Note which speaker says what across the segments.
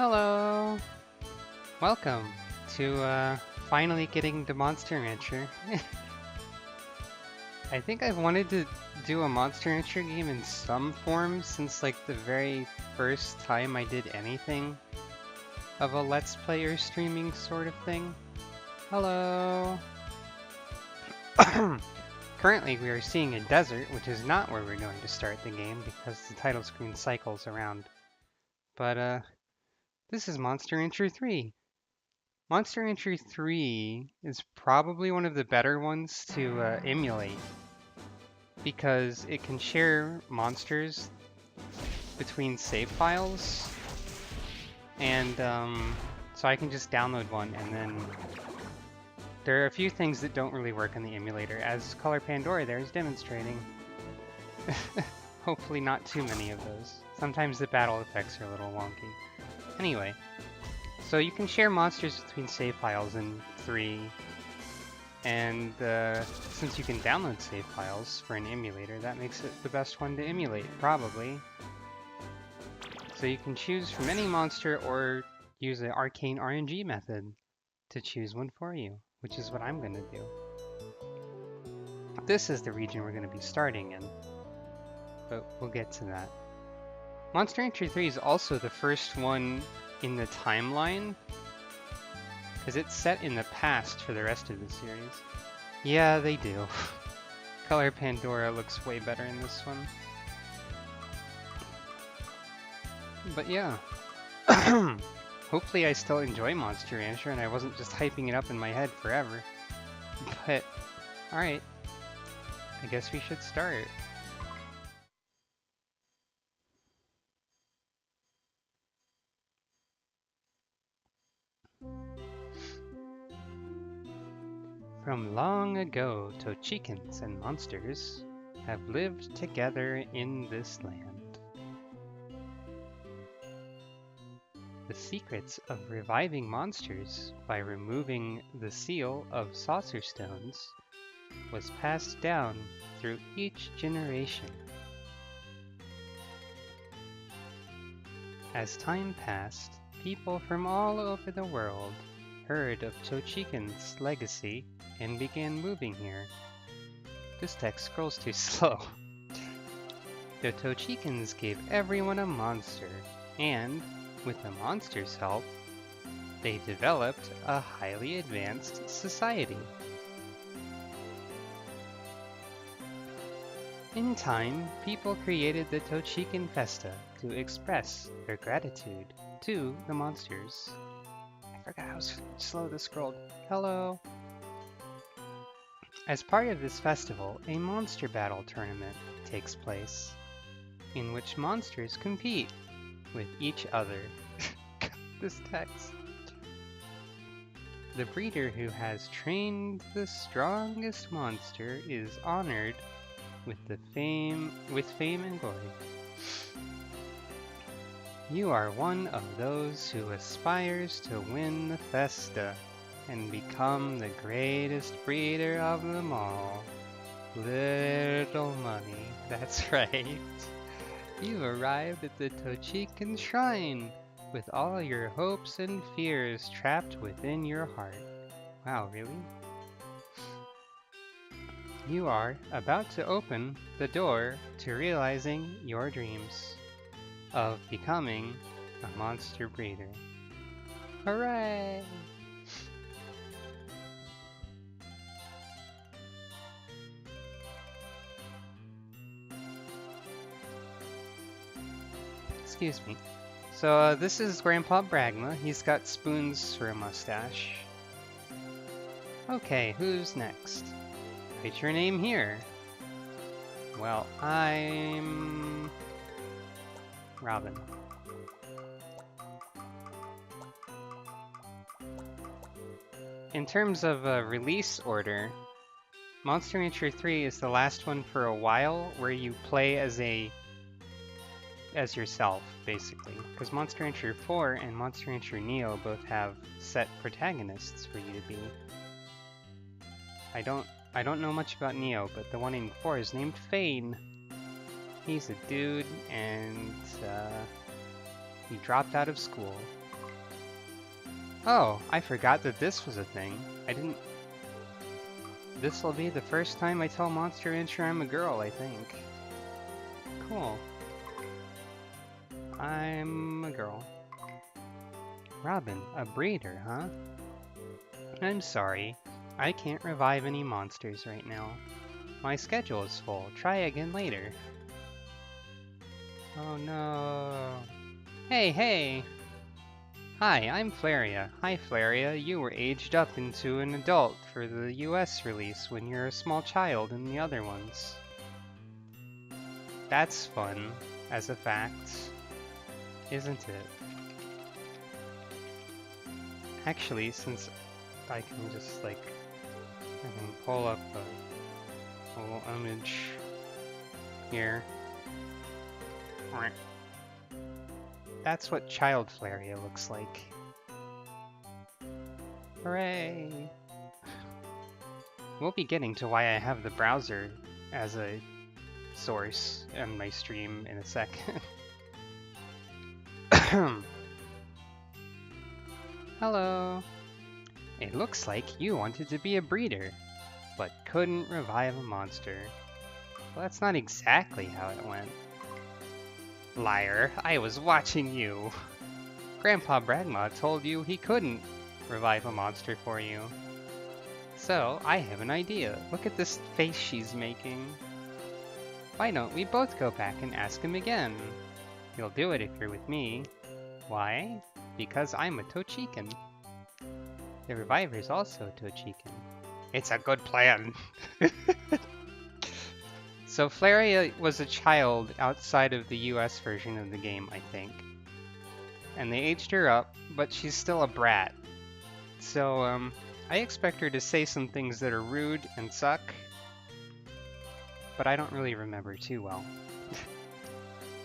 Speaker 1: Hello! Welcome to finally getting to Monster Rancher. I think I've wanted to do a Monster Rancher game in some form since like the very first time I did anything of a Let's Play or streaming sort of thing. Hello! Currently we are seeing a desert, which is not where we're going to start the game because the title screen cycles around. But this is Monster Rancher 3. Monster Rancher 3 is probably one of the better ones to emulate because it can share monsters between save files, and so I can just download one, and then there are a few things that don't really work on the emulator, as Color Pandora there is demonstrating. Hopefully not too many of those. Sometimes the battle effects are a little wonky. Anyway. So you can share monsters between save files in 3, and since you can download save files for an emulator, that makes it the best one to emulate, probably. So you can choose from any monster or use the arcane RNG method to choose one for you, which is what I'm going to do. This is the region we're going to be starting in, but we'll get to that. Monster Rancher 3 is also the first one in the timeline, because it's set in the past for the rest of the series. Yeah, they do. Color Pandora looks way better in this one. But yeah. Hopefully I still enjoy Monster Rancher and I wasn't just hyping it up in my head forever. But, alright. I guess we should start. From long ago, Tochikans and monsters have lived together in this land. The secrets of reviving monsters by removing the seal of saucer stones was passed down through each generation. As time passed, people from all over the world heard of Tochikan's legacy and began moving here. This text scrolls too slow. The Tochikans gave everyone a monster, and, with the monster's help, they developed a highly advanced society. In time, people created the Tochikan Festa to express their gratitude to the monsters. I forgot how slow this scrolled. Hello! As part of this festival, a monster battle tournament takes place, in which monsters compete with each other. This text. The breeder who has trained the strongest monster is honored with fame and glory. You are one of those who aspires to win the festa and become the greatest breeder of them all. Little money, that's right. You arrived at the Tochikan Shrine with all your hopes and fears trapped within your heart. Wow, really? You are about to open the door to realizing your dreams of becoming a monster breeder. Hooray! Excuse me. So this is Grandpa Bragma. He's got spoons for a mustache. Okay, who's next? Write your name here. Well, I'm Robin. In terms of release order, Monster Rancher 3 is the last one for a while where you play as yourself, basically. Because Monster Rancher 4 and Monster Rancher Neo both have set protagonists for you to be. I don't know much about Neo, but the one in 4 is named Fane. He's a dude, and he dropped out of school. Oh, I forgot that this was a thing. I didn't... This will be the first time I tell Monster Intro I'm a girl, I think. Cool. I'm a girl. Robin, a breeder, huh? I'm sorry. I can't revive any monsters right now. My schedule is full. Try again later. Oh no. Hey, hey! Hi, I'm Flaria. Hi, Flaria. You were aged up into an adult for the US release when you're a small child in the other ones. That's fun, as a fact. Isn't it? Actually, since I can just, like, I can pull up a little image here. That's what Child Flaria looks like. Hooray! We'll be getting to why I have the browser as a source on my stream in a sec. Hello! It looks like you wanted to be a breeder, but couldn't revive a monster. Well, that's not exactly how it went. Liar, I was watching you. Grandpa Bragma told you he couldn't revive a monster for you. So, I have an idea. Look at this face she's making. Why don't we both go back and ask him again? You'll do it if you're with me. Why? Because I'm a Tochikan. The reviver's also a Tochikan. It's a good plan. So Flaria was a child outside of the US version of the game, I think. And they aged her up, but she's still a brat. So, I expect her to say some things that are rude and suck, but I don't really remember too well.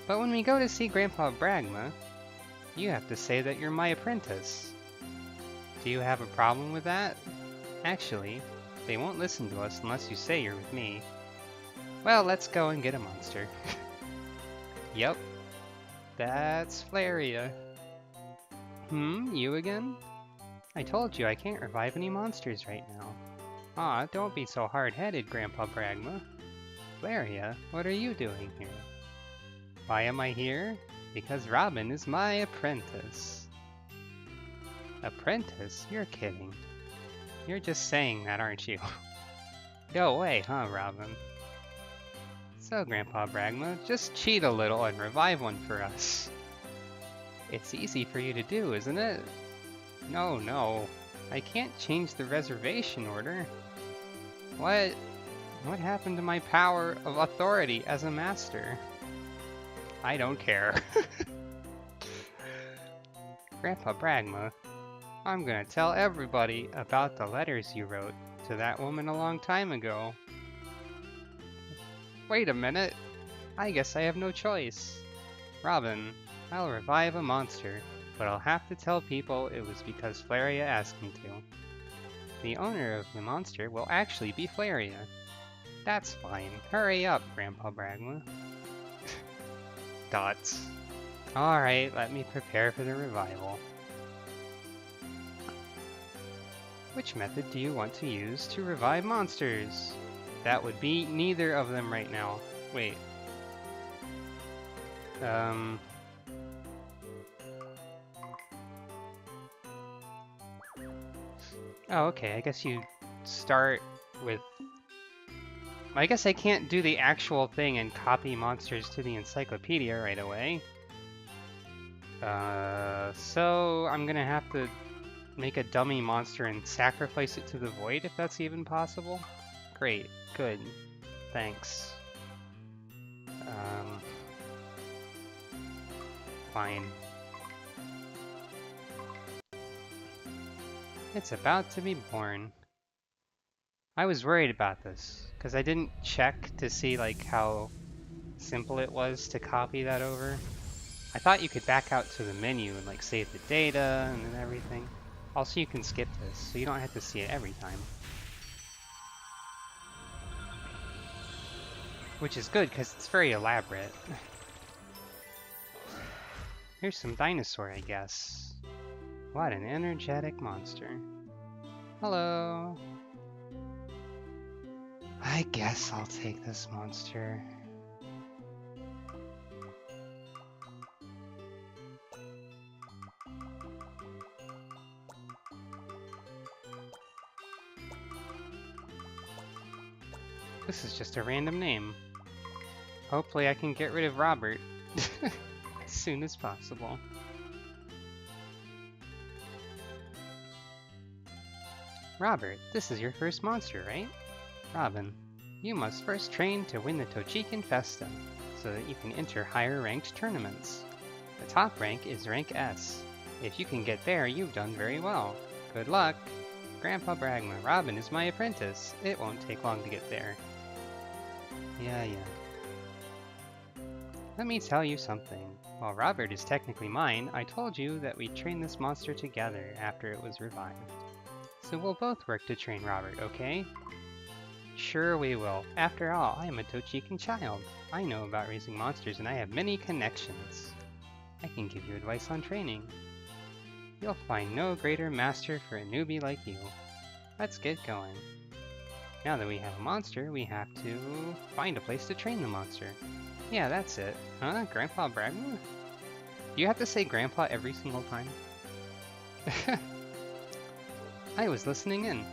Speaker 1: But when we go to see Grandpa Bragma, you have to say that you're my apprentice. Do you have a problem with that? Actually, they won't listen to us unless you say you're with me. Well, let's go and get a monster. Yep, that's Flaria. You again? I told you I can't revive any monsters right now. Aw, don't be so hard-headed, Grandpa Bragma. Flaria, what are you doing here? Why am I here? Because Robin is my apprentice. Apprentice? You're kidding. You're just saying that, aren't you? Go away, huh, Robin? So, Grandpa Bragma, just cheat a little and revive one for us. It's easy for you to do, isn't it? No. I can't change the reservation order. What? What happened to my power of authority as a master? I don't care. Grandpa Bragma, I'm gonna tell everybody about the letters you wrote to that woman a long time ago. Wait a minute. I guess I have no choice. Robin, I'll revive a monster, but I'll have to tell people it was because Flaria asked me to. The owner of the monster will actually be Flaria. That's fine. Hurry up, Grandpa Bragma. Dots. Alright, let me prepare for the revival. Which method do you want to use to revive monsters? That would be neither of them right now. Wait. Oh, okay, I guess you start with... I guess I can't do the actual thing and copy monsters to the encyclopedia right away. So I'm gonna have to make a dummy monster and sacrifice it to the void, if that's even possible. Great, good, thanks. Fine. It's about to be born. I was worried about this, because I didn't check to see like how simple it was to copy that over. I thought you could back out to the menu and like save the data and then everything. Also, you can skip this, so you don't have to see it every time. Which is good, because it's very elaborate. Here's some dinosaur, I guess. What an energetic monster. Hello. I guess I'll take this monster. This is just a random name. Hopefully I can get rid of Robert as soon as possible. Robert, this is your first monster, right? Robin, you must first train to win the Tochikan Festa, so that you can enter higher ranked tournaments. The top rank is rank S. If you can get there, you've done very well. Good luck! Grandpa Bragma, Robin is my apprentice. It won't take long to get there. Yeah. Let me tell you something. While Robert is technically mine, I told you that we'd train this monster together after it was revived. So we'll both work to train Robert, okay? Sure we will. After all, I am a Tochikan child. I know about raising monsters and I have many connections. I can give you advice on training. You'll find no greater master for a newbie like you. Let's get going. Now that we have a monster, we have to find a place to train the monster. Yeah, that's it. Huh? Grandpa Bragma? Do you have to say Grandpa every single time? I was listening in.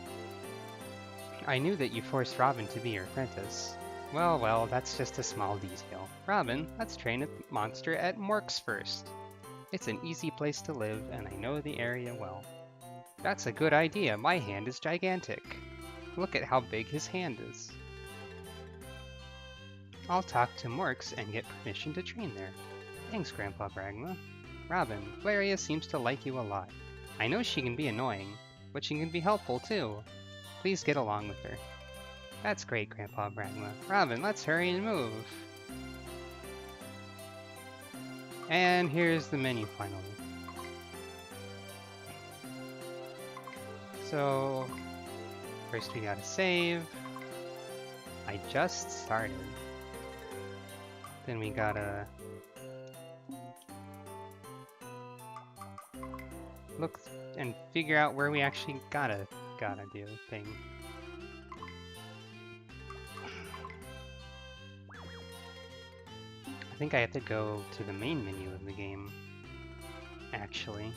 Speaker 1: I knew that you forced Robin to be your apprentice. Well, that's just a small detail. Robin, let's train a monster at Mork's first. It's an easy place to live, and I know the area well. That's a good idea. My hand is gigantic. Look at how big his hand is. I'll talk to Mork's and get permission to train there. Thanks, Grandpa Bragma. Robin, Valeria seems to like you a lot. I know she can be annoying, but she can be helpful too. Please get along with her. That's great, Grandpa Bragma. Robin, let's hurry and move. And here's the menu finally. So, first we gotta save. I just started. Then we gotta look and figure out where we actually gotta do the thing. I think I have to go to the main menu of the game, actually.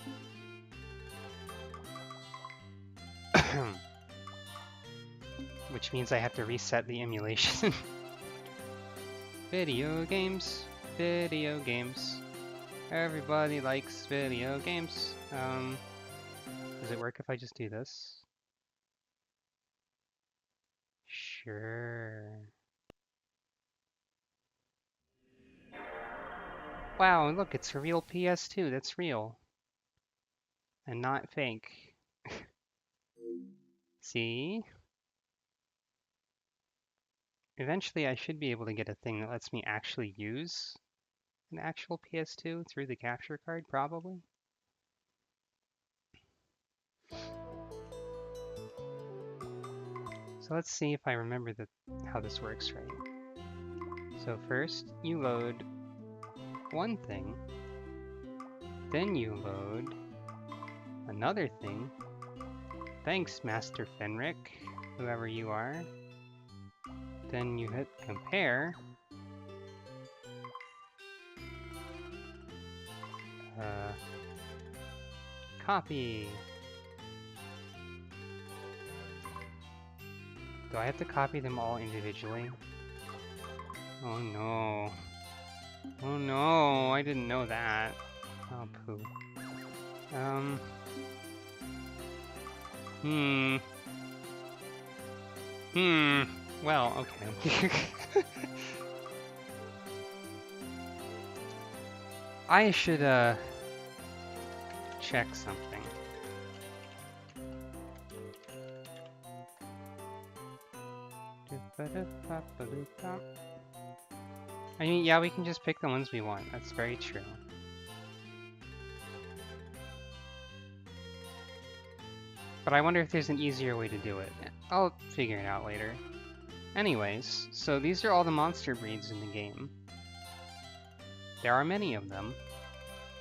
Speaker 1: Which means I have to reset the emulation. Video games. Everybody likes video games. Does it work if I just do this? Sure. Wow, look, it's a real PS2. That's real. And not fake. See? Eventually I should be able to get a thing that lets me actually use an actual PS2 through the capture card, probably. So let's see if I remember how this works right. So first, you load one thing, then you load another thing. Thanks, Master Fenric, whoever you are. Then you hit compare. Copy. Do I have to copy them all individually? Oh no. Oh no, I didn't know that. Oh poo. Well, okay. I should, check something. I mean, yeah, we can just pick the ones we want. That's very true. But I wonder if there's an easier way to do it. I'll figure it out later. Anyways, so these are all the monster breeds in the game. There are many of them.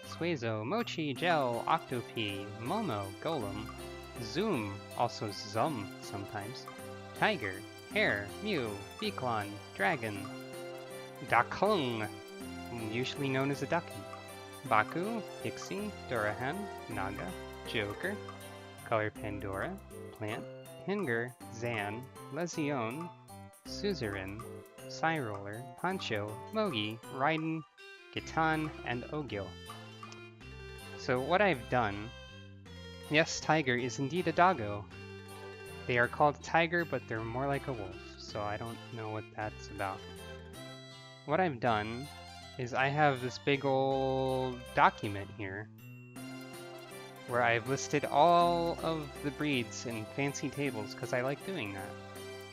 Speaker 1: Suezo, Mochi, Gel, Octopi, Momo, Golem, Zoom, also Zum sometimes, Tiger, Hare, Mew, Beaklon, Dragon, Dakung, usually known as a Ducky, Baku, Pixie, Dorahan, Naga, Joker, Color Pandora, Plant, Hinger, Zan, Lezione, Suzerain, Psyroller, Pancho, Mogi, Raiden, Gitan, and Ogil. So what I've done, yes, Tiger is indeed a doggo. They are called Tiger, but they're more like a wolf, so I don't know what that's about. What I've done is I have this big old document here where I've listed all of the breeds in fancy tables because I like doing that,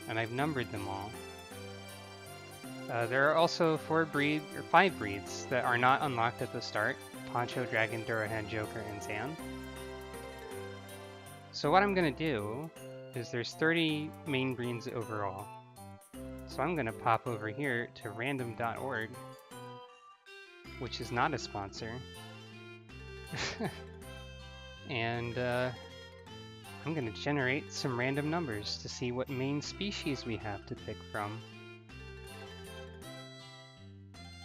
Speaker 1: and I've numbered them all. There are also 5 breeds that are not unlocked at the start: Poncho, Dragon, Durahan, Joker, and Zan. So what I'm going to do is there's 30 main breeds overall. So I'm going to pop over here to random.org, which is not a sponsor. And I'm going to generate some random numbers to see what main species we have to pick from.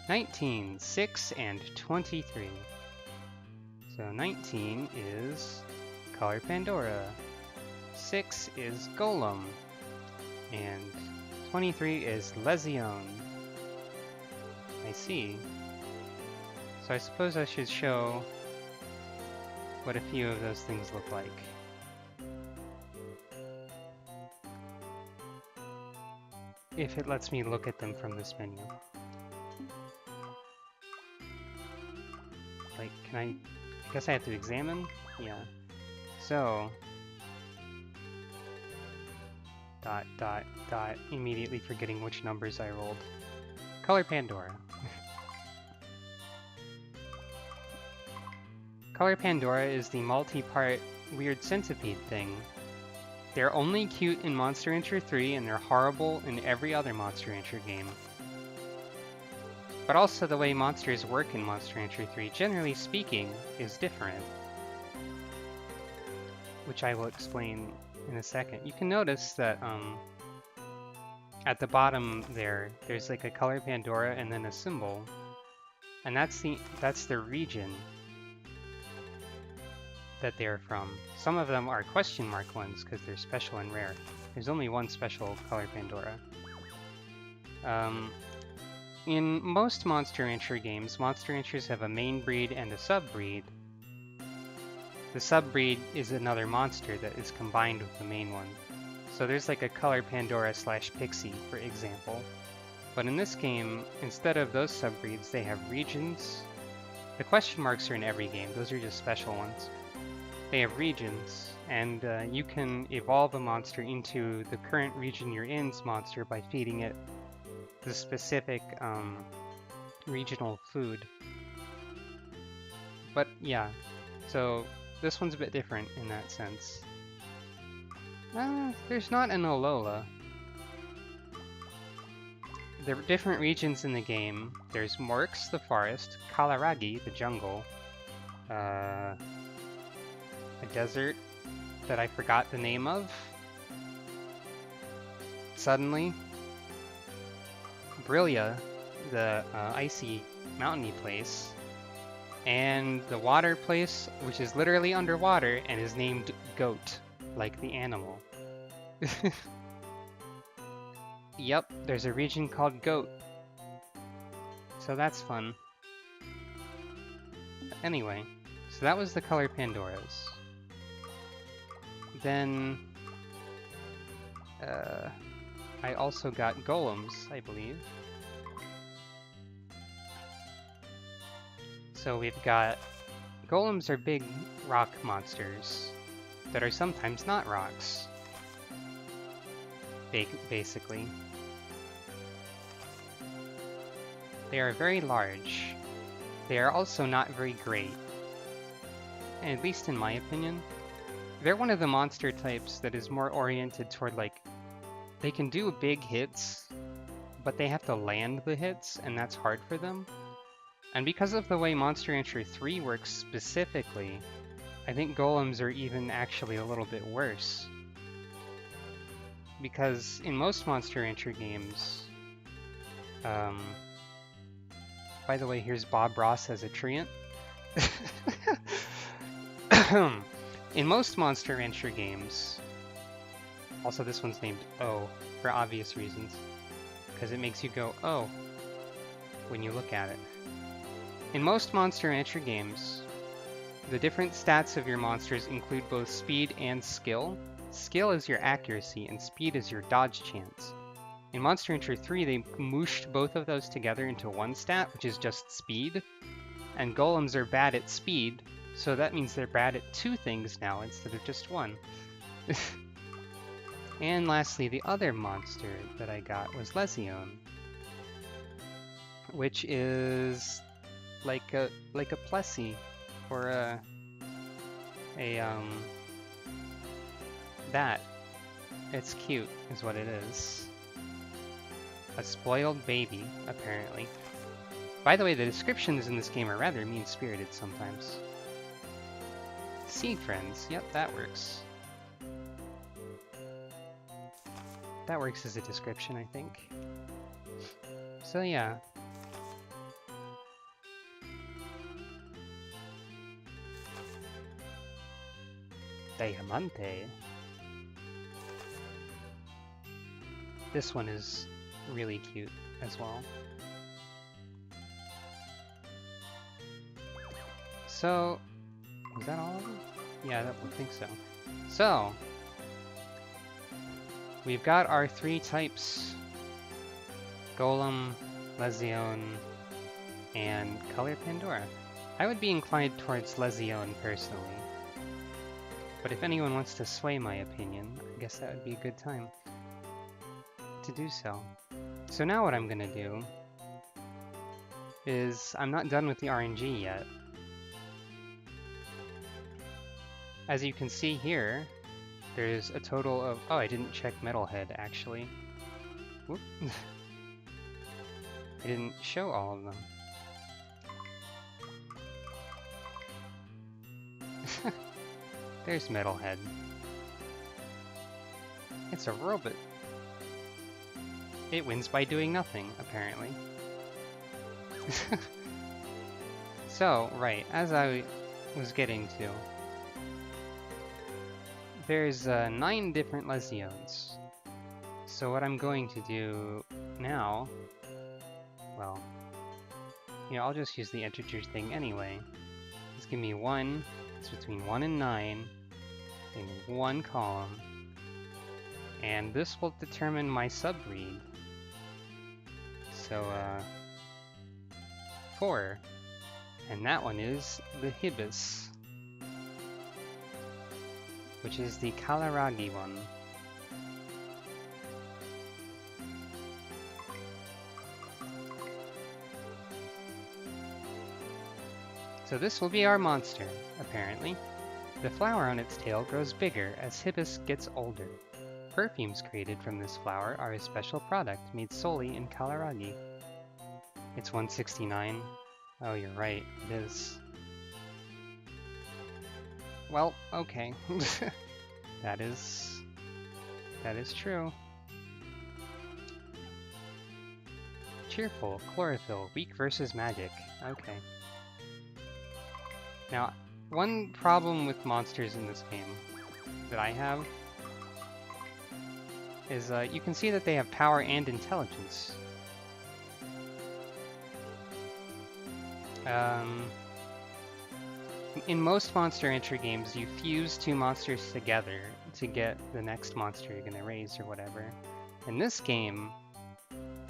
Speaker 1: 19, 6, and 23. So 19 is Color Pandora, 6 is Golem, and 23 is Lezione. I see. So I suppose I should show what a few of those things look like. If it lets me look at them from this menu. Like, I guess I have to examine? Yeah. So, dot, dot, dot, immediately forgetting which numbers I rolled. Color Pandora. Color Pandora is the multi-part weird centipede thing. They're only cute in Monster Rancher 3, and they're horrible in every other Monster Rancher game. But also the way monsters work in Monster Rancher 3, generally speaking, is different, which I will explain in a second. You can notice that at the bottom there's like a Color Pandora and then a symbol, and that's the region that they're from. Some of them are question mark ones because they're special and rare. There's only one special Color Pandora. In most Monster Rancher games, Monster Ranchers have a main breed and a sub-breed. The sub-breed is another monster that is combined with the main one. So there's like a Color Pandora / Pixie, for example. But in this game, instead of those sub-breeds, they have regions. The question marks are in every game, those are just special ones. They have regions, and you can evolve a monster into the current region you're in's monster by feeding it the specific regional food. But yeah, so this one's a bit different in that sense. There's not an Alola. There are different regions in the game. There's Morks, the forest, Kalaragi, the jungle, a desert that I forgot the name of suddenly, Brillia, the icy mountainy place, and the water place, which is literally underwater and is named Goat, like the animal. Yep, there's a region called Goat. So that's fun. Anyway, so that was the Color Pandoras. Then I also got golems, I believe. So we've got... Golems are big rock monsters that are sometimes not rocks, basically. They are very large. They are also not very great. And at least in my opinion, they're one of the monster types that is more oriented toward, like, they can do big hits, but they have to land the hits, and that's hard for them. And because of the way Monster Rancher 3 works specifically, I think golems are even actually a little bit worse. Because in most Monster Rancher games, by the way, here's Bob Ross as a treant. In most Monster Rancher games, also this one's named O for obvious reasons, because it makes you go, oh, when you look at it. In most Monster Rancher games, the different stats of your monsters include both speed and skill. Skill is your accuracy, and speed is your dodge chance. In Monster Rancher 3, they mooshed both of those together into one stat, which is just speed, and golems are bad at speed, so that means they're bad at two things now instead of just one. And lastly, the other monster that I got was Lezione, which is like a Plessy, or that. It's cute, is what it is. A spoiled baby, apparently. By the way, the descriptions in this game are rather mean-spirited sometimes. Sea friends, yep, that works. That works as a description, I think. So yeah. Diamante. This one is really cute as well. So, was that all of them? Yeah, I think so. So, we've got our three types. Golem, Lezione, and Color Pandora. I would be inclined towards Lezione personally. But if anyone wants to sway my opinion, I guess that would be a good time to do so. So now what I'm gonna do is, I'm not done with the RNG yet. As you can see here, there's a total of, oh, I didn't check Metalhead actually. Whoop. I didn't show all of them. There's Metalhead. It's a robot. It wins by doing nothing, apparently. So, right, as I was getting to, there's 9 different Leziones. So what I'm going to do now, well, you know, I'll just use the integer thing anyway. Just give me 1, it's between 1 and 9, in 1 column, and this will determine my subread. So, 4, and that one is the Hibis, which is the Kalaragi one. So this will be our monster, apparently. The flower on its tail grows bigger as Hibis gets older. Perfumes created from this flower are a special product made solely in Kalaragi. It's 169. Oh, you're right, it is. Well, okay. That is true. Cheerful, chlorophyll, weak versus magic. Okay. Now, one problem with monsters in this game that I have is you can see that they have power and intelligence. In most Monster Rancher games, you fuse 2 monsters together to get the next monster you're gonna raise or whatever. In this game,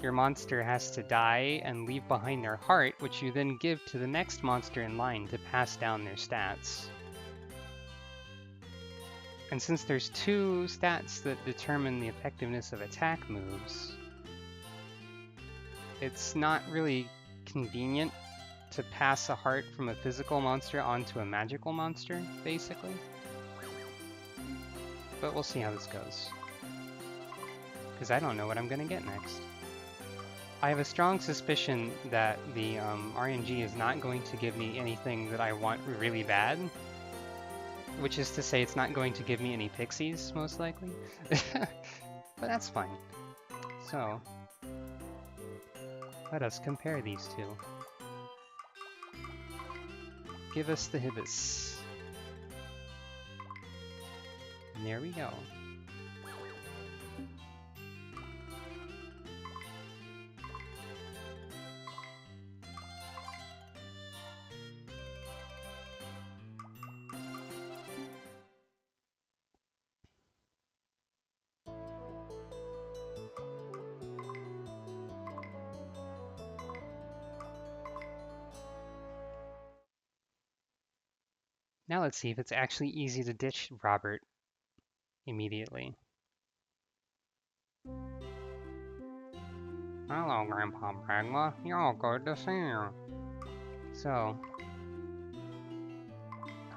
Speaker 1: your monster has to die and leave behind their heart, which you then give to the next monster in line to pass down their stats. And since there's 2 stats that determine the effectiveness of attack moves, it's not really convenient to pass a heart from a physical monster onto a magical monster, basically. But we'll see how this goes, because I don't know what I'm gonna get next. I have a strong suspicion that the RNG is not going to give me anything that I want really bad, which is to say it's not going to give me any pixies, most likely. But that's fine. So, let us compare these two. Give us the Hibis. And there we go. Now let's see if it's actually easy to ditch Robert immediately. Hello, Grandpa Bragla. You're good to see you. So,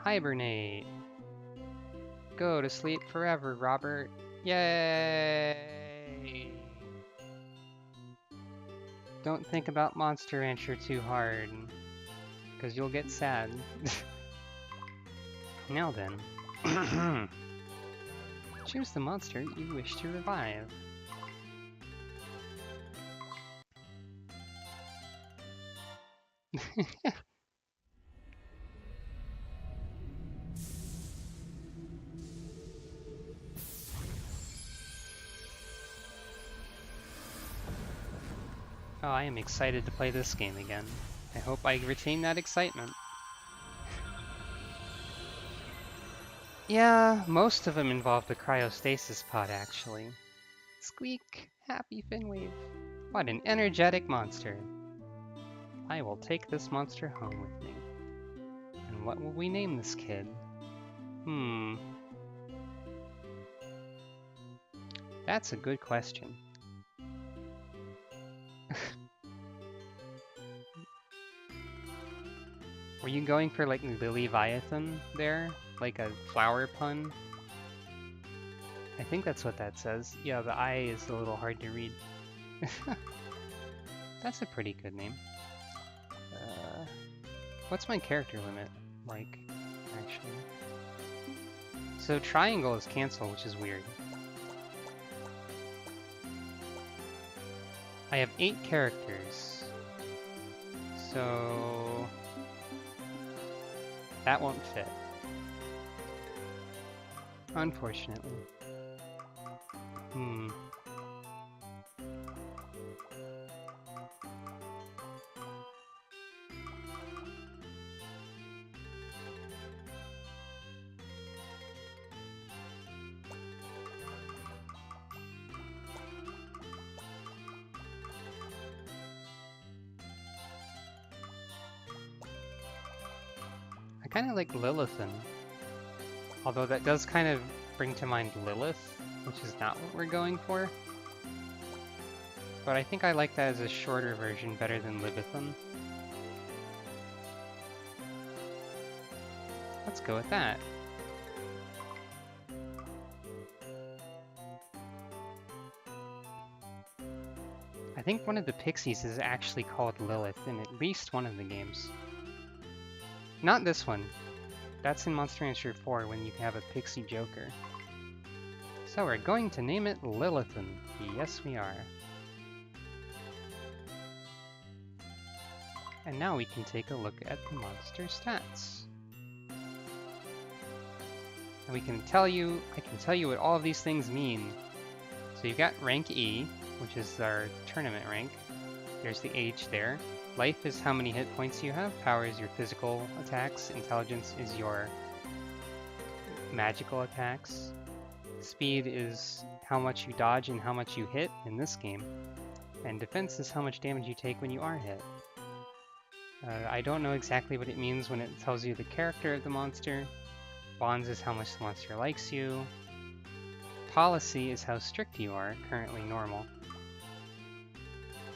Speaker 1: hibernate. Go to sleep forever, Robert. Yay! Don't think about Monster Rancher too hard, because you'll get sad. Now then, choose the monster you wish to revive. Oh, I am excited to play this game again. I hope I retain that excitement. Yeah, most of them involve the cryostasis pod, actually. Squeak! Happy Finwave! What an energetic monster! I will take this monster home with me. And what will we name this kid? That's a good question. Were you going for like Lily-Viathan there? Like a flower pun? I think that's what that says. Yeah, the I is a little hard to read. That's a pretty good name. What's my character limit like, actually? So triangle is cancel, which is weird. I have 8 characters. So that won't fit. Unfortunately. I kind of like Lilithan. Although that does kind of bring to mind Lilith, which is not what we're going for. But I think I like that as a shorter version better than Libithan. Let's go with that. I think one of the pixies is actually called Lilith in at least one of the games. Not this one. That's in Monster Rancher 4 when you have a pixie joker. So we're going to name it Lilithan. Yes, we are. And now we can take a look at the monster stats. And I can tell you what all of these things mean. So you've got rank E, which is our tournament rank. There's the age there. Life is how many hit points you have. Power is your physical attacks. Intelligence is your magical attacks. Speed is how much you dodge and how much you hit in this game. And defense is how much damage you take when you are hit. I don't know exactly what it means when it tells you the character of the monster. Bonds is how much the monster likes you. Policy is how strict you are, currently normal.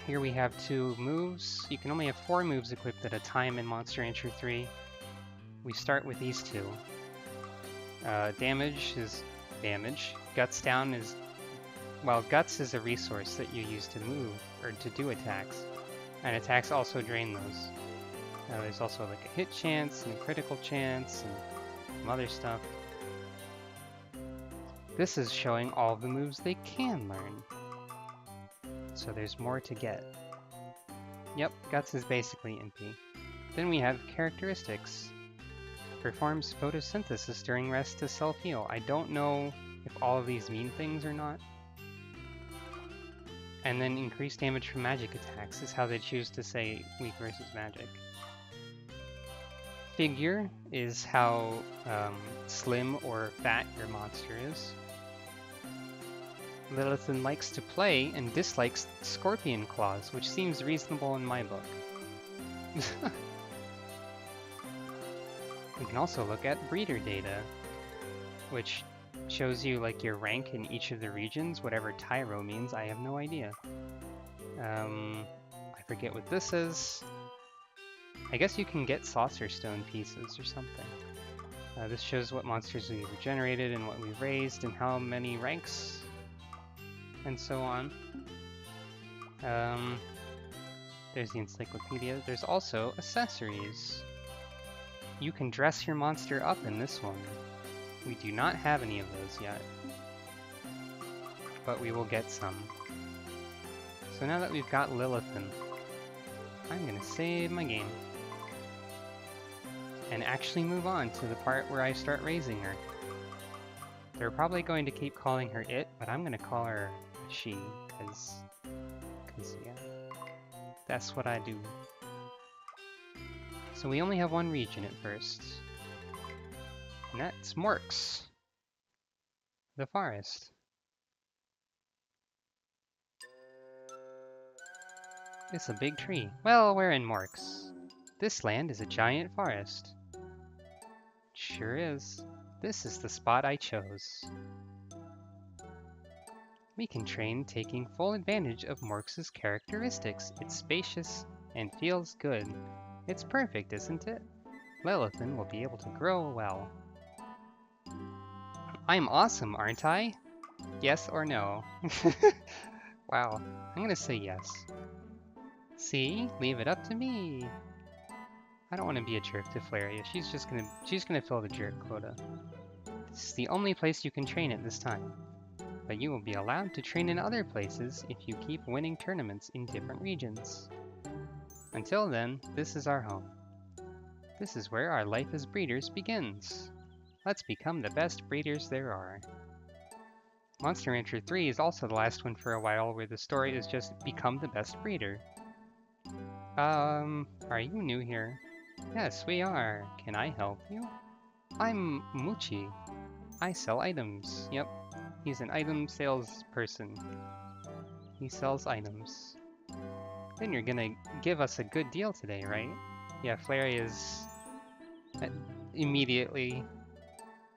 Speaker 1: Here we have 2 moves. You can only have 4 moves equipped at a time in Monster Rancher 3. We start with these 2. Damage is damage. Guts down is Well, Guts is a resource that you use to move, or to do attacks. And attacks also drain those. There's also like a hit chance and a critical chance and some other stuff. This is showing all the moves they can learn. So there's more to get. Yep, Guts is basically MP. Then we have characteristics. Performs photosynthesis during rest to self-heal. I don't know if all of these mean things or not. And then increased damage from magic attacks is how they choose to say weak versus magic. Figure is how slim or fat your monster is. Lilithan likes to play and dislikes scorpion claws, which seems reasonable in my book. We can also look at breeder data, which shows you like your rank in each of the regions, whatever Tyro means, I have no idea. I forget what this is. I guess you can get saucer stone pieces or something. This shows what monsters we've regenerated and what we've raised and how many ranks and so on. There's the encyclopedia. There's also accessories. You can dress your monster up in this one. We do not have any of those yet, but we will get some. So now that we've got Lilithan, I'm gonna save my game and actually move on to the part where I start raising her. They're probably going to keep calling her it, but I'm gonna call her she, cause yeah, that's what I do. So we only have one region at first, and that's Morks, the forest. It's a big tree. Well, we're in Morks. This land is a giant forest. Sure is. This is the spot I chose. We can train taking full advantage of Morks' characteristics. It's spacious and feels good. It's perfect, isn't it? Lilithan will be able to grow well. I'm awesome, aren't I? Yes or no? Wow, I'm gonna say yes. See? Leave it up to me. I don't want to be a jerk to Flaria. She's gonna fill the jerk quota. This is the only place you can train at this time. But you will be allowed to train in other places if you keep winning tournaments in different regions. Until then, this is our home. This is where our life as breeders begins. Let's become the best breeders there are. Monster Rancher 3 is also the last one for a while where the story is just become the best breeder. Are you new here? Yes, we are. Can I help you? I'm Muchi. I sell items. Yep, he's an item salesperson. He sells items. Then you're gonna give us a good deal today, right? Yeah, Flaria's immediately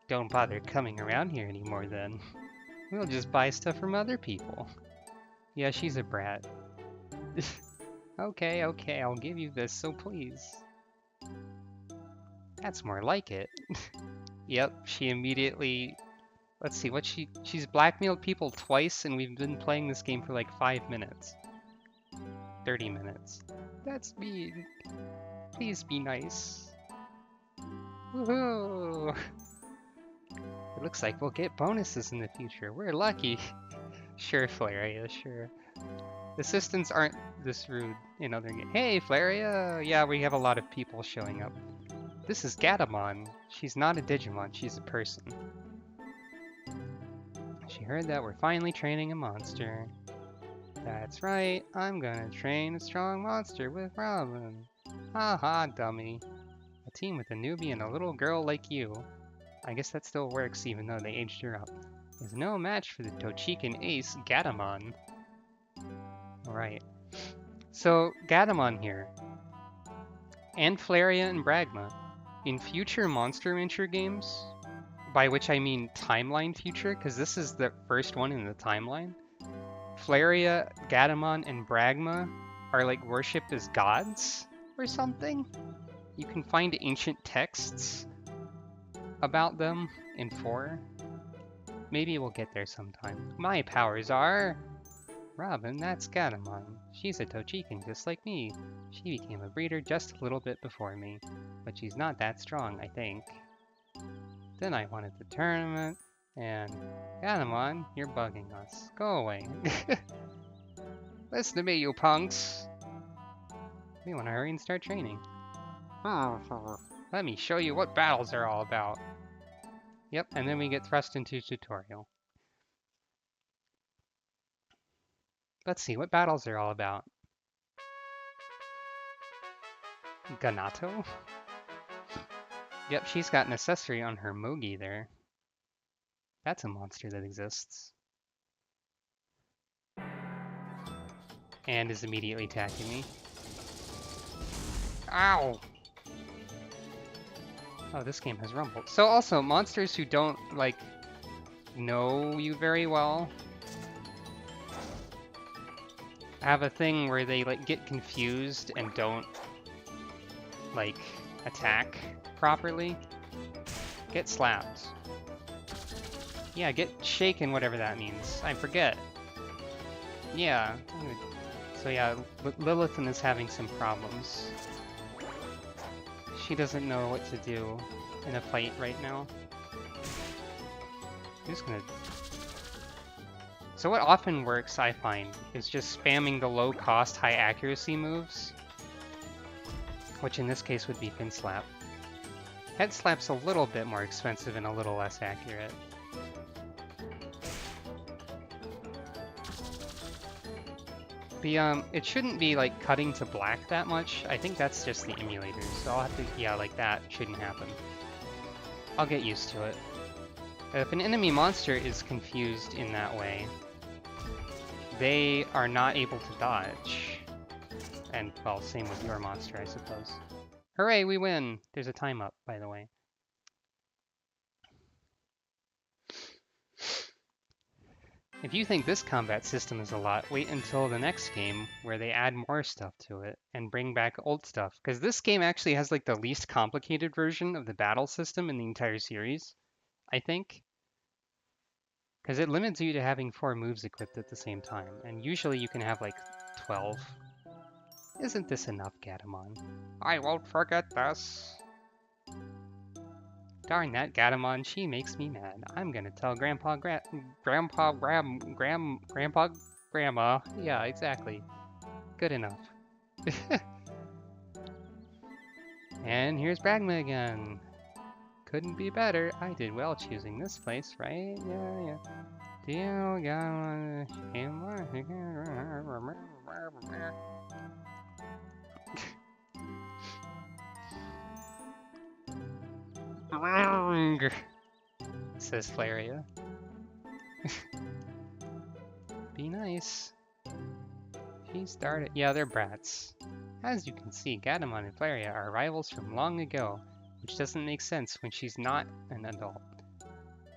Speaker 1: don't bother coming around here anymore then. We'll just buy stuff from other people. Yeah, she's a brat. Okay, I'll give you this, so please. That's more like it. Yep, she immediately... Let's see, she's blackmailed people twice and we've been playing this game for like 5 minutes. 30 minutes. That's mean. Please be nice. Woohoo! It looks like we'll get bonuses in the future. We're lucky. Sure, Flaria, sure. Assistants aren't this rude in other games. Hey, Flaria! Yeah, we have a lot of people showing up. This is Gatamon. She's not a Digimon, she's a person. She heard that we're finally training a monster. That's right, I'm gonna train a strong monster with Robin. Haha, dummy. A team with a newbie and a little girl like you, I guess that still works even though they aged her up, is no match for the Tochikan ace, Gatamon. Right. So, Gatamon here, and Flaria and Bragma, in future Monster Rancher games, by which I mean timeline future, because this is the first one in the timeline, Flaria, Gatamon, and Bragma are like worshipped as gods or something. You can find ancient texts about them in 4. maybe we'll get there sometime. My powers are... Robin, that's Gatomon. She's a Tochikan just like me. She became a breeder just a little bit before me. But she's not that strong, I think. Then I won at the tournament, and... Gatomon, you're bugging us. Go away. Listen to me, you punks! We want to hurry and start training. Let me show you what battles are all about. Yep, and then we get thrust into tutorial. Let's see what battles are all about. Ganato? Yep, she's got an accessory on her Mogi there. That's a monster that exists. And is immediately attacking me. Ow! Oh, this game has rumbled. So also, monsters who don't, like, know you very well have a thing where they, like, get confused and don't, like, attack properly. Get slapped. Yeah, get shaken, whatever that means. I forget. Yeah. So yeah, Lilithan is having some problems. She doesn't know what to do in a fight right now. I'm just gonna... So what often works, I find, is just spamming the low-cost, high-accuracy moves. Which in this case would be Fin Slap. Head Slap's a little bit more expensive and a little less accurate. It shouldn't be, like, cutting to black that much. I think that's just the emulator, so I'll have to, yeah, like that shouldn't happen. I'll get used to it. If an enemy monster is confused in that way, they are not able to dodge. And, well, same with your monster, I suppose. Hooray, we win! There's a time up, by the way. If you think this combat system is a lot, wait until the next game where they add more stuff to it and bring back old stuff. Because this game actually has like the least complicated version of the battle system in the entire series, I think. Because it limits you to having 4 moves equipped at the same time, and usually you can have like 12. Isn't this enough, Gatomon? I won't forget this. Darn that Gatomon, she makes me mad. I'm gonna tell Grandpa, Grandma. Yeah, exactly. Good enough. And here's Bragma again. Couldn't be better. I did well choosing this place, right? Yeah. Do you got says Flaria. Be nice. She started. Yeah, they're brats. As you can see, Gatomon and Flaria are rivals from long ago, which doesn't make sense when she's not an adult.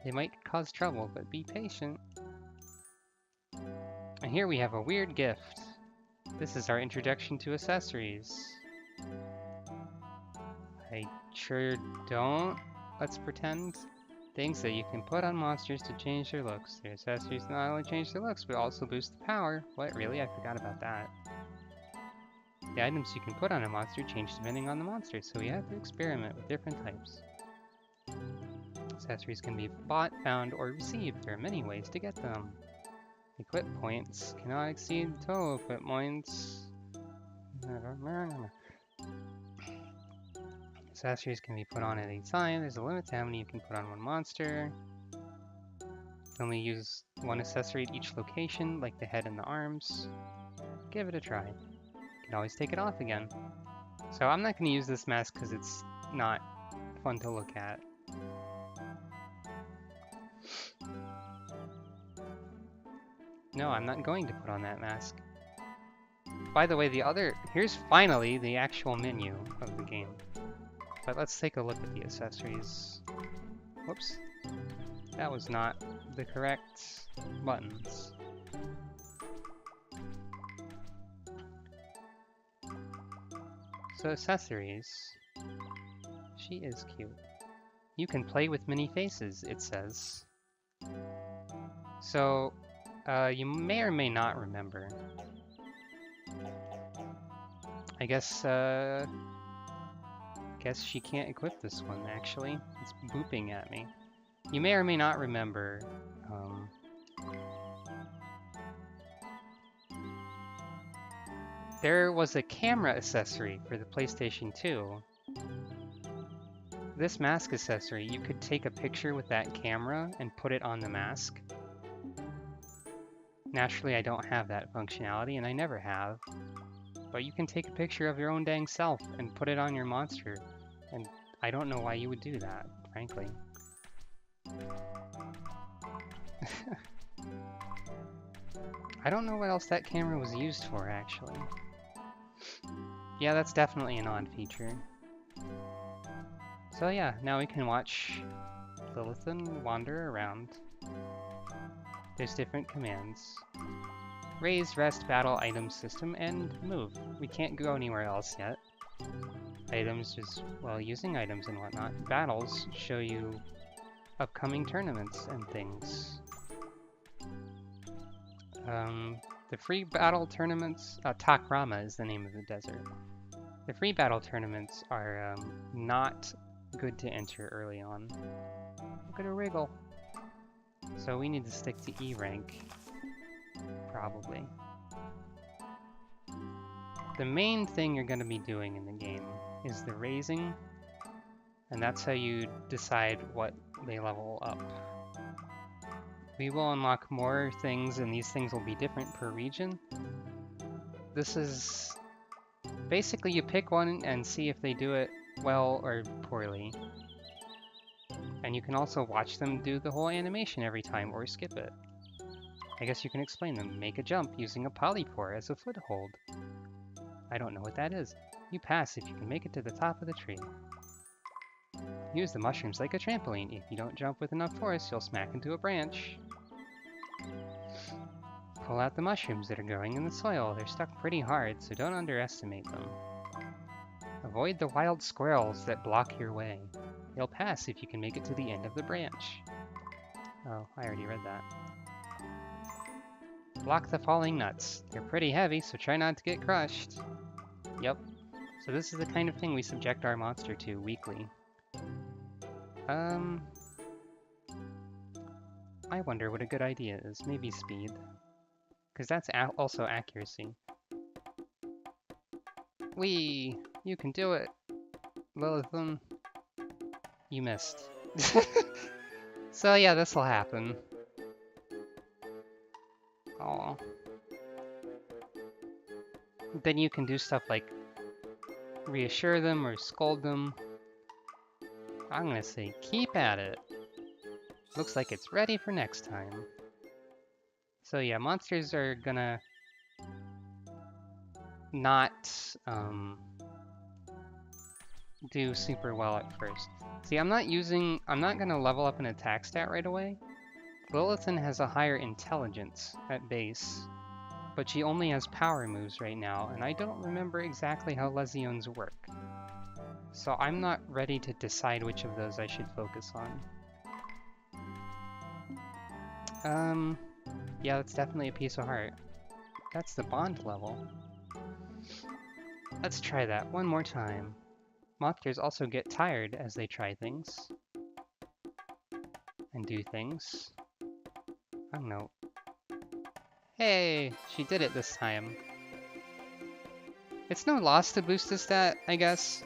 Speaker 1: They might cause trouble, but be patient. And here we have a weird gift. This is our introduction to accessories. I sure don't. Let's pretend. Things that you can put on monsters to change their looks. The accessories not only change their looks, but also boost the power. What, really? I forgot about that. The items you can put on a monster change depending on the monster, so we have to experiment with different types. Accessories can be bought, found, or received. There are many ways to get them. Equip points cannot exceed total equip points. Accessories can be put on at any time. There's a limit to how many you can put on one monster. You can only use one accessory at each location, like the head and the arms. Give it a try. You can always take it off again. So I'm not going to use this mask because it's not fun to look at. No, I'm not going to put on that mask. By the way, here's finally the actual menu of the game. But let's take a look at the accessories. Whoops. That was not the correct buttons. So accessories. She is cute. You can play with many faces, it says. So, you may or may not remember. I guess she can't equip this one, actually. It's booping at me. You may or may not remember, there was a camera accessory for the PlayStation 2. This mask accessory, you could take a picture with that camera and put it on the mask. Naturally, I don't have that functionality, and I never have. But you can take a picture of your own dang self and put it on your monster. And I don't know why you would do that, frankly. I don't know what else that camera was used for, actually. Yeah, that's definitely an odd feature. So yeah, now we can watch Lilithan wander around. There's different commands. Raise, rest, battle, item system, and move. We can't go anywhere else yet. Items just, well, using items and whatnot. Battles show you upcoming tournaments and things. The free battle tournaments, Takrama is the name of the desert. The free battle tournaments are not good to enter early on. Look at her wriggle. So we need to stick to E rank, probably. The main thing you're going to be doing in the game is the raising, and that's how you decide what they level up. We will unlock more things, and these things will be different per region. This is basically you pick one and see if they do it well or poorly. And you can also watch them do the whole animation every time or skip it. I guess you can explain them. Make a jump using a polypore as a foothold. I don't know what that is. You pass if you can make it to the top of the tree. Use the mushrooms like a trampoline. If you don't jump with enough force, you'll smack into a branch. Pull out the mushrooms that are growing in the soil. They're stuck pretty hard, so don't underestimate them. Avoid the wild squirrels that block your way. You'll pass if you can make it to the end of the branch. Oh, I already read that. Block the falling nuts. They're pretty heavy, so try not to get crushed. Yep. So this is the kind of thing we subject our monster to weekly. I wonder what a good idea is. Maybe speed. Because that's also accuracy. Whee! You can do it! Lilithan. You missed. So yeah, this'll happen. Aw. Then you can do stuff like reassure them or scold them. I'm gonna say keep at it. Looks like it's ready for next time. So yeah, monsters are gonna not do super well at first. See, I'm not gonna level up an attack stat right away. Lilithan has a higher intelligence at base, but she only has power moves right now, and I don't remember exactly how Lesiones work. So I'm not ready to decide which of those I should focus on. Yeah, that's definitely a piece of heart. That's the bond level. Let's try that one more time. Monsters also get tired as they try things. And do things. I don't know. Hey, she did it this time. It's no loss to boost a stat, I guess.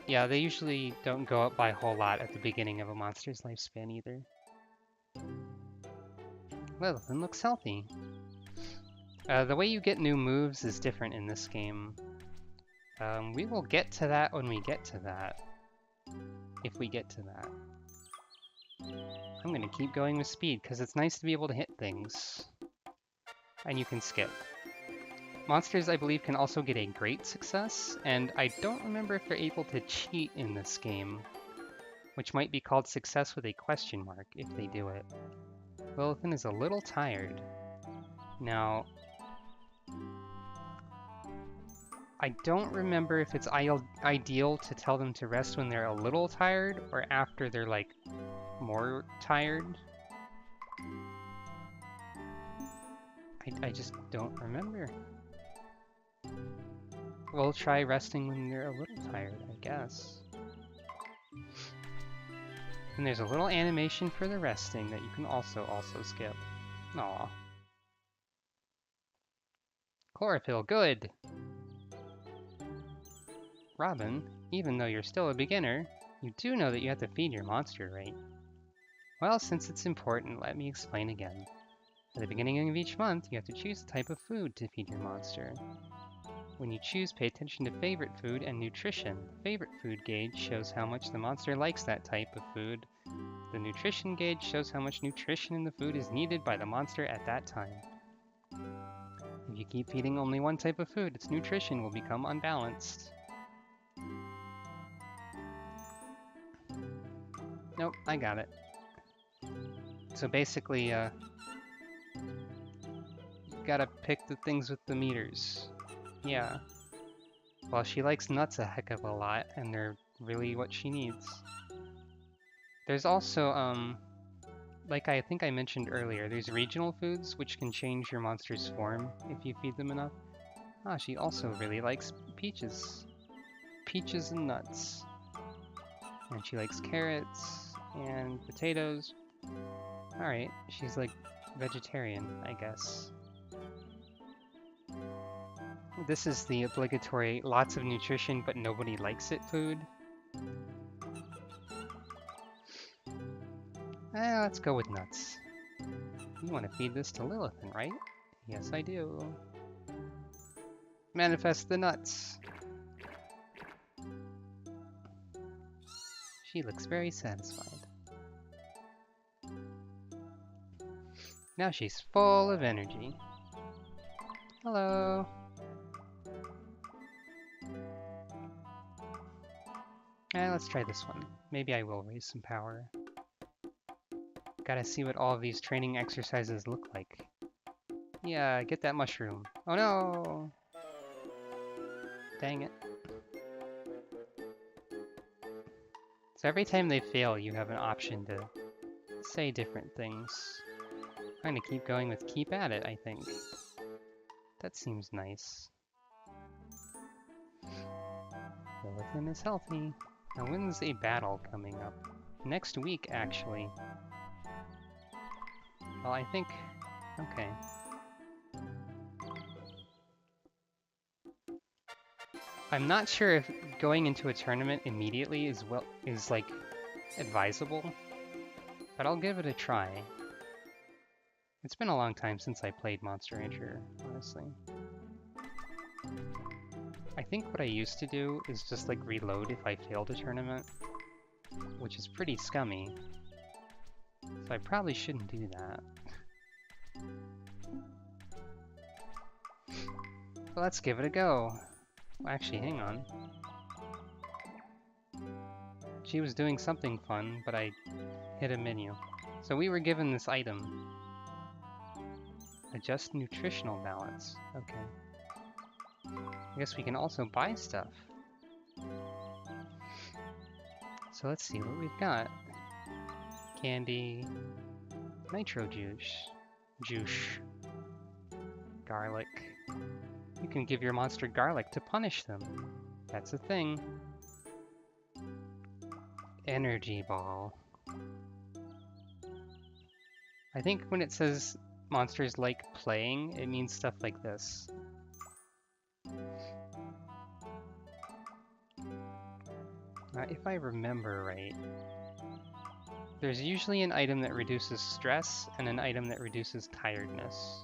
Speaker 1: Yeah, they usually don't go up by a whole lot at the beginning of a monster's lifespan either. Well, then looks healthy. The way you get new moves is different in this game. We will get to that when we get to that. If we get to that. I'm gonna keep going with speed, because it's nice to be able to hit things. And you can skip. Monsters, I believe, can also get a great success, and I don't remember if they're able to cheat in this game, which might be called success with a question mark if they do it. Lilithan is a little tired. Now, I don't remember if it's ideal to tell them to rest when they're a little tired or after they're like more tired. I just don't remember. We'll try resting when they're a little tired, I guess. And there's a little animation for the resting that you can also skip. Aw. Chlorophyll, good! Robin, even though you're still a beginner, you do know that you have to feed your monster, right? Well, since it's important, let me explain again. At the beginning of each month, you have to choose a type of food to feed your monster. When you choose, pay attention to favorite food and nutrition. The favorite food gauge shows how much the monster likes that type of food. The nutrition gauge shows how much nutrition in the food is needed by the monster at that time. If you keep feeding only one type of food, its nutrition will become unbalanced. Nope, I got it. So basically, you gotta pick the things with the meters. Yeah. Well, she likes nuts a heck of a lot, and they're really what she needs. There's also, like I think I mentioned earlier, there's regional foods which can change your monster's form if you feed them enough. Ah, she also really likes peaches. Peaches and nuts. And she likes carrots and potatoes. Alright, she's like vegetarian, I guess. This is the obligatory lots of nutrition but nobody likes it food. Let's go with nuts. You want to feed this to Lilithan, right? Yes, I do. Manifest the nuts. She looks very satisfied. Now she's full of energy. Hello. Let's try this one. Maybe I will raise some power. Gotta see what all of these training exercises look like. Yeah, get that mushroom. Oh no! Dang it. So every time they fail, you have an option to say different things. I'm gonna keep going with keep at it, I think. That seems nice. Lilithan is healthy. Now when's a battle coming up? Next week, actually. Well, I think... okay. I'm not sure if going into a tournament immediately is like advisable, but I'll give it a try. It's been a long time since I played Monster Rancher, honestly. I think what I used to do is just like reload if I failed a tournament, which is pretty scummy. So I probably shouldn't do that. But let's give it a go. Well, actually, hang on. She was doing something fun, but I hit a menu. So we were given this item. Adjust nutritional balance. Okay. I guess we can also buy stuff. So let's see what we've got. Candy, nitro juice, garlic. You can give your monster garlic to punish them. That's a thing. Energy ball. I think when it says monsters like playing, it means stuff like this. If I remember right, there's usually an item that reduces stress and an item that reduces tiredness.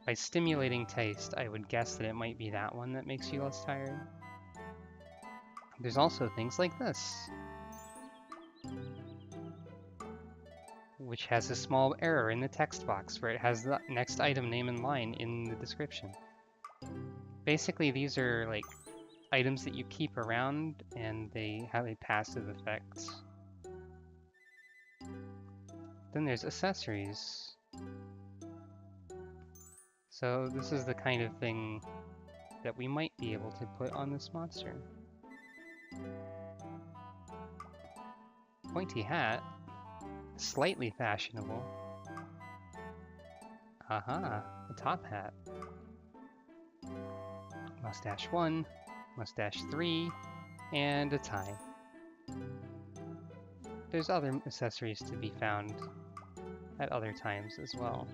Speaker 1: By stimulating taste, I would guess that it might be that one that makes you less tired. There's also things like this, which has a small error in the text box where it has the next item name in line in the description. Basically, these are like items that you keep around and they have a passive effect. Then there's accessories. So this is the kind of thing that we might be able to put on this monster. Pointy hat, slightly fashionable. Aha, a top hat. Mustache 1, mustache 3, and a tie. There's other accessories to be found at other times as well.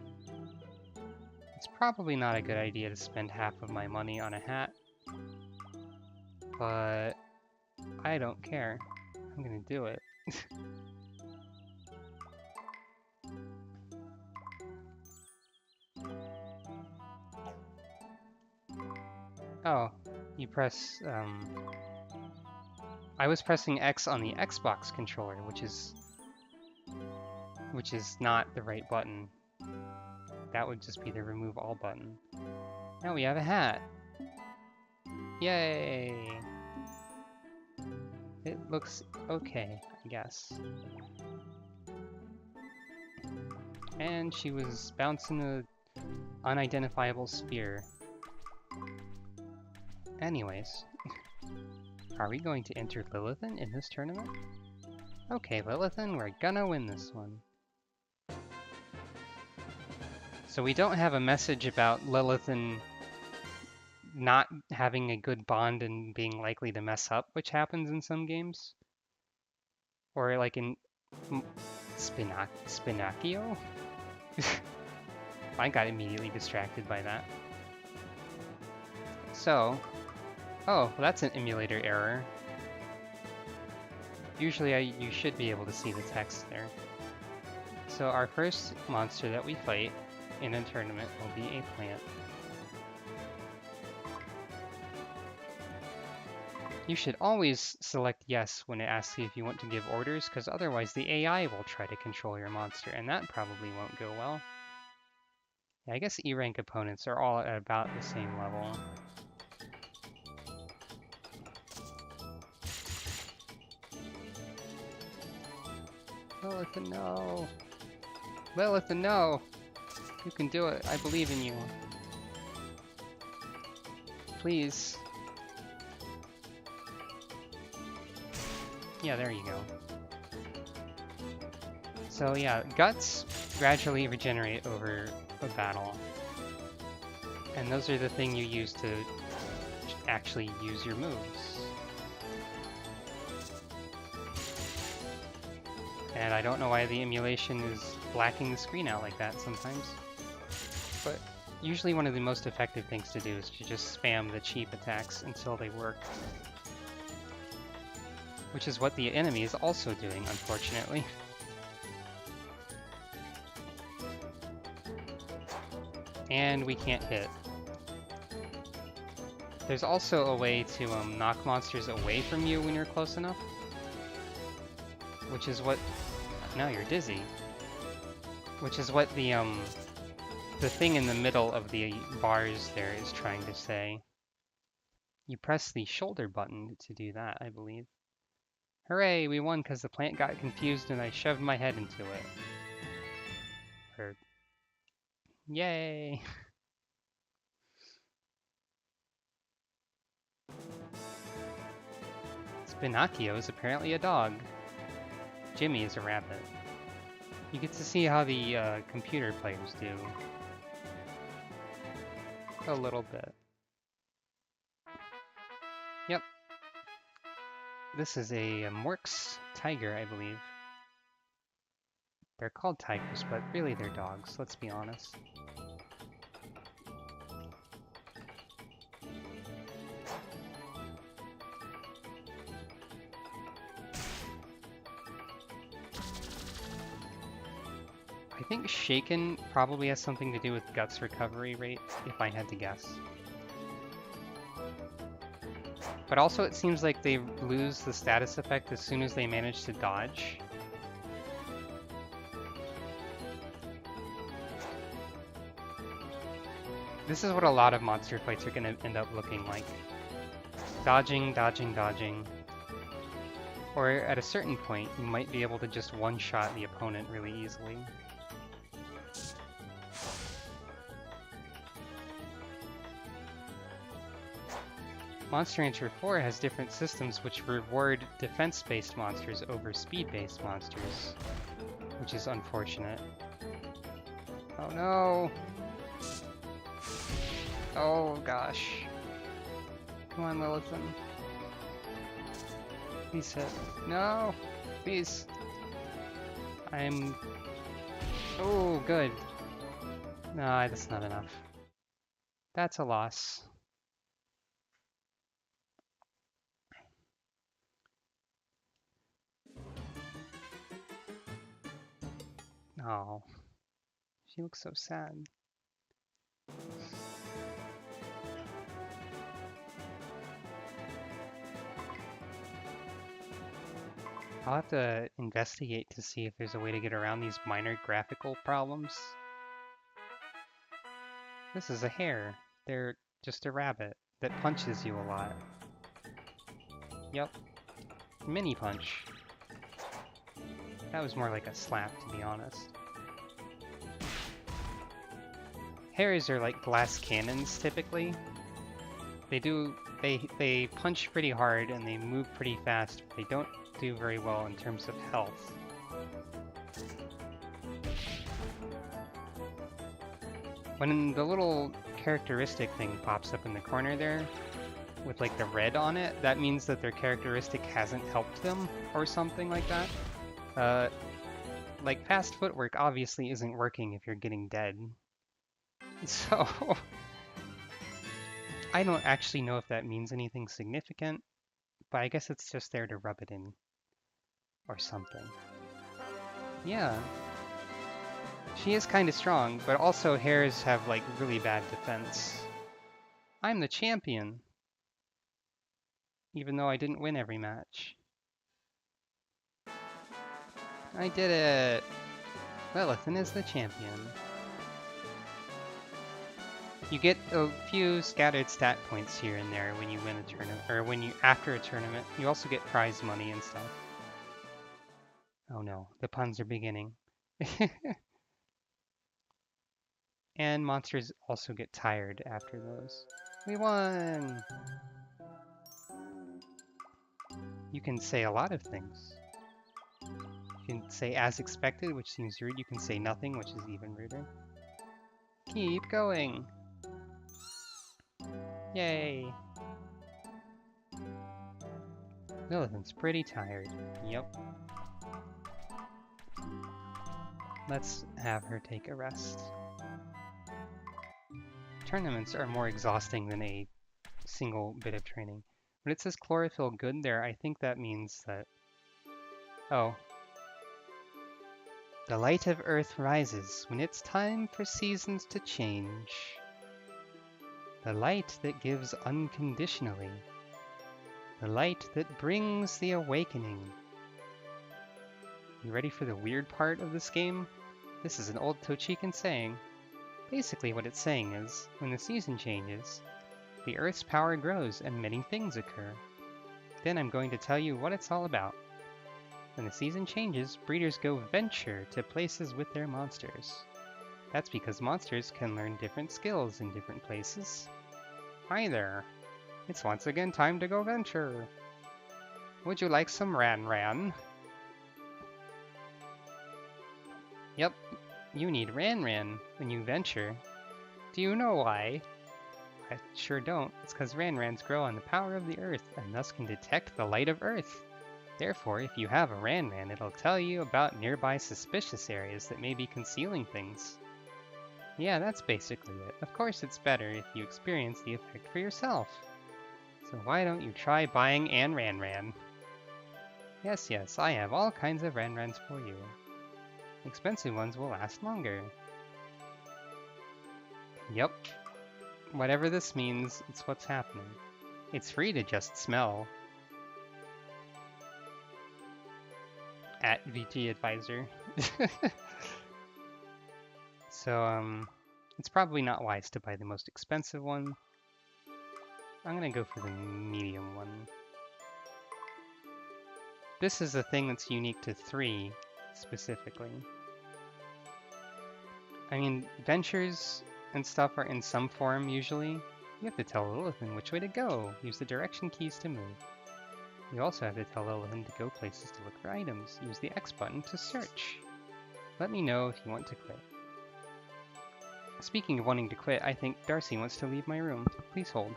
Speaker 1: It's probably not a good idea to spend half of my money on a hat, but I don't care. I'm gonna do it. Oh, you press, I was pressing X on the Xbox controller, which is not the right button. That would just be the remove all button. Now we have a hat. Yay! It looks okay, I guess. And she was bouncing an unidentifiable spear. Anyways, are we going to enter Lilithan in this tournament? Okay, Lilithan, we're gonna win this one. So we don't have a message about Lilithan not having a good bond and being likely to mess up, which happens in some games. Or like in Spinacchio? I got immediately distracted by that. So, oh, well, that's an emulator error. Usually you should be able to see the text there. So our first monster that we fight in a tournament will be a plant. You should always select yes when it asks you if you want to give orders, because otherwise the AI will try to control your monster, and that probably won't go well. Yeah, I guess E-rank opponents are all at about the same level. Lilithan, no! Lilithan, no! You can do it. I believe in you. Please. Yeah, there you go. So yeah, guts gradually regenerate over a battle. And those are the thing you use to actually use your moves. And I don't know why the emulation is blacking the screen out like that sometimes. But usually one of the most effective things to do is to just spam the cheap attacks until they work. Which is what the enemy is also doing, unfortunately. And we can't hit. There's also a way to knock monsters away from you when you're close enough. Which is what... Now you're dizzy. Which is what the thing in the middle of the bars there is trying to say. You press the shoulder button to do that, I believe. Hooray, we won because the plant got confused and I shoved my head into it. Or... Yay! Spinacchio is apparently a dog. Jimmy is a rabbit. You get to see how the computer players do. A little bit. Yep. This is a Mork's tiger, I believe. They're called tigers, but really they're dogs, let's be honest. I think Shaken probably has something to do with Guts recovery rate, if I had to guess. But also it seems like they lose the status effect as soon as they manage to dodge. This is what a lot of monster fights are going to end up looking like. Dodging, dodging, dodging. Or at a certain point, you might be able to just one-shot the opponent really easily. Monster Hunter 4 has different systems which reward defense-based monsters over speed-based monsters, which is unfortunate. Oh no! Oh gosh. Come on, Lilithan. Please hit. No! Please. I'm... Oh, good. No, that's not enough. That's a loss. Oh. She looks so sad. I'll have to investigate to see if there's a way to get around these minor graphical problems. This is a hare. They're just a rabbit that punches you a lot. Yep. Mini punch. That was more like a slap, to be honest. Hares are like glass cannons, typically. They punch pretty hard and they move pretty fast, but they don't do very well in terms of health. When the little characteristic thing pops up in the corner there, with like the red on it, that means that their characteristic hasn't helped them, or something like that. Like fast footwork obviously isn't working if you're getting dead. So, I don't actually know if that means anything significant, but I guess it's just there to rub it in. Or something. Yeah. She is kind of strong, but also hares have like really bad defense. I'm the champion! Even though I didn't win every match. I did it! Lilithan is the champion. You get a few scattered stat points here and there when you win a tournament, or when you after a tournament. You also get prize money and stuff. Oh no, the puns are beginning. And monsters also get tired after those. We won! You can say a lot of things. You can say as expected, which seems rude. You can say nothing, which is even ruder. Keep going! Yay! Lilithan's pretty tired. Yep. Let's have her take a rest. Tournaments are more exhausting than a single bit of training. When it says chlorophyll good there, I think that means that... Oh. The light of Earth rises when it's time for seasons to change. The light that gives unconditionally. The light that brings the awakening. You ready for the weird part of this game? This is an old Tochikan saying. Basically what it's saying is, when the season changes, the Earth's power grows and many things occur. Then I'm going to tell you what it's all about. When the season changes, breeders go venture to places with their monsters. That's because monsters can learn different skills in different places. Hi there. It's once again time to go venture. Would you like some Ran-Ran? Yep, you need Ran-Ran when you venture. Do you know why? I sure don't. It's because Ran-Rans grow on the power of the Earth and thus can detect the light of Earth. Therefore, if you have a Ran-Ran, it'll tell you about nearby suspicious areas that may be concealing things. Yeah, that's basically it. Of course it's better if you experience the effect for yourself. So why don't you try buying an Ran-Ran? Yes, I have all kinds of Ran-Rans for you. Expensive ones will last longer. Yep. Whatever this means, it's what's happening. It's free to just smell. At VT Advisor. So, it's probably not wise to buy the most expensive one. I'm gonna go for the medium one. This is a thing that's unique to 3, specifically. I mean, ventures and stuff are in some form, usually. You have to tell Lilithan which way to go. Use the direction keys to move. You also have to tell Lilithan to go places to look for items. Use the X button to search. Let me know if you want to quit. Speaking of wanting to quit, I think Darcy wants to leave my room. Please hold.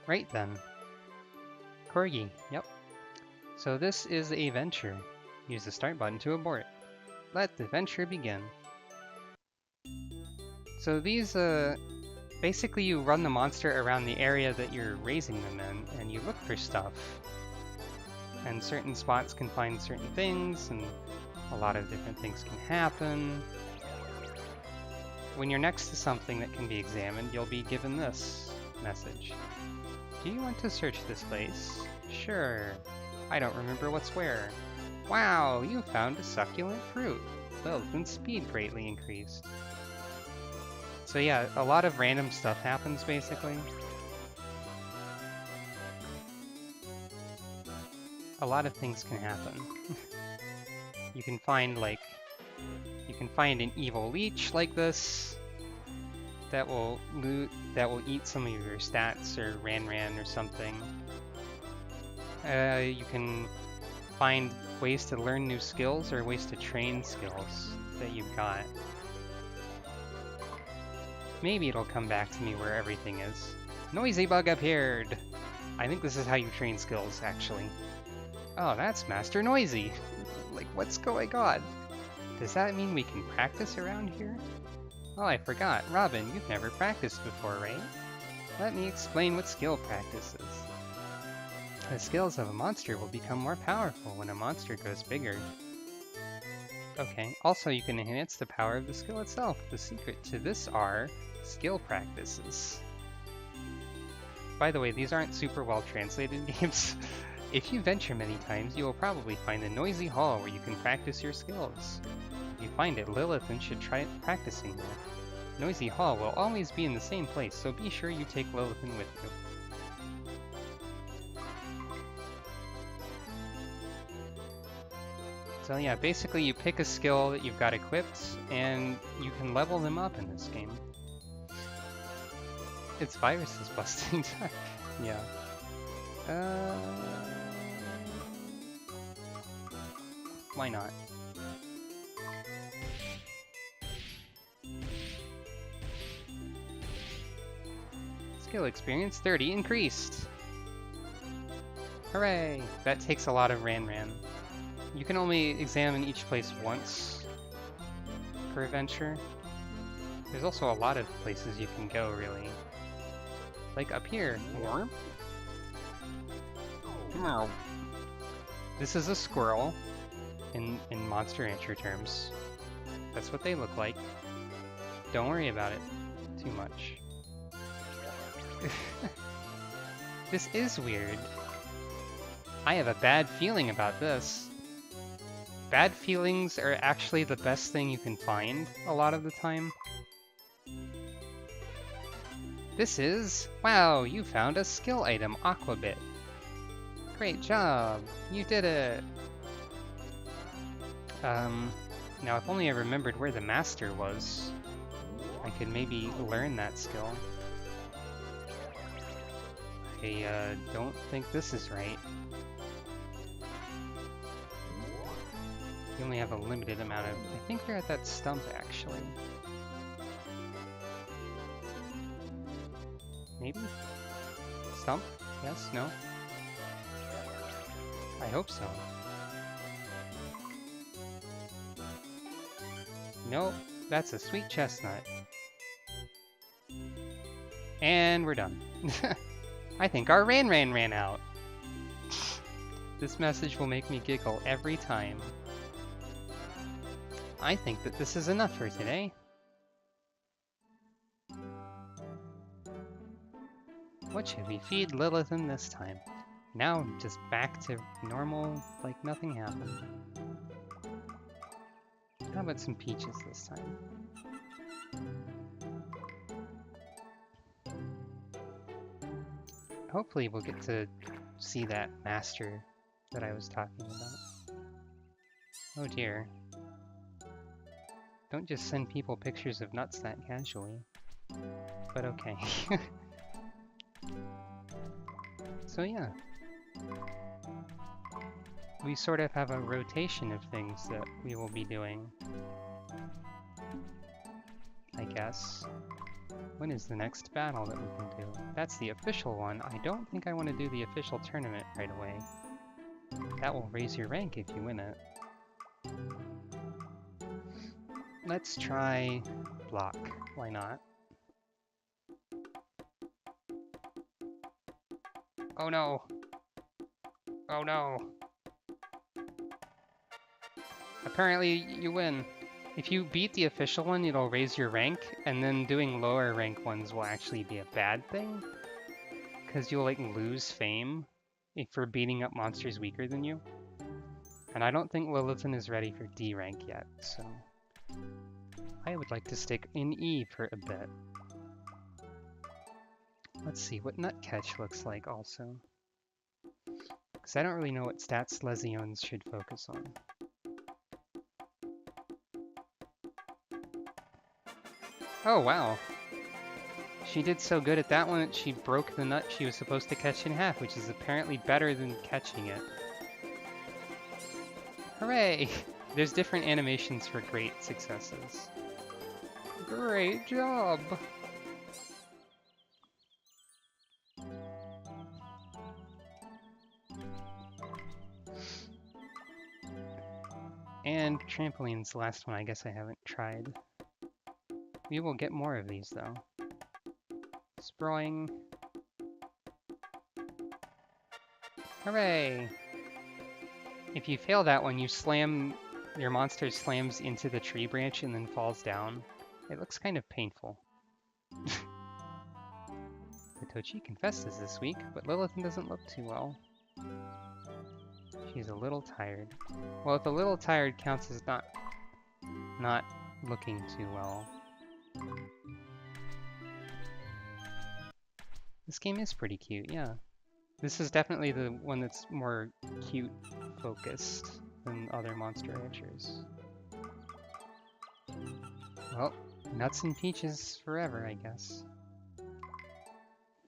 Speaker 1: Right then. Corgi, yep. So this is a venture. Use the start button to abort. Let the venture begin. So these, basically you run the monster around the area that you're raising them in, and you look for stuff. And certain spots can find certain things, and a lot of different things can happen. When you're next to something that can be examined, you'll be given this message. Do you want to search this place? Sure. I don't remember what's where. Wow, you found a succulent fruit. Lilith's speed greatly increased. So yeah, a lot of random stuff happens basically. A lot of things can happen. You can find an evil leech like this that will eat some of your stats or Ran or something. You can find ways to learn new skills or ways to train skills that you've got. Maybe it'll come back to me where everything is. Noisy bug appeared! I think this is how you train skills, actually. Oh, that's Master Noisy! Like, what's going on? Does that mean we can practice around here? Oh, I forgot. Robin, you've never practiced before, right? Let me explain what skill practice is. The skills of a monster will become more powerful when a monster grows bigger. Okay, also you can enhance the power of the skill itself. The secret to this are skill practices. By the way, these aren't super well translated names. If you venture many times, you will probably find the noisy hall where you can practice your skills. If you find it, Lilith should try practicing there. Noisy Hall will always be in the same place, so be sure you take Lilith with you. So yeah, basically you pick a skill that you've got equipped, and you can level them up in this game. It's viruses busting time. Yeah. Why not? Skill experience 30 increased! Hooray! That takes a lot of Ran. You can only examine each place once per adventure. There's also a lot of places you can go, really. Like up here. This is a squirrel in Monster Rancher terms. That's what they look like. Don't worry about it too much. This is weird. I have a bad feeling about this. Bad feelings are actually the best thing you can find a lot of the time. This is... Wow, you found a skill item, Aquabit. Great job! You did it! Now if only I remembered where the master was, I could maybe learn that skill. I don't think this is right. You only have a limited amount of... I think they're at that stump, actually. Maybe? Stump? Yes? No? I hope so. Nope, that's a sweet chestnut. And we're done. I think our Ran ran out. This message will make me giggle every time. I think that this is enough for today. What should we feed Lilithan this time? Now just back to normal, like nothing happened. How about some peaches this time? Hopefully we'll get to see that master that I was talking about. Oh dear. Don't just send people pictures of nuts that casually. But okay. So yeah. We sort of have a rotation of things that we will be doing. I guess. When is the next battle that we can do? That's the official one. I don't think I want to do the official tournament right away. That will raise your rank if you win it. Let's try block. Why not? Oh no! Oh no! Apparently you win. If you beat the official one, it'll raise your rank, and then doing lower rank ones will actually be a bad thing. Because you'll like lose fame if you're beating up monsters weaker than you. And I don't think Lilithan is ready for D rank yet, so I would like to stick in E for a bit. Let's see what Nutcatch looks like also. Because I don't really know what stats Lesiones should focus on. Oh wow. She did so good at that one that she broke the nut she was supposed to catch in half, which is apparently better than catching it. Hooray! There's different animations for great successes. Great job! And trampoline's the last one I guess I haven't tried. We will get more of these though. Sproing. Hooray! If you fail that one, you slam, your monster slams into the tree branch and then falls down. It looks kind of painful. Tochi confesses this week, but Lilithan doesn't look too well. She's a little tired. Well, if a little tired counts as not looking too well. This game is pretty cute, yeah. This is definitely the one that's more cute focused than other Monster Ranchers. Well, nuts and peaches forever, I guess.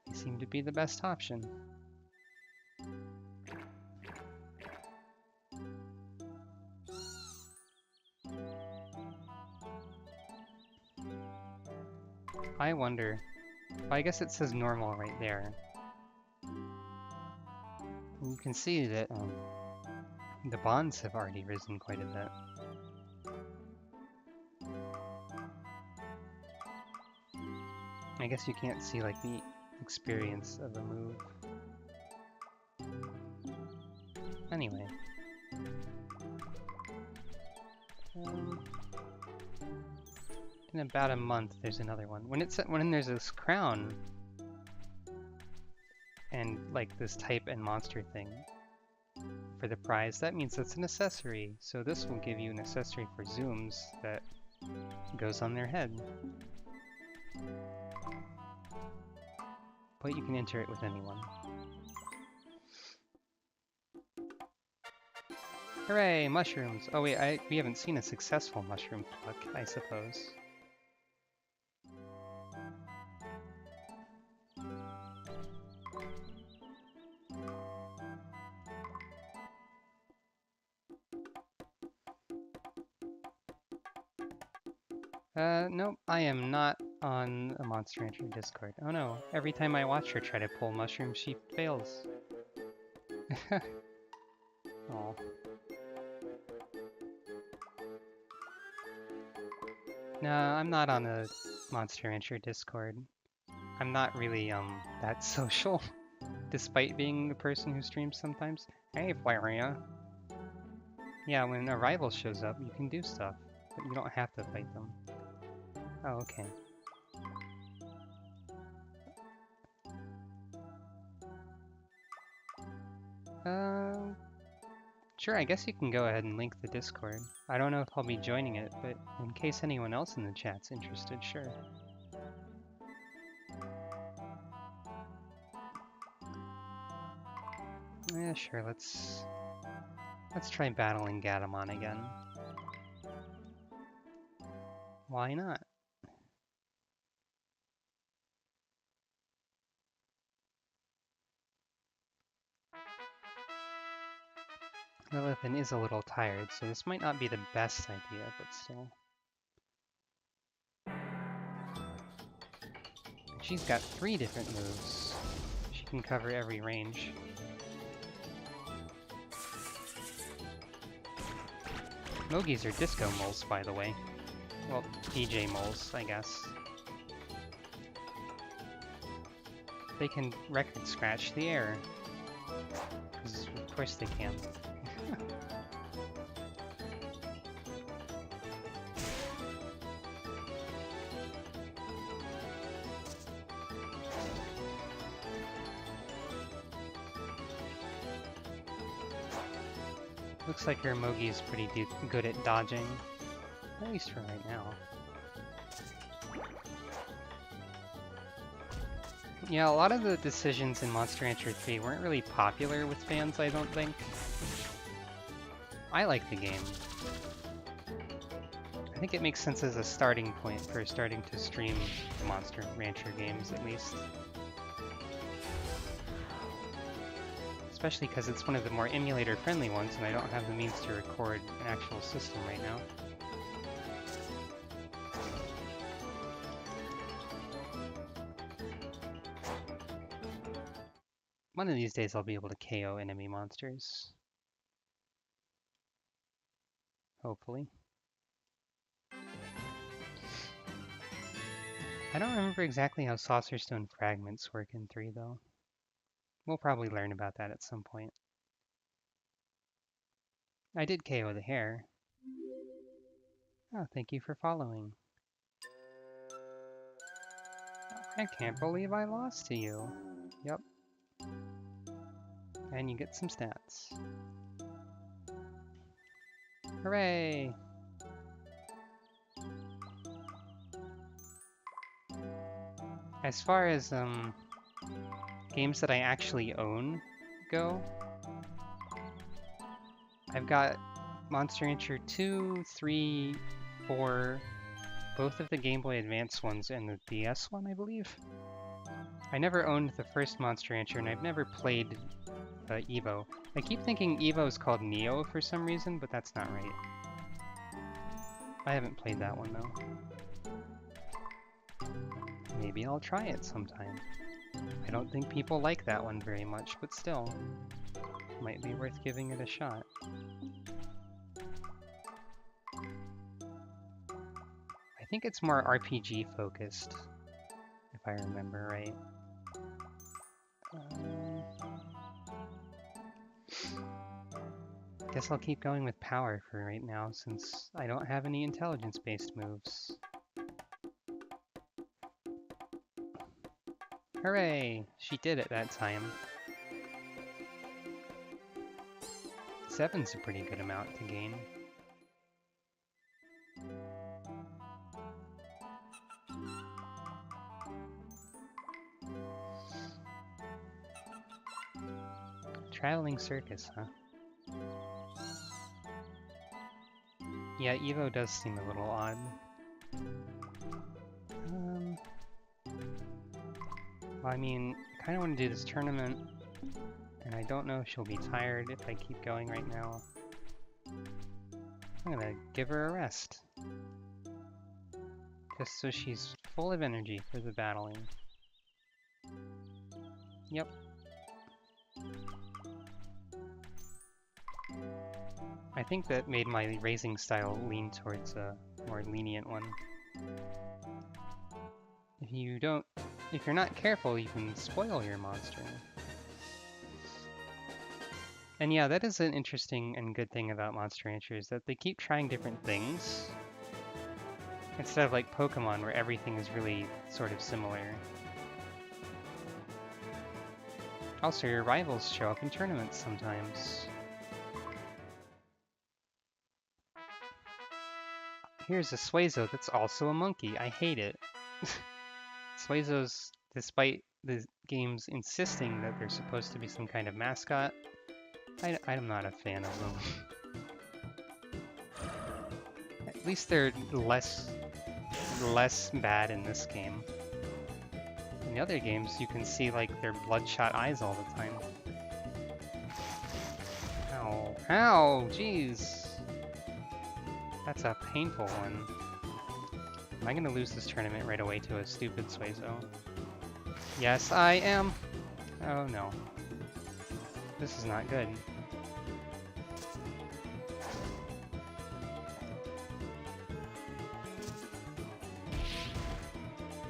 Speaker 1: They seem to be the best option. I wonder. Well, I guess it says normal right there. And you can see that the bonds have already risen quite a bit. I guess you can't see like the experience of a move. Anyway. In about a month, there's another one. When there's this crown and like this type and monster thing for the prize, that means it's an accessory. So this will give you an accessory for zooms that goes on their head. But you can enter it with anyone. Hooray, mushrooms! Oh wait, we haven't seen a successful mushroom pluck, I suppose. Nope, I am not on a Monster Rancher Discord. Oh no, every time I watch her try to pull mushrooms, she fails. Aw. No, I'm not on a Monster Rancher Discord. I'm not really, that social, despite being the person who streams sometimes. Hey, Flaria. Yeah, when a rival shows up, you can do stuff, but you don't have to fight them. Oh, okay. Sure, I guess you can go ahead and link the Discord. I don't know if I'll be joining it, but in case anyone else in the chat's interested, sure. Yeah, sure, let's Let's try battling Gatomon again. Why not? Lilithan is a little tired, so this might not be the best idea, but still. She's got 3 different moves. She can cover every range. Mogis are disco moles, by the way. Well, DJ moles, I guess. They can record scratch the air. 'Cause of course they can. Looks like her Mogi is pretty good at dodging. At least for right now. Yeah, a lot of the decisions in Monster Rancher 3 weren't really popular with fans, I don't think. I like the game. I think it makes sense as a starting point for starting to stream the Monster Rancher games, at least. Especially because it's one of the more emulator-friendly ones, and I don't have the means to record an actual system right now. One of these days I'll be able to KO enemy monsters. Hopefully. I don't remember exactly how Saucer Stone fragments work in 3, though. We'll probably learn about that at some point. I did KO the hare. Oh, thank you for following. I can't believe I lost to you. Yep. And you get some stats. Hooray! As far as games that I actually own go, I've got Monster Rancher 2, 3, 4, both of the Game Boy Advance ones and the DS one, I believe. I never owned the first Monster Rancher, and I've never played Evo. I keep thinking Evo is called Neo for some reason, but that's not right. I haven't played that one, though. Maybe I'll try it sometime. I don't think people like that one very much, but still, might be worth giving it a shot. I think it's more RPG focused, if I remember right. Guess I'll keep going with power for right now, since I don't have any intelligence-based moves. Hooray! She did it that time. 7's a pretty good amount to gain. Traveling circus, huh? Yeah, Evo does seem a little odd. Well, I mean, I kind of want to do this tournament, and I don't know if she'll be tired if I keep going right now. I'm gonna give her a rest. Just so she's full of energy for the battling. Yep. I think that made my raising style lean towards a more lenient one. If you're not careful, you can spoil your monster. And yeah, that is an interesting and good thing about Monster Rancher, is that they keep trying different things. Instead of like Pokemon, where everything is really sort of similar. Also, your rivals show up in tournaments sometimes. Here's a Suezo that's also a monkey. I hate it. Suezos, despite the games insisting that they're supposed to be some kind of mascot, I'm not a fan of them. At least they're less bad in this game. In the other games, you can see like their bloodshot eyes all the time. Ow. Ow! Jeez! That's a painful one. Am I gonna lose this tournament right away to a stupid Suezo? Yes, I am! Oh no. This is not good.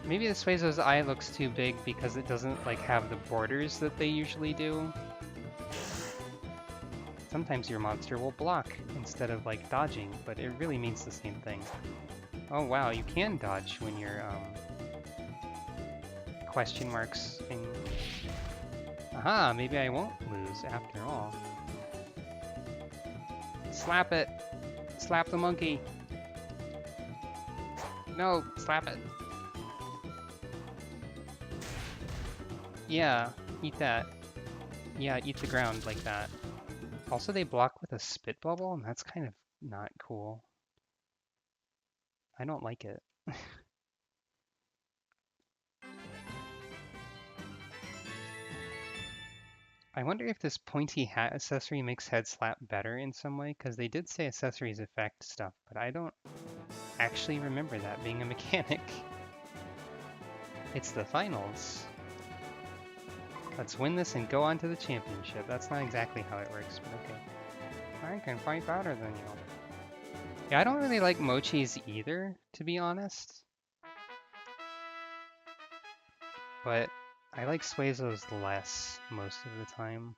Speaker 1: Maybe the Suezo's eye looks too big because it doesn't like have the borders that they usually do. Sometimes your monster will block instead of like dodging, but it really means the same thing. Oh wow, you can dodge when you're question marks thing. Aha, maybe I won't lose after all. Slap it! Slap the monkey! No, slap it! Yeah, eat that. Yeah, eat the ground like that. Also, they block with a spit bubble, and that's kind of not cool. I don't like it. I wonder if this pointy hat accessory makes head slap better in some way, because they did say accessories affect stuff, but I don't actually remember that being a mechanic. It's the finals. Let's win this and go on to the championship. That's not exactly how it works, but okay. I can fight better than you. Yeah, I don't really like Mochi's either, to be honest. But I like Suezo's less most of the time.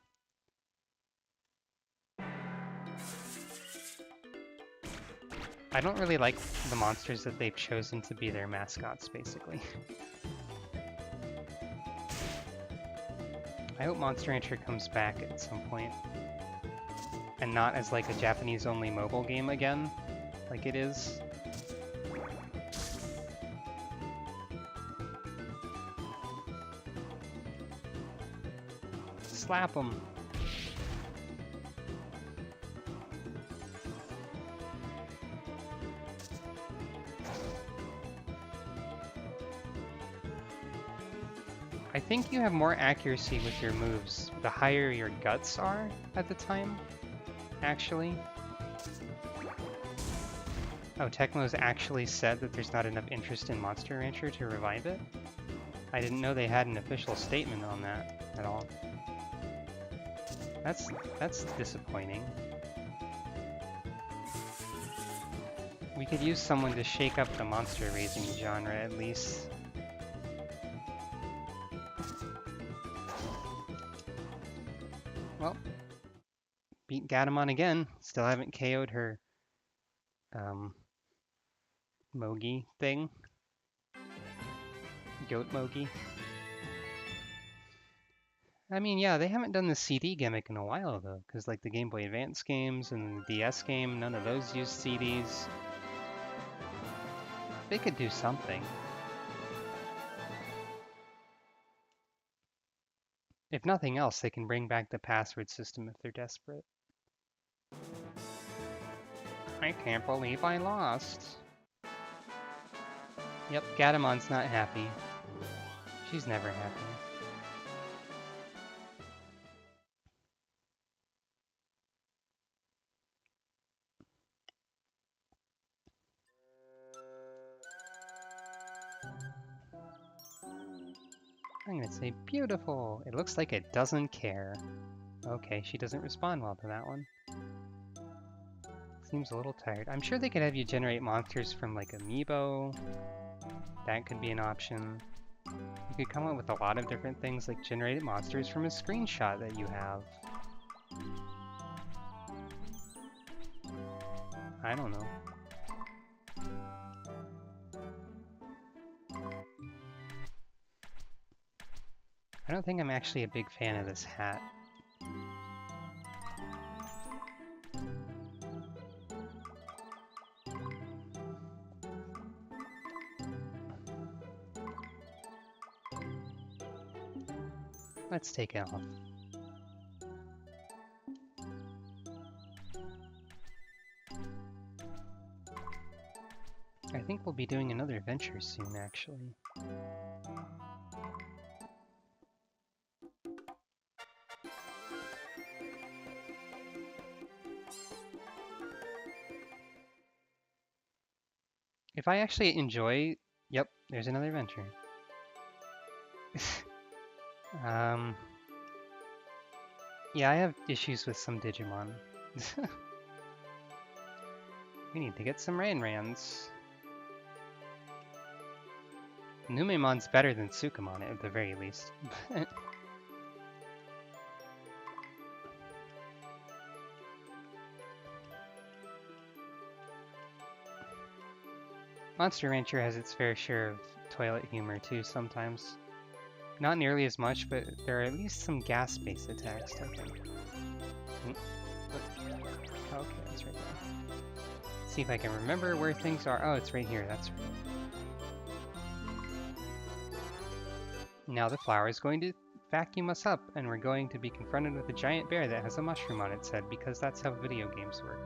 Speaker 1: I don't really like the monsters that they've chosen to be their mascots, basically. I hope Monster Rancher comes back at some point. And not as like a Japanese-only mobile game again, like it is. Slap them! I think you have more accuracy with your moves the higher your guts are at the time, actually. Oh, Tecmo's actually said that there's not enough interest in Monster Rancher to revive it? I didn't know they had an official statement on that at all. That's disappointing. We could use someone to shake up the monster raising genre at least. Well, beat Gatomon again. Still haven't KO'd her Mogi thing. Goat Mogi. I mean, yeah, they haven't done the CD gimmick in a while though, because like the Game Boy Advance games and the DS game, none of those used CDs. They could do something. If nothing else, they can bring back the password system if they're desperate. I can't believe I lost. Yep, Gatomon's not happy. She's never happy. I'm gonna say beautiful. It looks like it doesn't care. Okay, she doesn't respond well to that one. Seems a little tired. I'm sure they could have you generate monsters from like Amiibo. That could be an option. You could come up with a lot of different things like generated monsters from a screenshot that you have. I don't know. I don't think I'm actually a big fan of this hat. Let's take it off. I think we'll be doing another adventure soon, actually. If I actually enjoy... Yep, there's another adventure. Yeah, I have issues with some Digimon. We need to get some Ranrans. Numemon's better than Sukamon at the very least. Monster Rancher has its fair share of toilet humor too sometimes. Not nearly as much, but there are at least some gas-based attacks, I think. Okay, that's right there. See if I can remember where things are. Oh, it's right here, that's right. Now the flower is going to vacuum us up, and we're going to be confronted with a giant bear that has a mushroom on its head, because that's how video games work.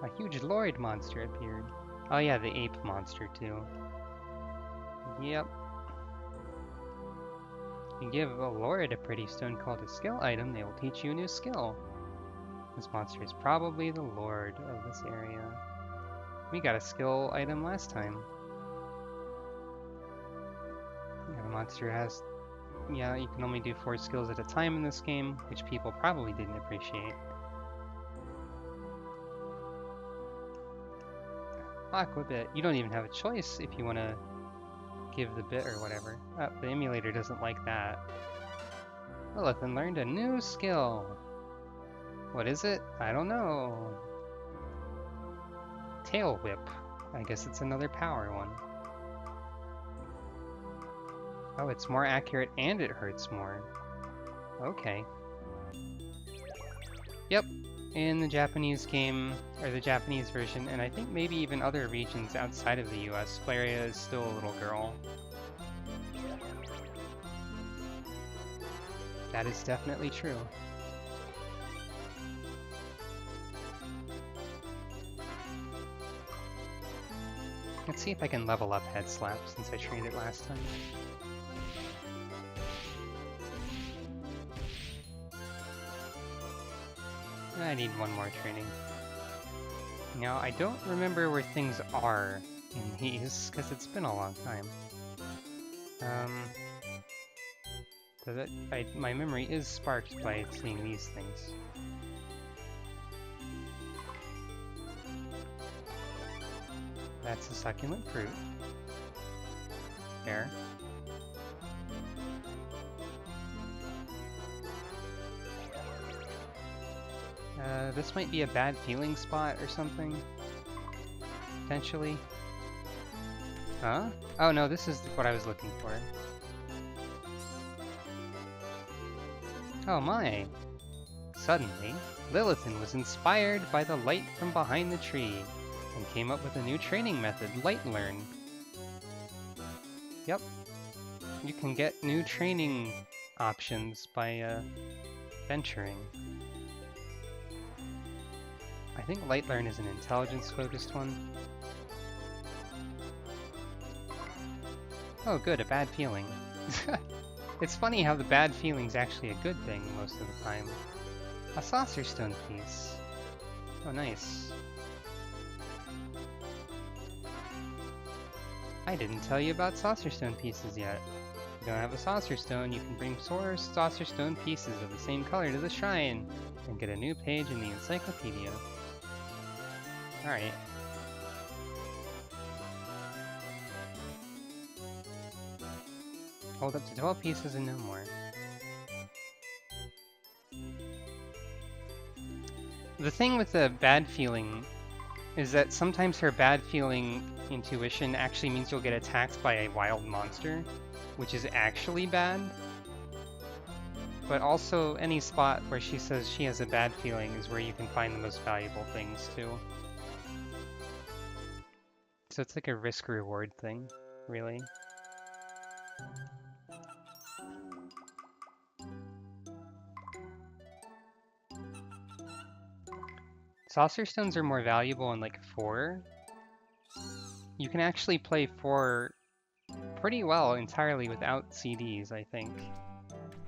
Speaker 1: A huge Lord monster appeared. Oh yeah, the ape monster too. Yep. You give a Lord a pretty stone called a skill item, they will teach you a new skill. This monster is probably the Lord of this area. We got a skill item last time. Yeah, the monster has... Yeah, you can only do 4 skills at a time in this game, which people probably didn't appreciate. Aqua bit. You don't even have a choice if you want to give the bit or whatever. Oh, the emulator doesn't like that. Lilithan learned a new skill. What is it? I don't know. Tail whip. I guess it's another power one. Oh, it's more accurate and it hurts more. Okay. Yep. In the Japanese game, or the Japanese version, and I think maybe even other regions outside of the US, Flaria is still a little girl. That is definitely true. Let's see if I can level up Head Slap since I trained it last time. I need one more training. Now, I don't remember where things are in these, because it's been a long time. My memory is sparked by seeing these things. That's a succulent fruit. There. This might be a bad feeling spot or something. Potentially. Huh? Oh no, this is what I was looking for. Oh my! Suddenly, Lilithan was inspired by the light from behind the tree, and came up with a new training method, Light Learn. Yep. You can get new training options by venturing. I think Light Learn is an intelligence-focused one. Oh good, a bad feeling. It's funny how the bad feeling's actually a good thing most of the time. A saucer stone piece. Oh nice. I didn't tell you about saucer stone pieces yet. If you don't have a saucer stone, you can bring 4 saucer stone pieces of the same color to the shrine, and get a new page in the encyclopedia. Alright. Hold up to 12 pieces and no more. The thing with the bad feeling is that sometimes her bad feeling intuition actually means you'll get attacked by a wild monster, which is actually bad. But also, any spot where she says she has a bad feeling is where you can find the most valuable things, too. So it's like a risk-reward thing, really. Saucer stones are more valuable in like 4. You can actually play 4 pretty well entirely without CDs, I think,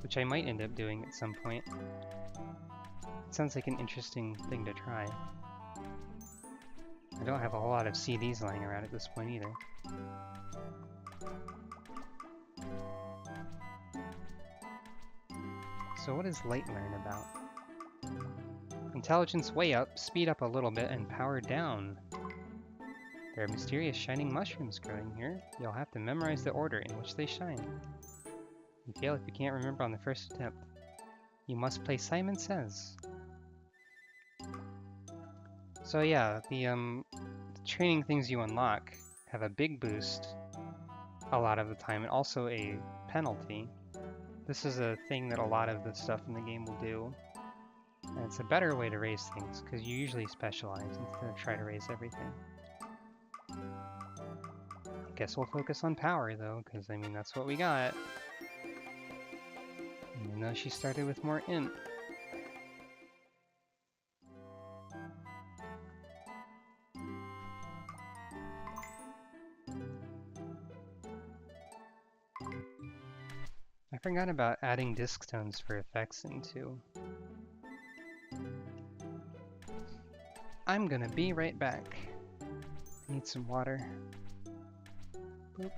Speaker 1: which I might end up doing at some point. It sounds like an interesting thing to try. I don't have a whole lot of CDs lying around at this point either. So what does light learn about? Intelligence way up, speed up a little bit, and power down. There are mysterious shining mushrooms growing here. You'll have to memorize the order in which they shine. You fail if you can't remember on the first attempt. You must play Simon Says. So yeah, the training things you unlock have a big boost a lot of the time, and also a penalty. This is a thing that a lot of the stuff in the game will do. And it's a better way to raise things, because you usually specialize instead of try to raise everything. I guess we'll focus on power, though, because, I mean, that's what we got. Even though she started with more int. I forgot about adding disc tones for effects into. I'm gonna be right back. I need some water. Boop.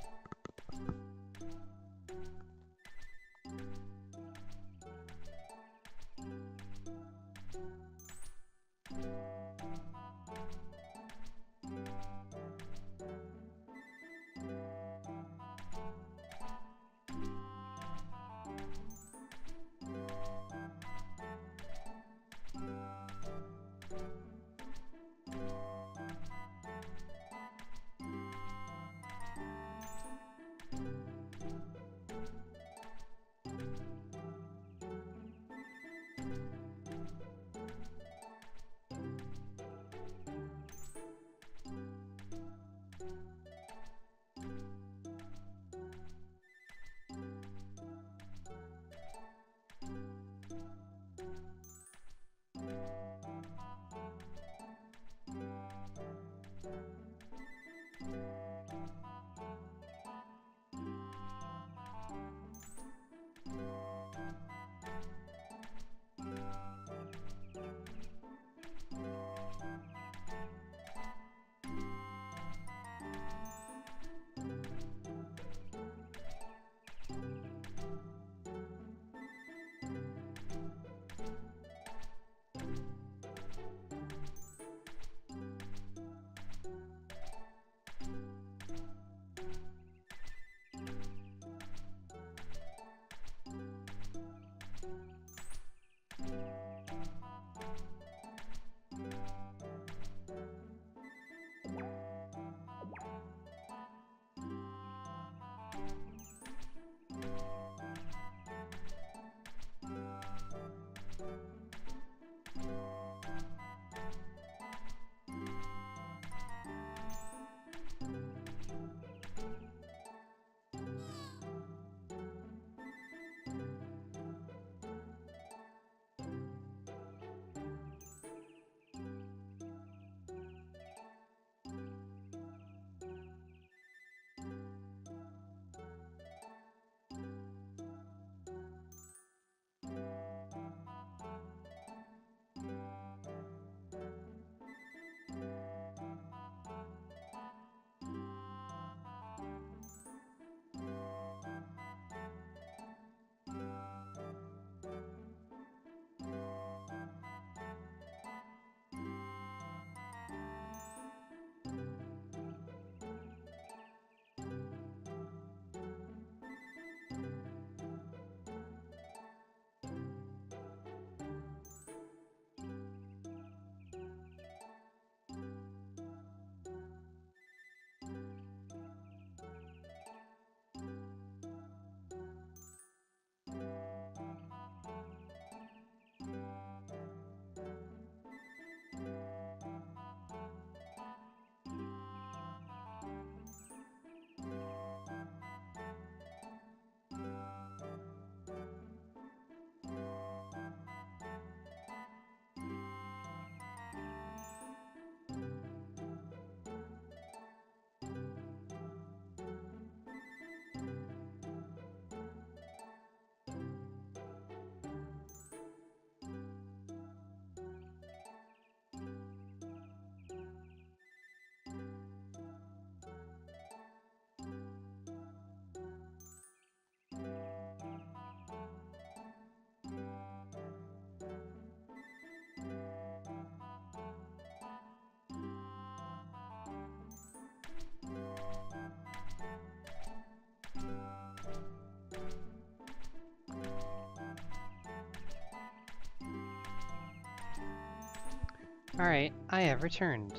Speaker 1: Alright, I have returned.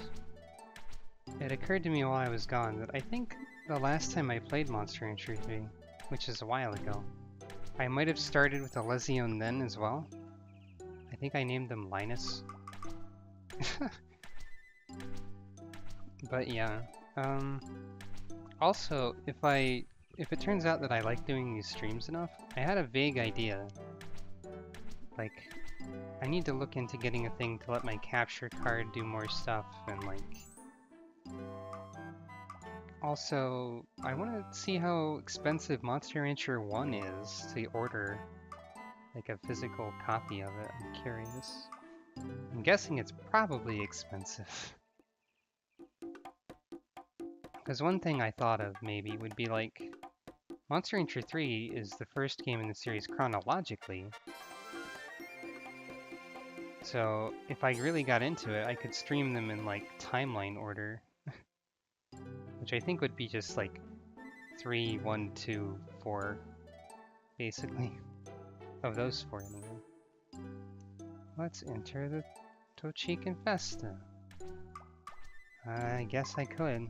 Speaker 1: It occurred to me while I was gone that I think the last time I played Monster Rancher 3, which is a while ago, I might have started with a Lezione then as well. I think I named them Linus. But yeah. Also, if it turns out that I like doing these streams enough, I had a vague idea. Like, I need to look into getting a thing to let my capture card do more stuff, and like... Also, I want to see how expensive Monster Rancher 1 is to order, like a physical copy of it. I'm curious. I'm guessing it's probably expensive. Because one thing I thought of maybe would be like, Monster Rancher 3 is the first game in the series chronologically. So if I really got into it, I could stream them in like timeline order. Which I think would be just like 3, 1, 2, 4, basically. Of those 4 anyway. Let's enter the Tochikan Festa. I guess I could.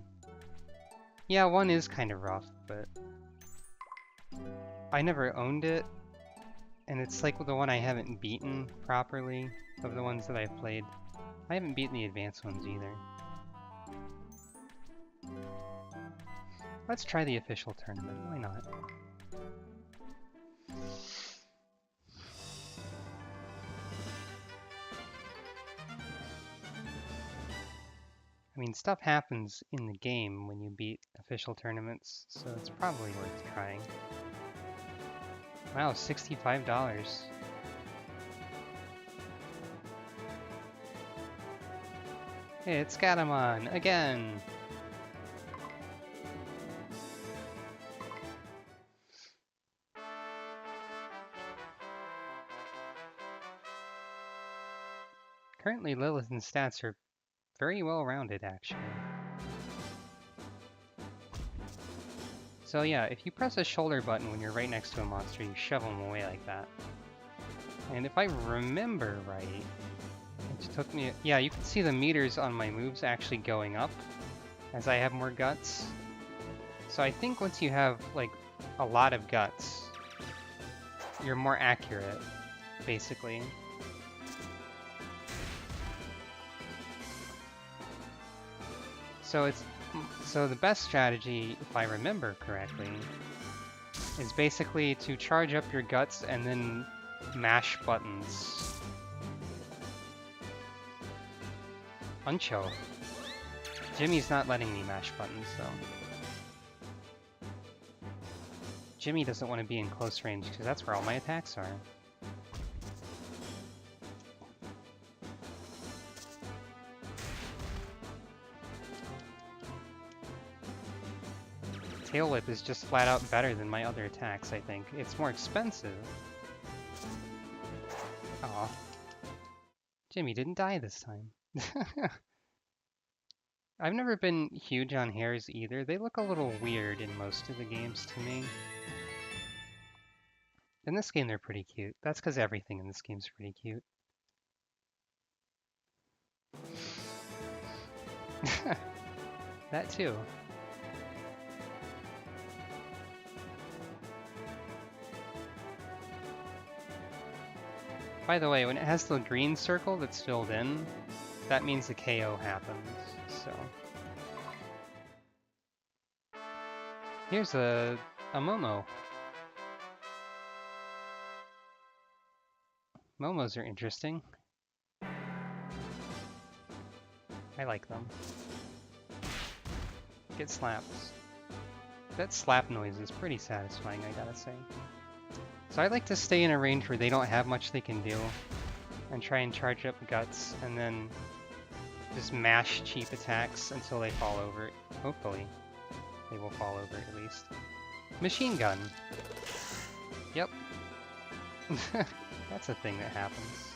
Speaker 1: Yeah, 1 is kind of rough, but I never owned it, and it's like the one I haven't beaten properly of the ones that I've played. I haven't beaten the advanced ones either. Let's try the official tournament, why not? I mean, stuff happens in the game when you beat official tournaments, so it's probably worth trying. Wow, $65. Hey, it's Gatamon, again! Currently, Lilith's stats are very well rounded, actually. So yeah, if you press a shoulder button when you're right next to a monster, you shove them away like that. And if I remember right, it took me... Yeah, you can see the meters on my moves actually going up as I have more guts. So I think once you have, like, a lot of guts, you're more accurate, basically. So the best strategy, if I remember correctly, is basically to charge up your guts and then mash buttons. Uncho. Jimmy's not letting me mash buttons, though. Jimmy doesn't want to be in close range, because that's where all my attacks are. Tail Whip is just flat out better than my other attacks, I think. It's more expensive. Aw. Jimmy didn't die this time. I've never been huge on hares either. They look a little weird in most of the games to me. In this game, they're pretty cute. That's because everything in this game's pretty cute. That too. By the way, when it has the green circle that's filled in, that means the KO happens, so... Here's a Momo. Momos are interesting. I like them. Get slapped. That slap noise is pretty satisfying, I gotta say. So I like to stay in a range where they don't have much they can do, and try and charge up guts, and then just mash cheap attacks until they fall over. Hopefully, they will fall over at least. Machine gun! Yep. That's a thing that happens.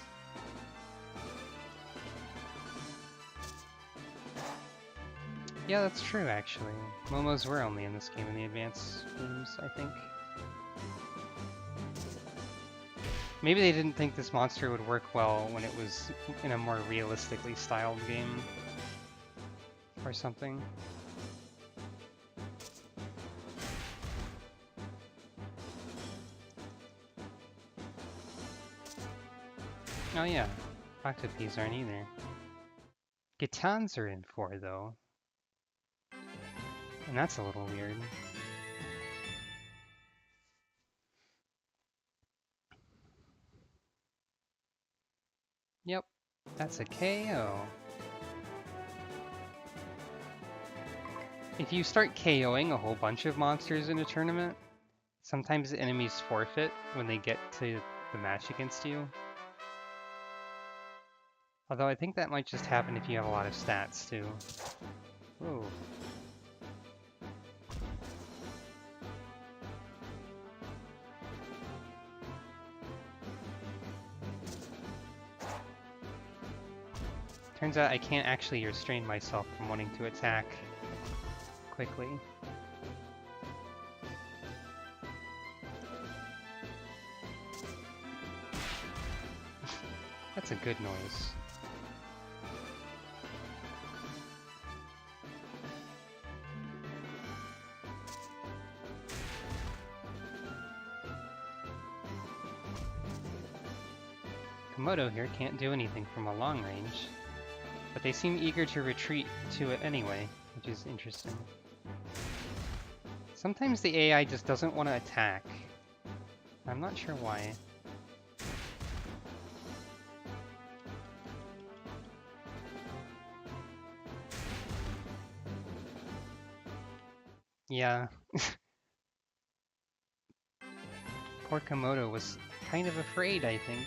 Speaker 1: Yeah, that's true, actually. Momos were only in this game in the advanced games, I think. Maybe they didn't think this monster would work well when it was in a more realistically styled game or something. Oh yeah, octopees aren't either. Gitans are in 4 though, and that's a little weird. Yep, that's a KO. If you start KOing a whole bunch of monsters in a tournament, sometimes the enemies forfeit when they get to the match against you. Although I think that might just happen if you have a lot of stats too. Whoa. Turns out I can't actually restrain myself from wanting to attack quickly. That's a good noise. Komodo here can't do anything from a long range, but they seem eager to retreat to it anyway, which is interesting. Sometimes the AI just doesn't want to attack. I'm not sure why. Yeah. Poor Komodo was kind of afraid, I think.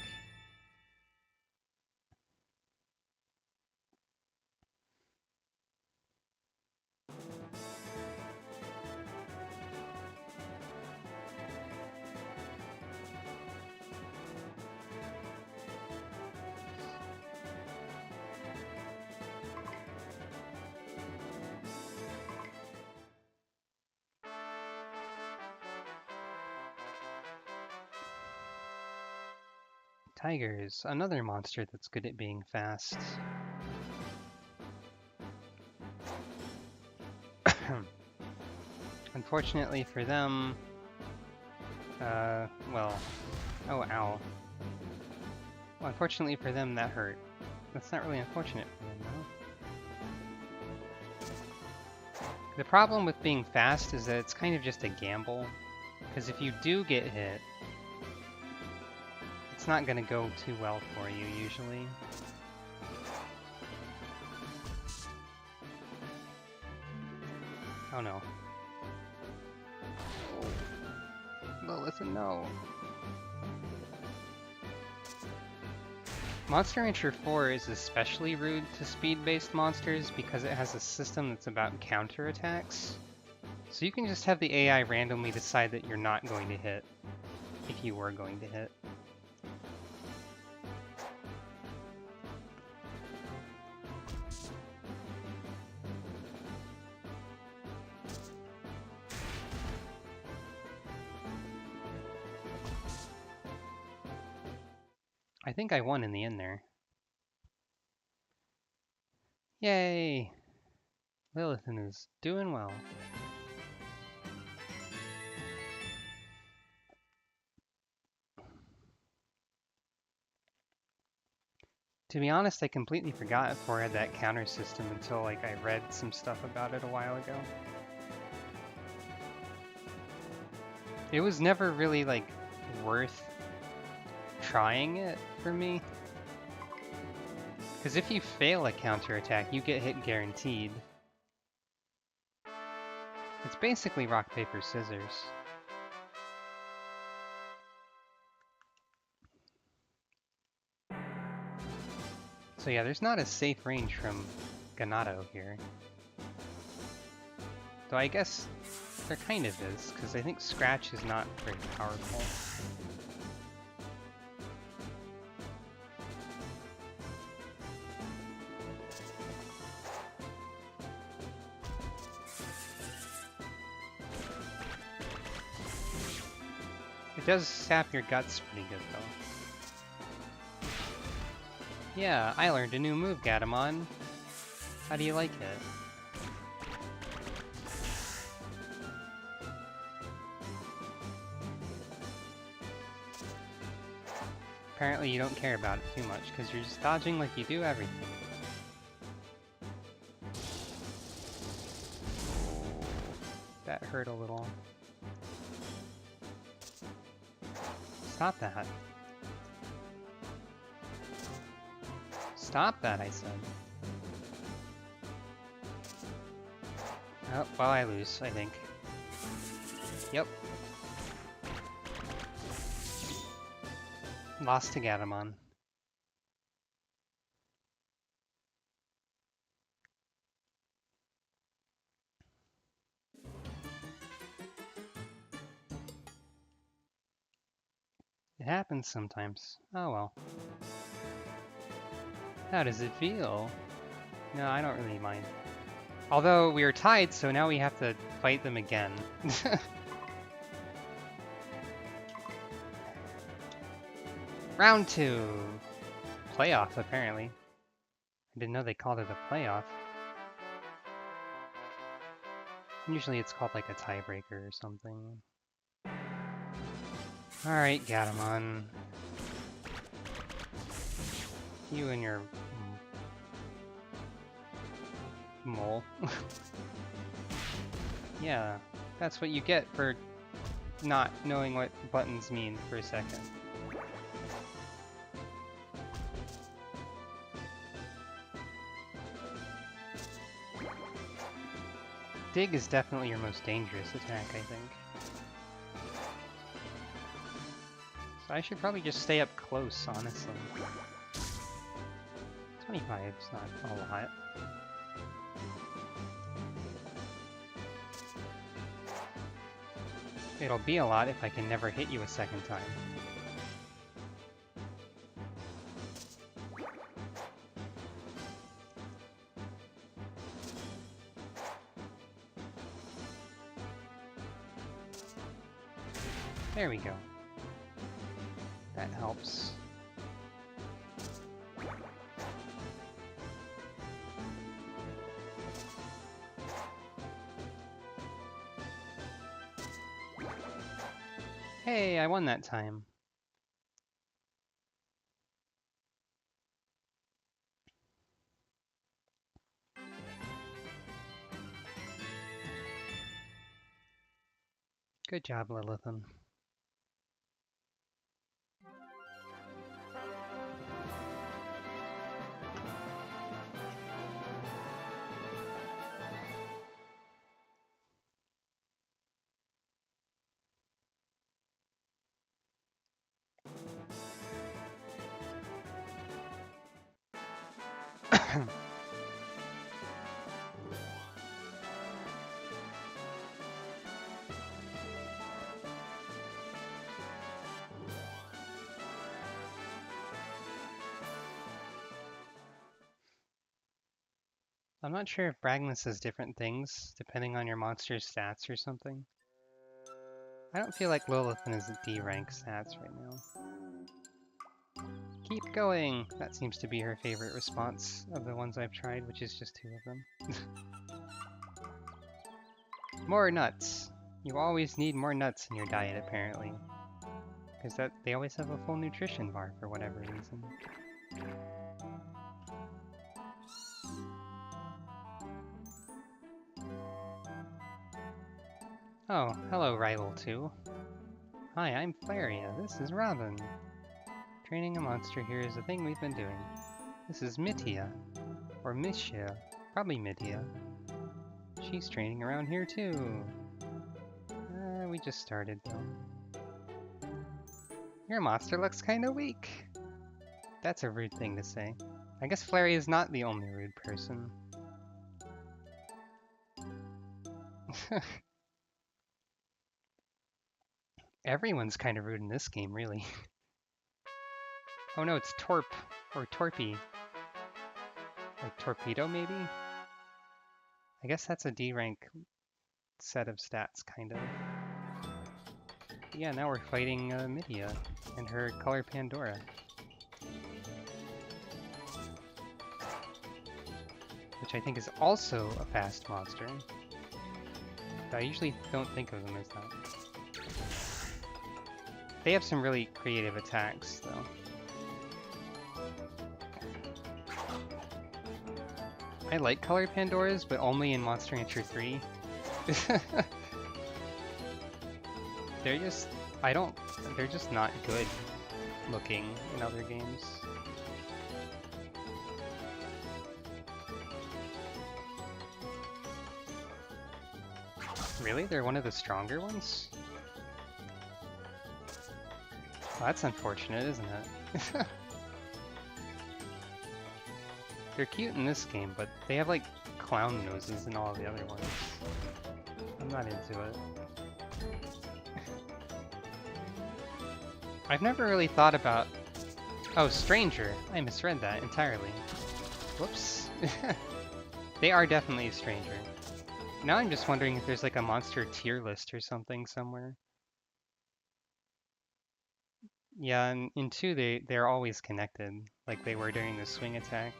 Speaker 1: Tigers, another monster that's good at being fast. Unfortunately for them, well, oh ow. Well, unfortunately for them, that hurt. That's not really unfortunate for them, though. The problem with being fast is that it's kind of just a gamble, because if you do get hit, it's not going to go too well for you, usually. Oh no. Oh, listen, no. Monster Rancher 4 is especially rude to speed-based monsters because it has a system that's about counterattacks. So you can just have the AI randomly decide that you're not going to hit, if you were going to hit. I think I won in the end there. Yay! Lilithan is doing well. To be honest, I completely forgot 4 had that counter system until like I read some stuff about it a while ago. It was never really like worth trying it for me. Because if you fail a counterattack, you get hit guaranteed. It's basically rock, paper, scissors. So yeah, there's not a safe range from Ganado here. Though I guess there kind of is, because I think Scratch is not very powerful. It does sap your guts pretty good though. Yeah, I learned a new move, Gatomon. How do you like it? Apparently you don't care about it too much, because you're just dodging like you do everything. That hurt a little. Stop that. Stop that, I said. Oh, well, I lose, I think. Yep. Lost to Gatomon. It happens sometimes. Oh well. How does it feel? No, I don't really mind. Although we are tied, so now we have to fight them again. Round 2! Playoff, apparently. I didn't know they called it a playoff. Usually it's called like a tiebreaker or something. Alright, Gatomon. You and your mole. Yeah, that's what you get for not knowing what buttons mean for a second. Dig is definitely your most dangerous attack, I think. So I should probably just stay up close, honestly. 25 is not a lot. It'll be a lot if I can never hit you a second time. There we go. That helps. Hey, I won that time. Good job, Lilithan. I'm not sure if Bragness says different things, depending on your monster's stats or something. I don't feel like Lilithan is at D rank stats right now. Keep going! That seems to be her favorite response of the ones I've tried, which is just 2 of them. More nuts! You always need more nuts in your diet, apparently. Because they always have a full nutrition bar for whatever reason. Oh, hello, Rival 2. Hi, I'm Flaria. This is Robin. Training a monster here is a thing we've been doing. This is Mitia. Or Mishia. Probably Mitia. She's training around here too. We just started though. Your monster looks kinda weak. That's a rude thing to say. I guess Flaria is not the only rude person. Everyone's kind of rude in this game, really. Oh no, it's Torp. Or Torpy. Like Torpedo, maybe? I guess that's a D rank set of stats, kind of. Yeah, now we're fighting Midia and her color Pandora. which I think is also a fast monster. But I usually don't think of them as that. They have some really creative attacks, though. I like colored Pandoras, but only in Monster Rancher 3. They're just, they're just not good looking in other games. Really? They're one of the stronger ones? Well, that's unfortunate, isn't it? They're cute in this game, but they have like clown noses in all the other ones. I'm not into it. I've never really thought about... Oh, Stranger! I misread that entirely. Whoops. They are definitely a stranger. Now I'm just wondering if there's like a monster tier list or something somewhere. Yeah, and in 2 they're always connected, like they were during the swing attack.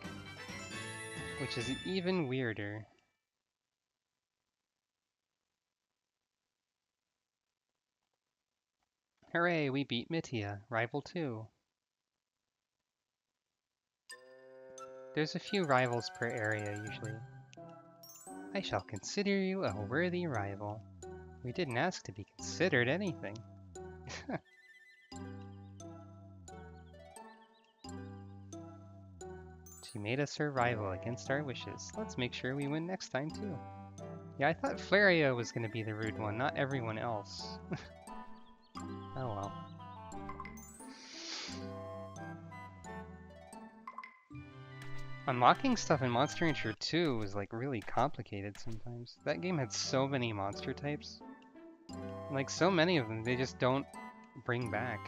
Speaker 1: Which is even weirder. Hooray, we beat Mitya, rival 2. There's a few rivals per area usually. I shall consider you a worthy rival. We didn't ask to be considered anything. She made us her rival against our wishes. Let's make sure we win next time too. Yeah, I thought Flaria was gonna be the rude one, not everyone else. Oh well. Unlocking stuff in Monster Rancher 2 was like really complicated sometimes. That game had so many monster types. Like so many of them, they just don't bring back.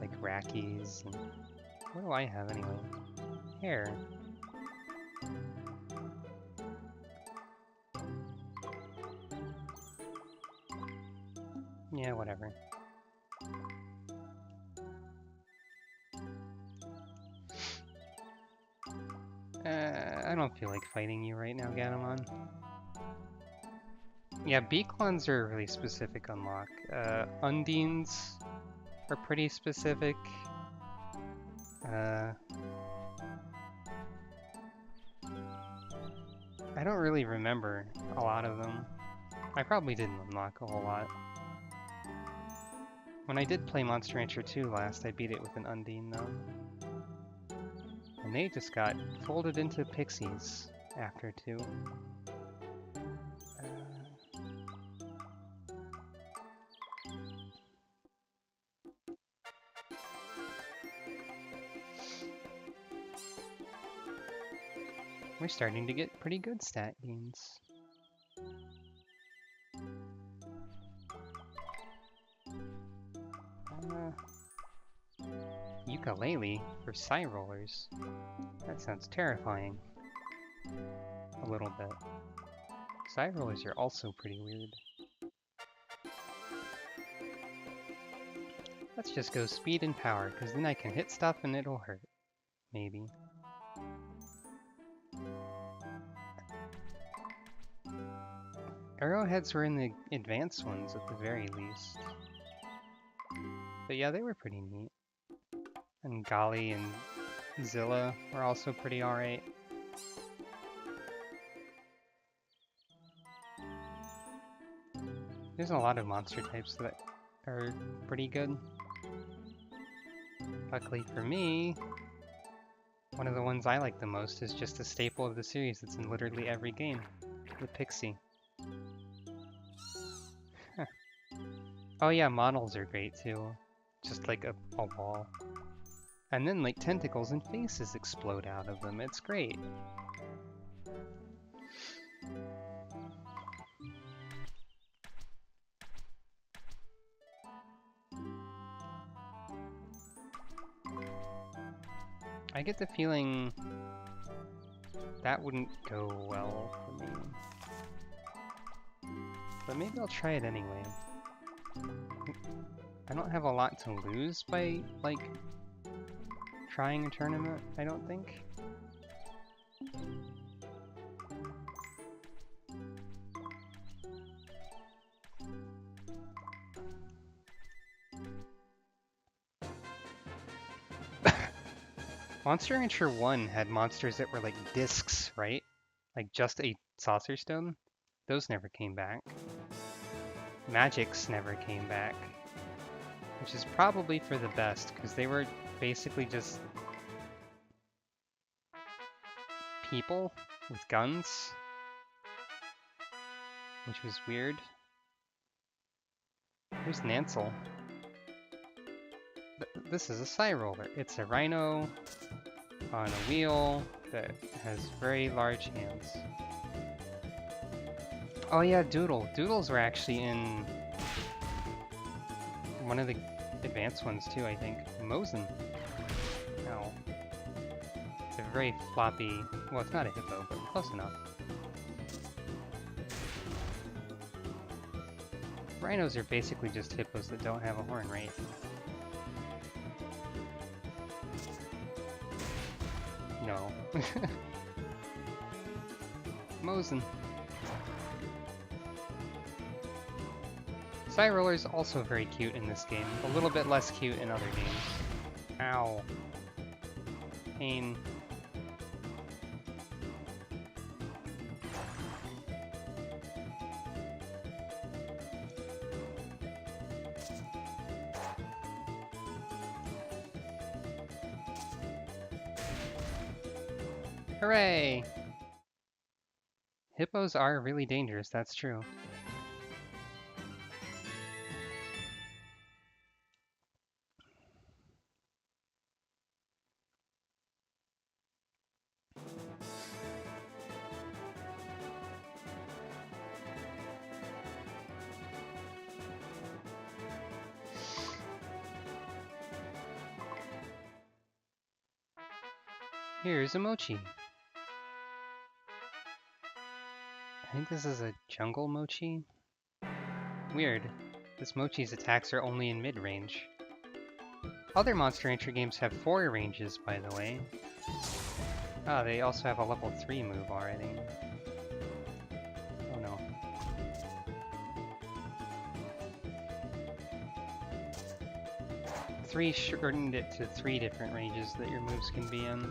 Speaker 1: Like Rackies and... What do I have anyway? Hair. Yeah, whatever. I don't feel like fighting you right now, Gatomon. Yeah, Beaklons are a really specific unlock. Undines are pretty specific. I don't really remember a lot of them. I probably didn't unlock a whole lot. When I did play Monster Rancher 2 last, I beat it with an Undine though. And they just got folded into pixies after 2. We're starting to get pretty good stat gains. Ukulele for Psy Rollers. That sounds terrifying. A little bit. Psy Rollers are also pretty weird. Let's just go speed and power, because then I can hit stuff and it'll hurt. Maybe. Arrowheads were in the advanced ones at the very least. But yeah, they were pretty neat. And Golly and Zilla were also pretty alright. There's a lot of monster types that are pretty good. Luckily for me, one of the ones I like the most is just a staple of the series that's in literally every game. The Pixie. Huh. Oh yeah, models are great too. Just like a wall. And then like tentacles and faces explode out of them. It's great. I get the feeling that wouldn't go well for me. But maybe I'll try it anyway. I don't have a lot to lose by, like, trying a tournament, I don't think. Monster Rancher 1 had monsters that were like discs, right? Like just a saucer stone. Those never came back. Magics never came back. Which is probably for the best, because they were basically just people with guns. Which was weird. Here's Nansel. This is a Psy Roller. It's a rhino on a wheel that has very large hands. Oh yeah, Doodle. Doodles were actually in one of the advanced ones too, I think. Mosin. Ow. It's a very floppy... Well, it's not a hippo, but close enough. Rhinos are basically just hippos that don't have a horn, right? No. Mosin. Psy Roller's also very cute in this game. A little bit less cute in other games. Ow. Pain. Hooray! Hippos are really dangerous, that's true. Here's a mochi. I think this is a jungle mochi. Weird. This mochi's attacks are only in mid-range. Other Monster Rancher games have 4 ranges, by the way. Ah, they also have a level 3 move already. Oh no. Three shortened it to 3 different ranges that your moves can be in.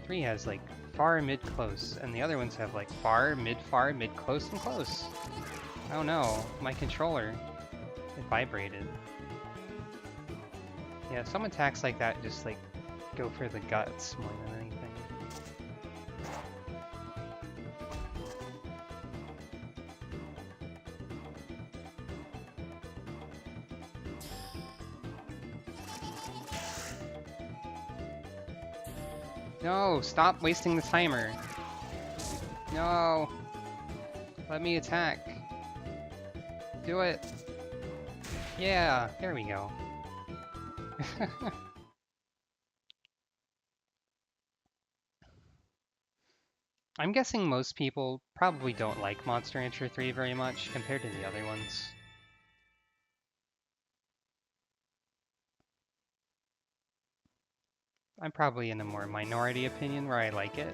Speaker 1: 3 has like far, mid, close, and the other ones have like far, mid, close, and close. Oh no, my controller, it vibrated. Yeah, some attacks like that just like go for the guts more than anything. No, stop wasting the timer. No. Let me attack. Do it. Yeah, there we go. I'm guessing most people probably don't like Monster Rancher 3 very much compared to the other ones. I'm probably in a more minority opinion where I like it.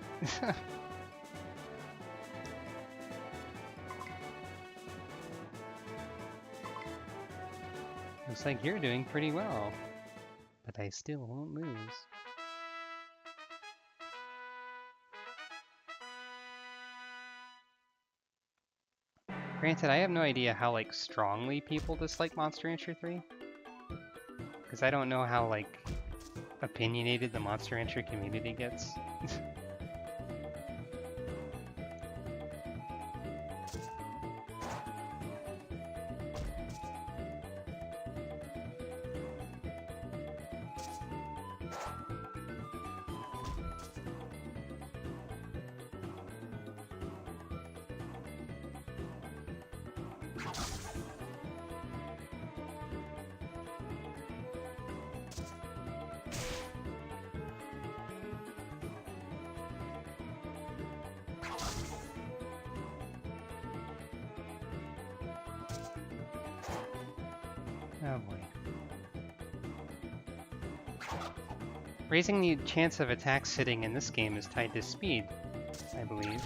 Speaker 1: Looks like you're doing pretty well, but I still won't lose. Granted, I have no idea how like strongly people dislike Monster Rancher 3, because I don't know how like opinionated the Monster Rancher community gets. Oh boy. Raising the chance of attacks hitting in this game is tied to speed, I believe.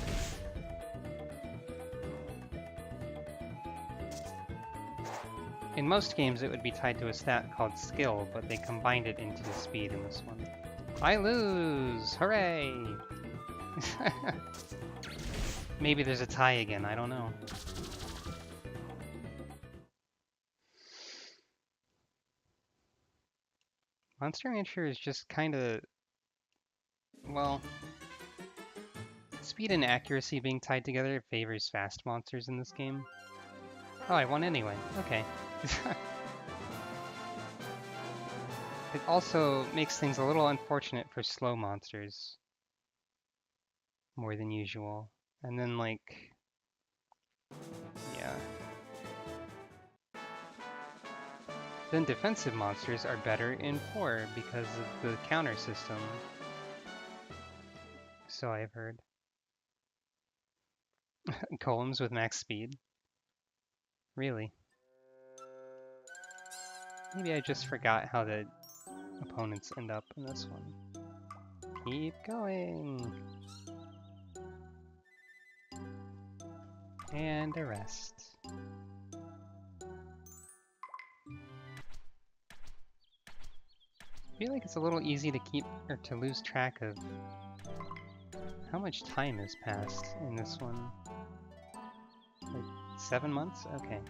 Speaker 1: In most games it would be tied to a stat called skill, but they combined it into speed in this one. I lose! Hooray! Maybe there's a tie again, I don't know. Monster Rancher is just kinda... well... speed and accuracy being tied together favors fast monsters in this game. Oh, I won anyway. Okay. It also makes things a little unfortunate for slow monsters. More than usual. And then, like... yeah. Then defensive monsters are better in 4 because of the counter system. So I've heard. Golems with max speed? Really? Maybe I just forgot how the opponents end up in this one. Keep going! And a rest. I feel like it's a little easy to keep, or to lose track of how much time has passed in this one. Like 7 months? Okay.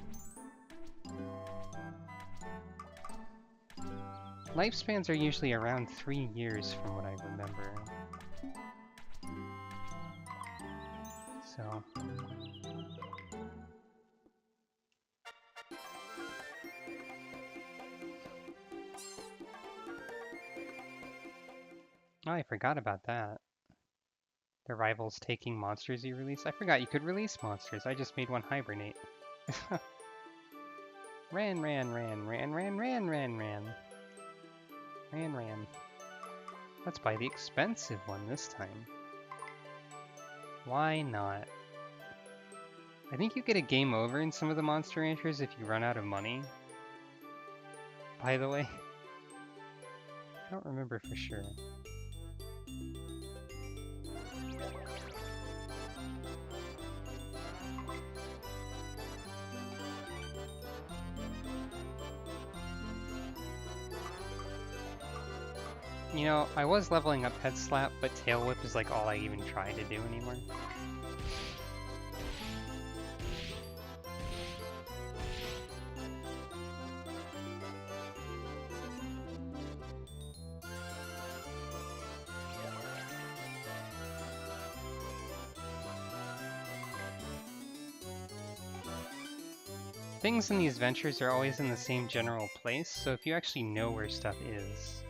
Speaker 1: Lifespans are usually around 3 years from what I remember. So... oh, I forgot about that. The rivals taking monsters you release? I forgot you could release monsters. I just made one hibernate. Ran. Let's buy the expensive one this time. Why not? I think you get a game over in some of the Monster Ranchers if you run out of money. By the way. I don't remember for sure. You know, I was leveling up Head Slap, but Tail Whip is like all I even try to do anymore. Things in these ventures are always in the same general place, so if you actually know where stuff is,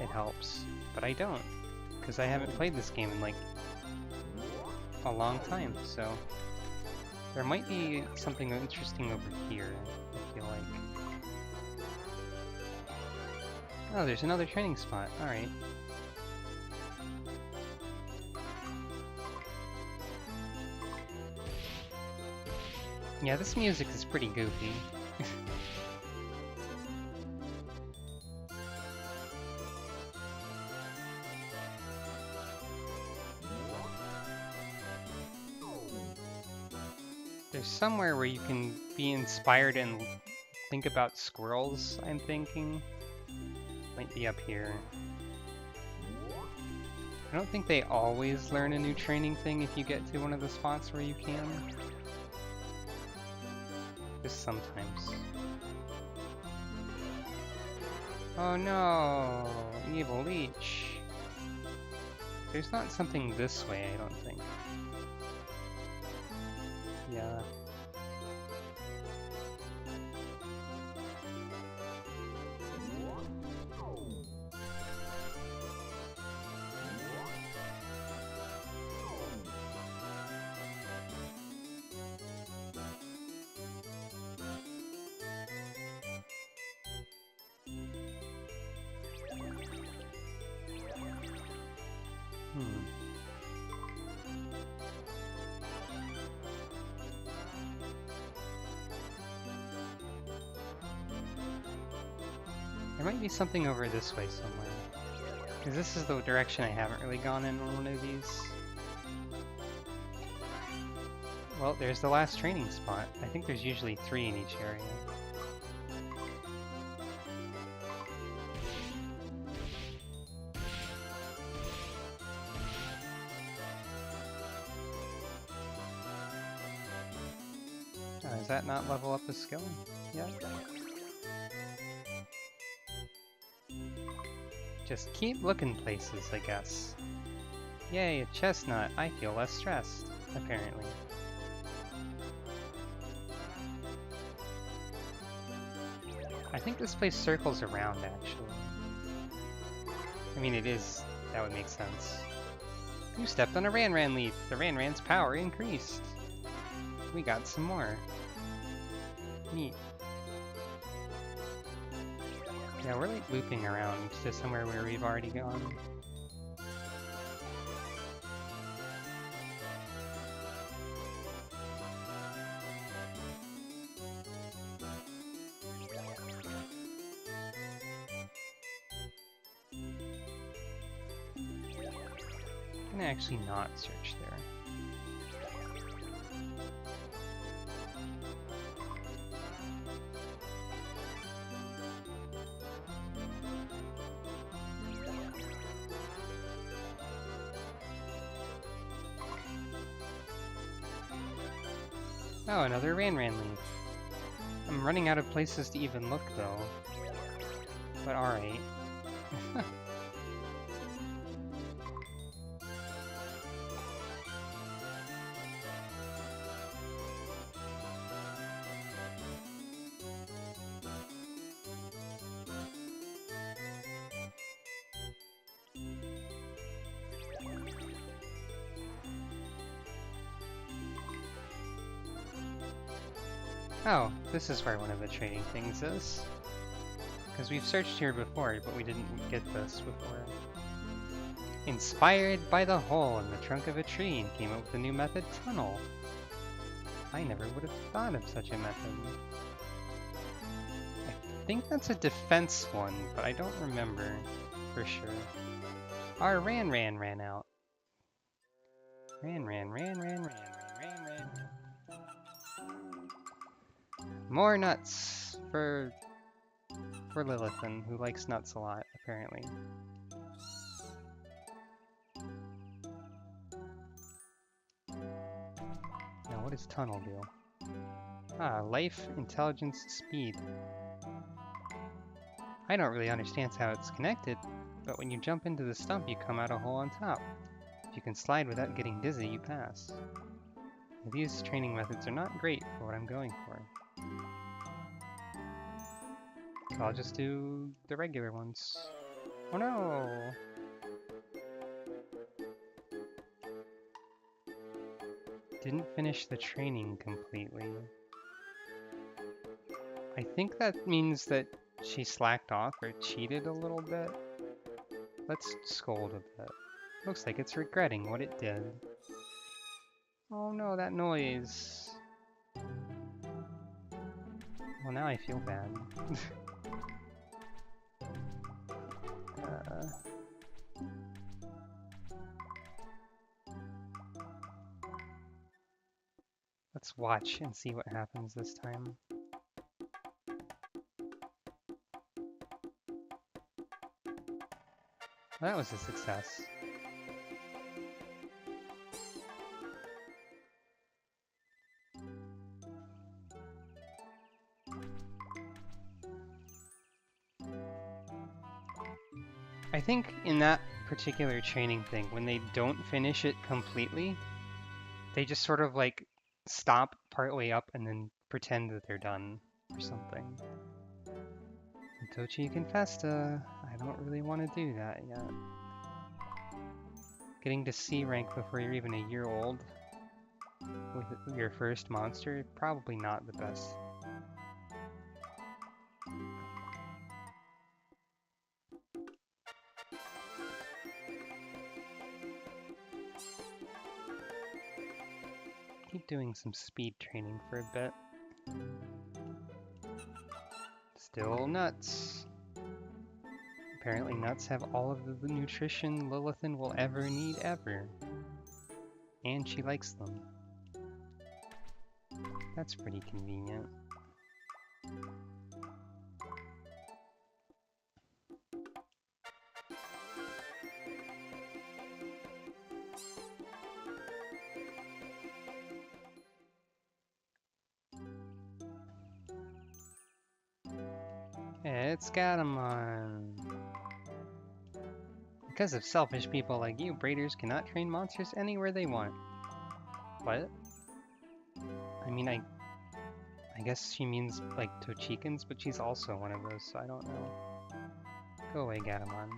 Speaker 1: it helps. But I don't, because I haven't played this game in like a long time, so there might be something interesting over here, I feel like. Oh, there's another training spot, alright. Yeah, this music is pretty goofy. There's somewhere where you can be inspired and think about squirrels, I'm thinking. Might be up here. I don't think they always learn a new training thing if you get to one of the spots where you can. Just sometimes. Oh no! Evil leech! There's not something this way, I don't think. Yeah. There might be something over this way somewhere. Because this is the direction I haven't really gone in on one of these. Well, there's the last training spot. I think there's usually 3 in each area. Does that not level up the skill yet? Just keep looking places, I guess. Yay, a chestnut. I feel less stressed, apparently. I think this place circles around, actually. I mean, it is. That would make sense. You stepped on a Ran leaf. The Ran's power increased. We got some more. Neat. Yeah, we're like looping around to somewhere where we've already gone. I'm gonna actually not search there. Oh, another Ran leaf. I'm running out of places to even look, though. But alright. Oh, this is where one of the trading things is. Because we've searched here before, but we didn't get this before. Inspired by the hole in the trunk of a tree and came up with a new method, tunnel. I never would have thought of such a method. I think that's a defense one, but I don't remember for sure. Our Ran out. Ran. More nuts for Lilithan, who likes nuts a lot, apparently. Now, what does tunnel do? Ah, life, intelligence, speed. I don't really understand how it's connected, but when you jump into the stump, you come out a hole on top. If you can slide without getting dizzy, you pass. These training methods are not great for what I'm going for. So I'll just do the regular ones. Oh no! Didn't finish the training completely. I think that means that she slacked off or cheated a little bit. Let's scold a bit. Looks like it's regretting what it did. Oh no, that noise. Well, now I feel bad. Let's watch and see what happens this time. Well, that was a success. I think in that particular training thing, when they don't finish it completely, they just sort of like stop partway up and then pretend that they're done or something. Tochi Confesta, I don't really want to do that yet. Getting to C rank before you're even a year old with your first monster, probably not the best. Keep doing some speed training for a bit. Still nuts. Apparently nuts have all of the nutrition Lilithan will ever need ever. And she likes them. That's pretty convenient. It's Gatomon! Because of selfish people like you, breeders cannot train monsters anywhere they want. What? I mean, I guess she means, like, Tochikans, but she's also one of those, so I don't know. Go away, Gatomon.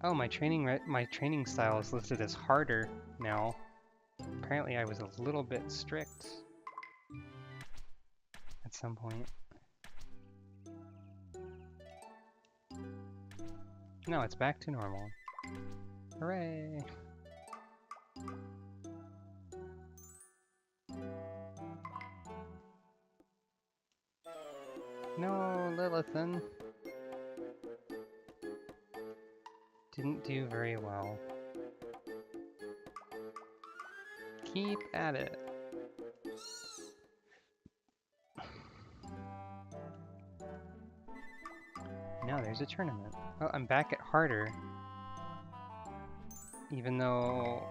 Speaker 1: Oh, my training style is listed as harder now. Apparently I was a little bit strict at some point. No, it's back to normal. Hooray! No, Lilithan. Didn't do very well. Keep at it. Now there's a tournament. Oh, I'm back at harder. Even though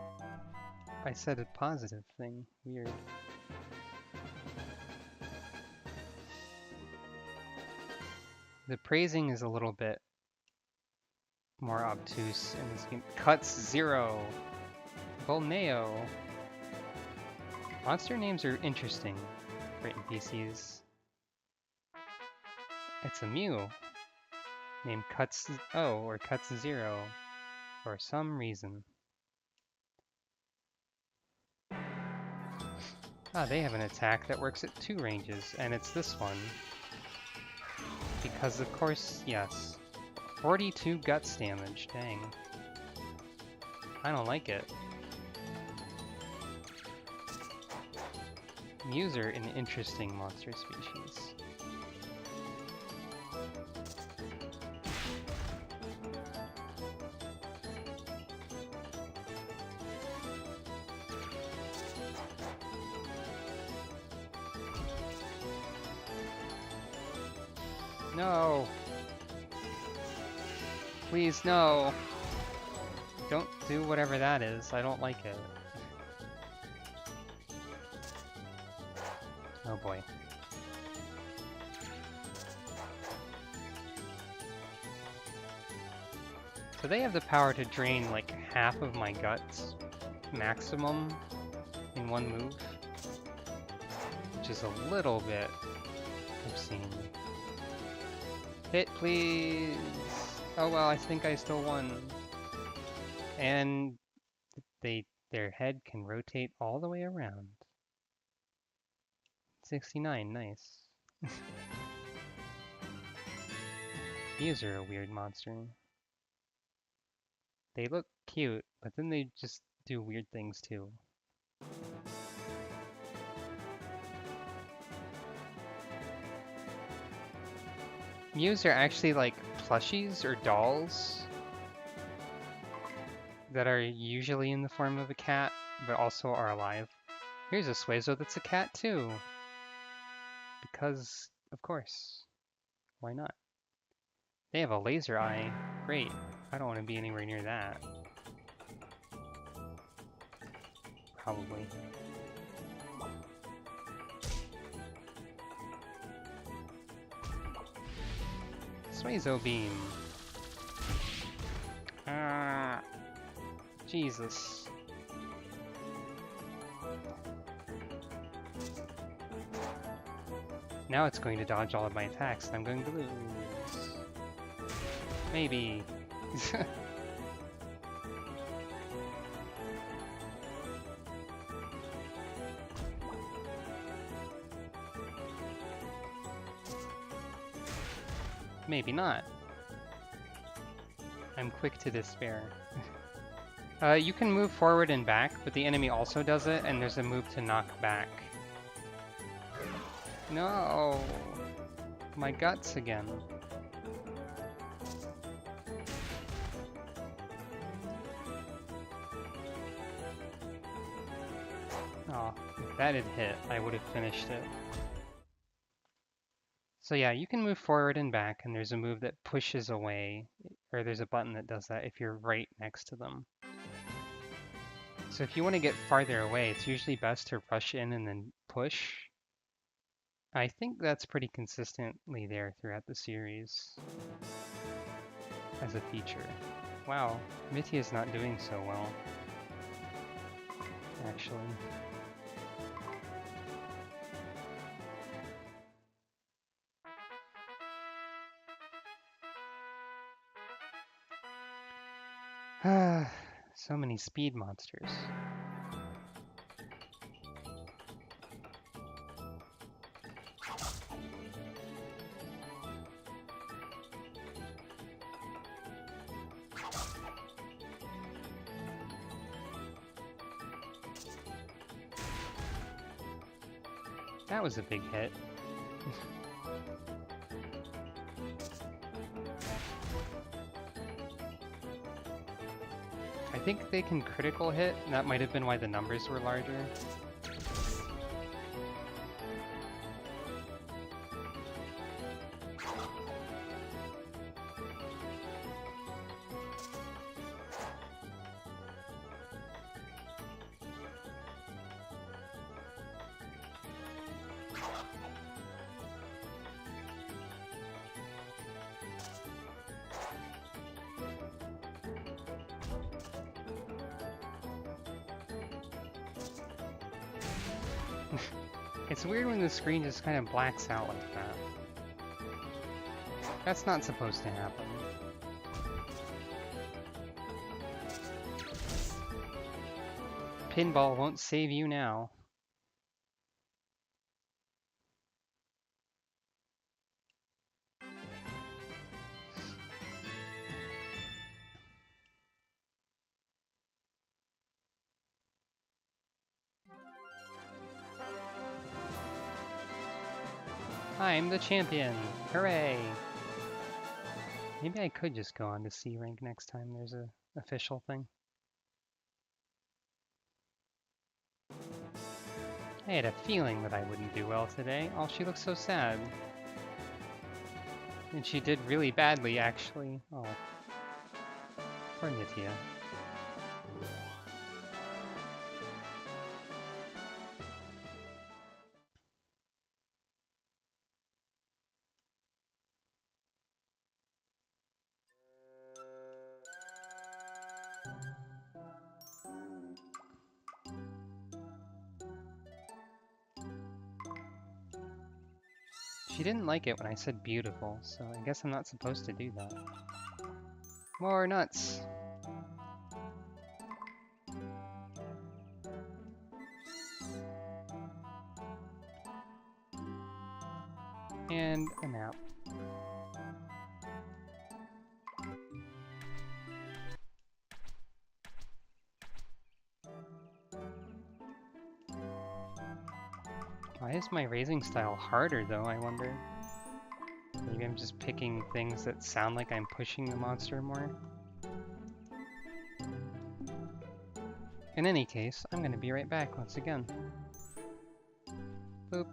Speaker 1: I said a positive thing. Weird. The praising is a little bit more obtuse in this game. Cuts 0. Volneo. Monster names are interesting for NPCs. It's a Mew named Cuts or Cuts 0 for some reason. Ah, they have an attack that works at 2 ranges, and it's this one. Because of course, yes. 42 guts damage, dang. I don't like it. Mews are an interesting monster species. No! Please, no! Don't do whatever that is. I don't like it. Oh boy. So they have the power to drain like half of my guts maximum in one move, which is a little bit obscene. Hit, please! Oh well, I think I still won. And their head can rotate all the way around. 69, nice. These are a weird monster. They look cute, but then they just do weird things too. Mews are actually like plushies or dolls that are usually in the form of a cat, but also are alive. Here's a Suezo that's a cat too. Because, of course. Why not? They have a laser eye. Great. I don't want to be anywhere near that. Probably. Suezo beam. Ah, Jesus. Now it's going to dodge all of my attacks, and I'm going to lose. Maybe. Maybe not. I'm quick to despair. You can move forward and back, but the enemy also does it, and there's a move to knock back. No! My guts again. Oh, if that had hit, I would have finished it. So yeah, you can move forward and back, and there's a move that pushes away, or there's a button that does that if you're right next to them. So if you want to get farther away, it's usually best to rush in and then push. I think that's pretty consistently there throughout the series as a feature. Wow, Mithia's not doing so well, actually. So many speed monsters. That was a big hit. I think they can critical hit. That might have been why the numbers were larger. It's weird when the screen just kind of blacks out like that. That's not supposed to happen. Pinball won't save you now. I'm the champion! Hooray! Maybe I could just go on to C rank next time there's a official thing. I had a feeling that I wouldn't do well today. Oh, she looks so sad. And she did really badly, actually. Oh. Poor Nithya. She didn't like it when I said beautiful, so I guess I'm not supposed to do that. More nuts! And a nap. Why is my raising style harder though, I wonder? Maybe I'm just picking things that sound like I'm pushing the monster more? In any case, I'm gonna be right back once again. Boop.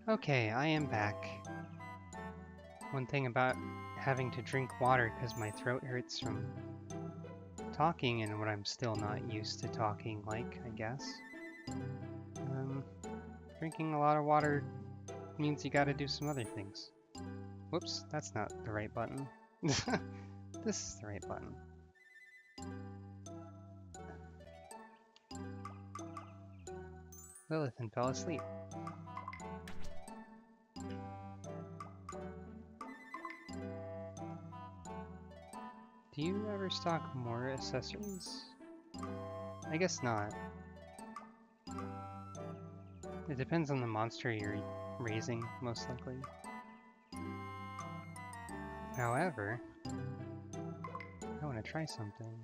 Speaker 1: Okay, I am back. One thing about having to drink water because my throat hurts from talking and what I'm still not used to talking like, I guess. Drinking a lot of water means you gotta do some other things. Whoops, that's not the right button. This is the right button. Lilithan fell asleep. Do you ever stock more accessories? I guess not. It depends on the monster you're raising, most likely. However, I want to try something.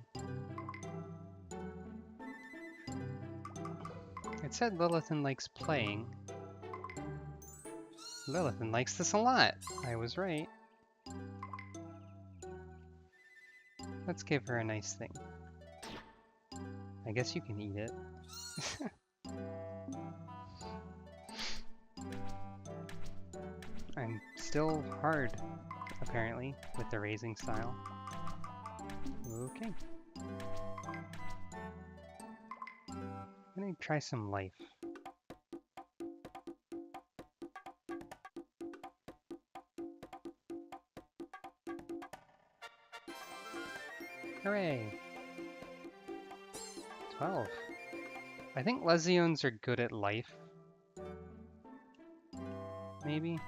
Speaker 1: It said Lilithan likes playing. Lilithan likes this a lot. I was right. Let's give her a nice thing. I guess you can eat it. I'm still hard, apparently, with the raising style. Okay. I'm gonna try some life. Hooray! 12. I think Lesiones are good at life. Maybe?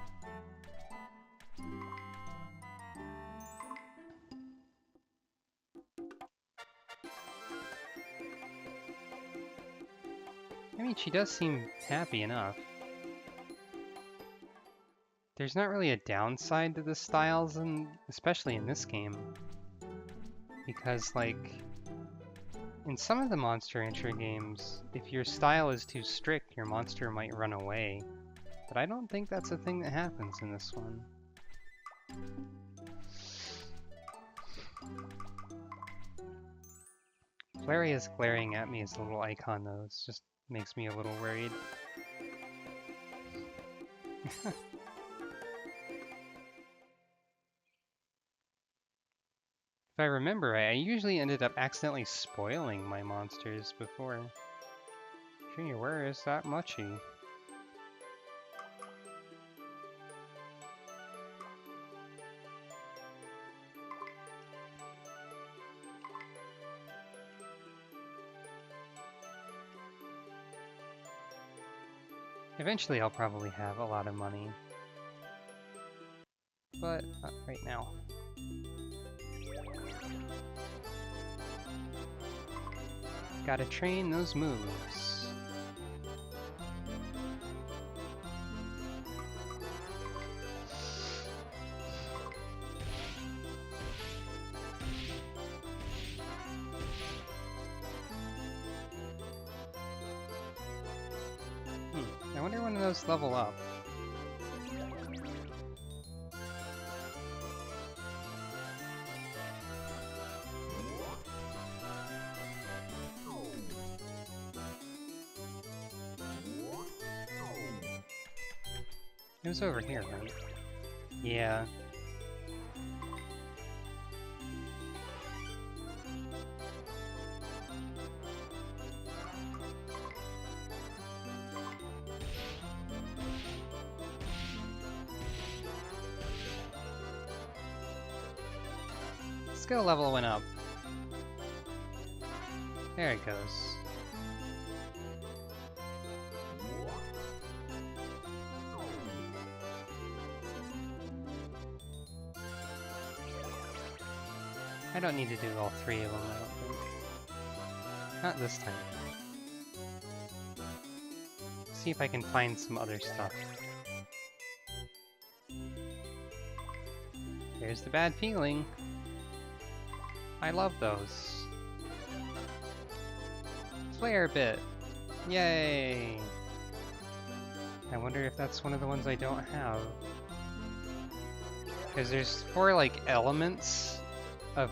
Speaker 1: I mean, she does seem happy enough. There's not really a downside to the styles, especially in this game. Because, like, in some of the Monster Rancher games, if your style is too strict, your monster might run away. But I don't think that's a thing that happens in this one. Flary is glaring at me as a little icon, though. It just makes me a little worried. If I remember right, I usually ended up accidentally spoiling my monsters before. Gee, where is that Muchie? Eventually I'll probably have a lot of money. But not right now. Gotta train those moves. I wonder when those level up. It was over here, right? Yeah. Skill level went up. There it goes. I don't need to do all three of them, I don't think. Not this time. See if I can find some other stuff. There's the bad feeling. I love those. Flare bit! Yay! I wonder if that's one of the ones I don't have. Because there's 4, like, elements of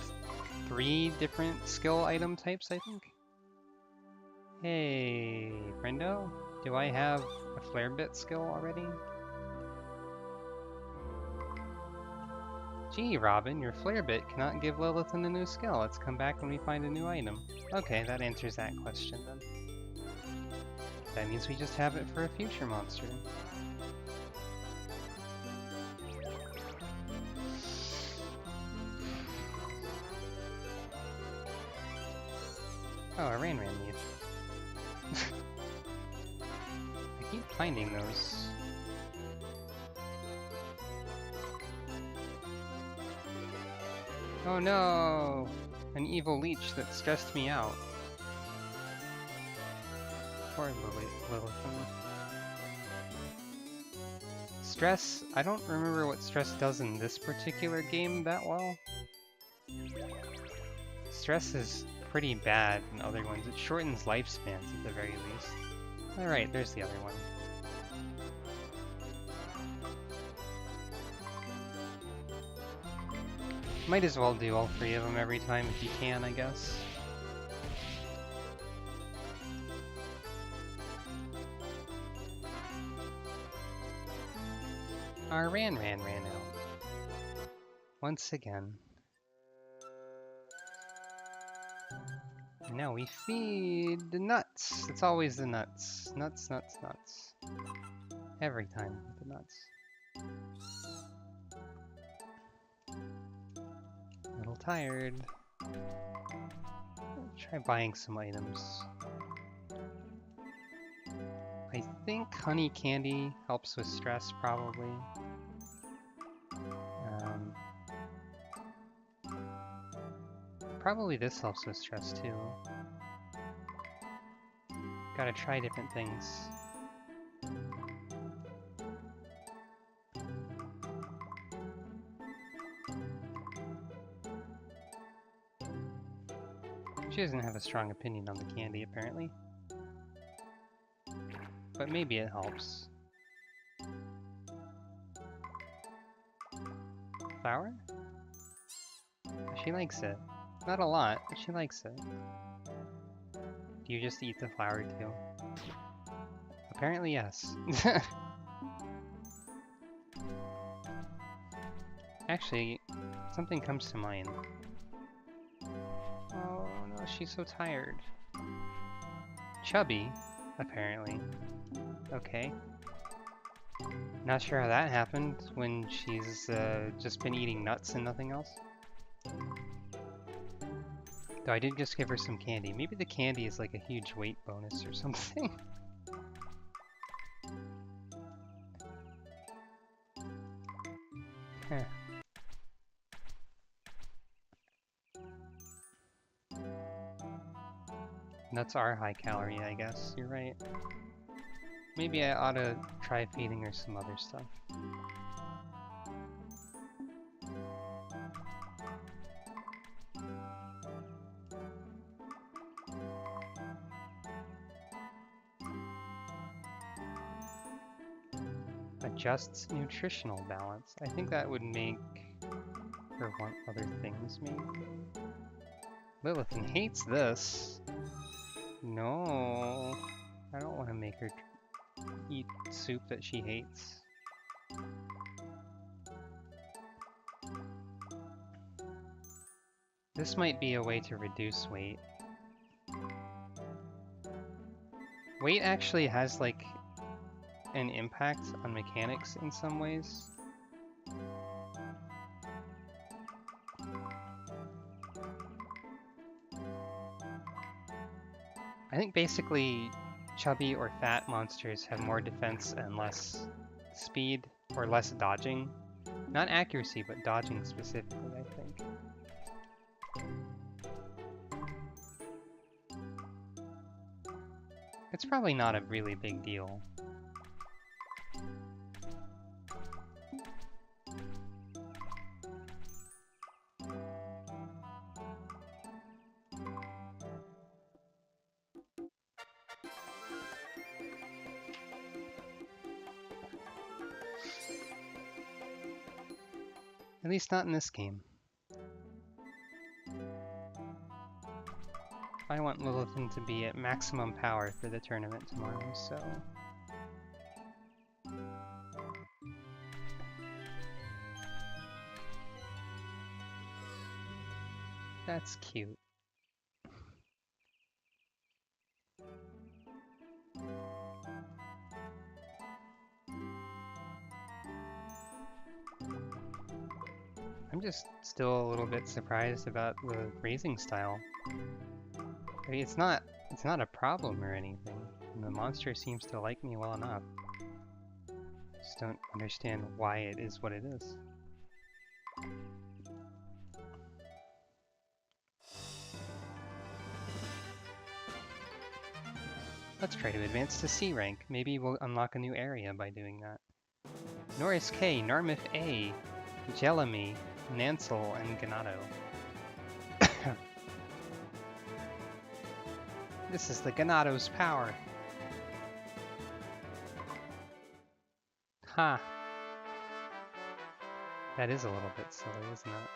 Speaker 1: 3 different skill item types, I think. Hey, friendo? Do I have a flare bit skill already? Gee, Robin, your flare bit cannot give Lilithan a new skill. Let's come back when we find a new item. Okay, that answers that question then. That means we just have it for a future monster. Oh, a Ran leaf. I keep finding those. Oh no! An evil leech that stressed me out. Poor Lilithan. Stress, I don't remember what stress does in this particular game that well. Stress is pretty bad in other ones. It shortens lifespans at the very least. Alright, there's the other one. Might as well do all three of them every time if you can, I guess. Our ran out. Once again. Now we feed the nuts. It's always the nuts. Nuts, nuts, nuts. Every time with the nuts. A little tired. I'll try buying some items. I think honey candy helps with stress, probably. Probably this helps with stress too. Gotta try different things. She doesn't have a strong opinion on the candy, apparently. But maybe it helps. Flour? She likes it. Not a lot, but she likes it. Do you just eat the flour too? Apparently yes. Actually, something comes to mind. Oh no, she's so tired. Chubby, apparently. Okay. Not sure how that happened when she's just been eating nuts and nothing else. Though I did just give her some candy. Maybe the candy is like a huge weight bonus or something. Huh. Nuts are high calorie, I guess. You're right. Maybe I ought to try feeding her some other stuff. Adjusts nutritional balance. I think that would make her want other things, maybe? Lilithan hates this. No, I don't want to make her eat soup that she hates. This might be a way to reduce weight. Weight actually has like an impact on mechanics in some ways. I think basically chubby or fat monsters have more defense and less speed, or less dodging. Not accuracy, but dodging specifically, I think. It's probably not a really big deal. At least not in this game. I want Lilithan to be at maximum power for the tournament tomorrow, so... That's cute. I'm just still a little bit surprised about the raising style. I mean, it's not a problem or anything. And the monster seems to like me well enough. Just don't understand why it is what it is. Let's try to advance to C rank. Maybe we'll unlock a new area by doing that. Norris K, Narmith A, Jelemy, Nansel, and Ganado. This is the Ganado's power. Ha! That is a little bit silly, isn't it?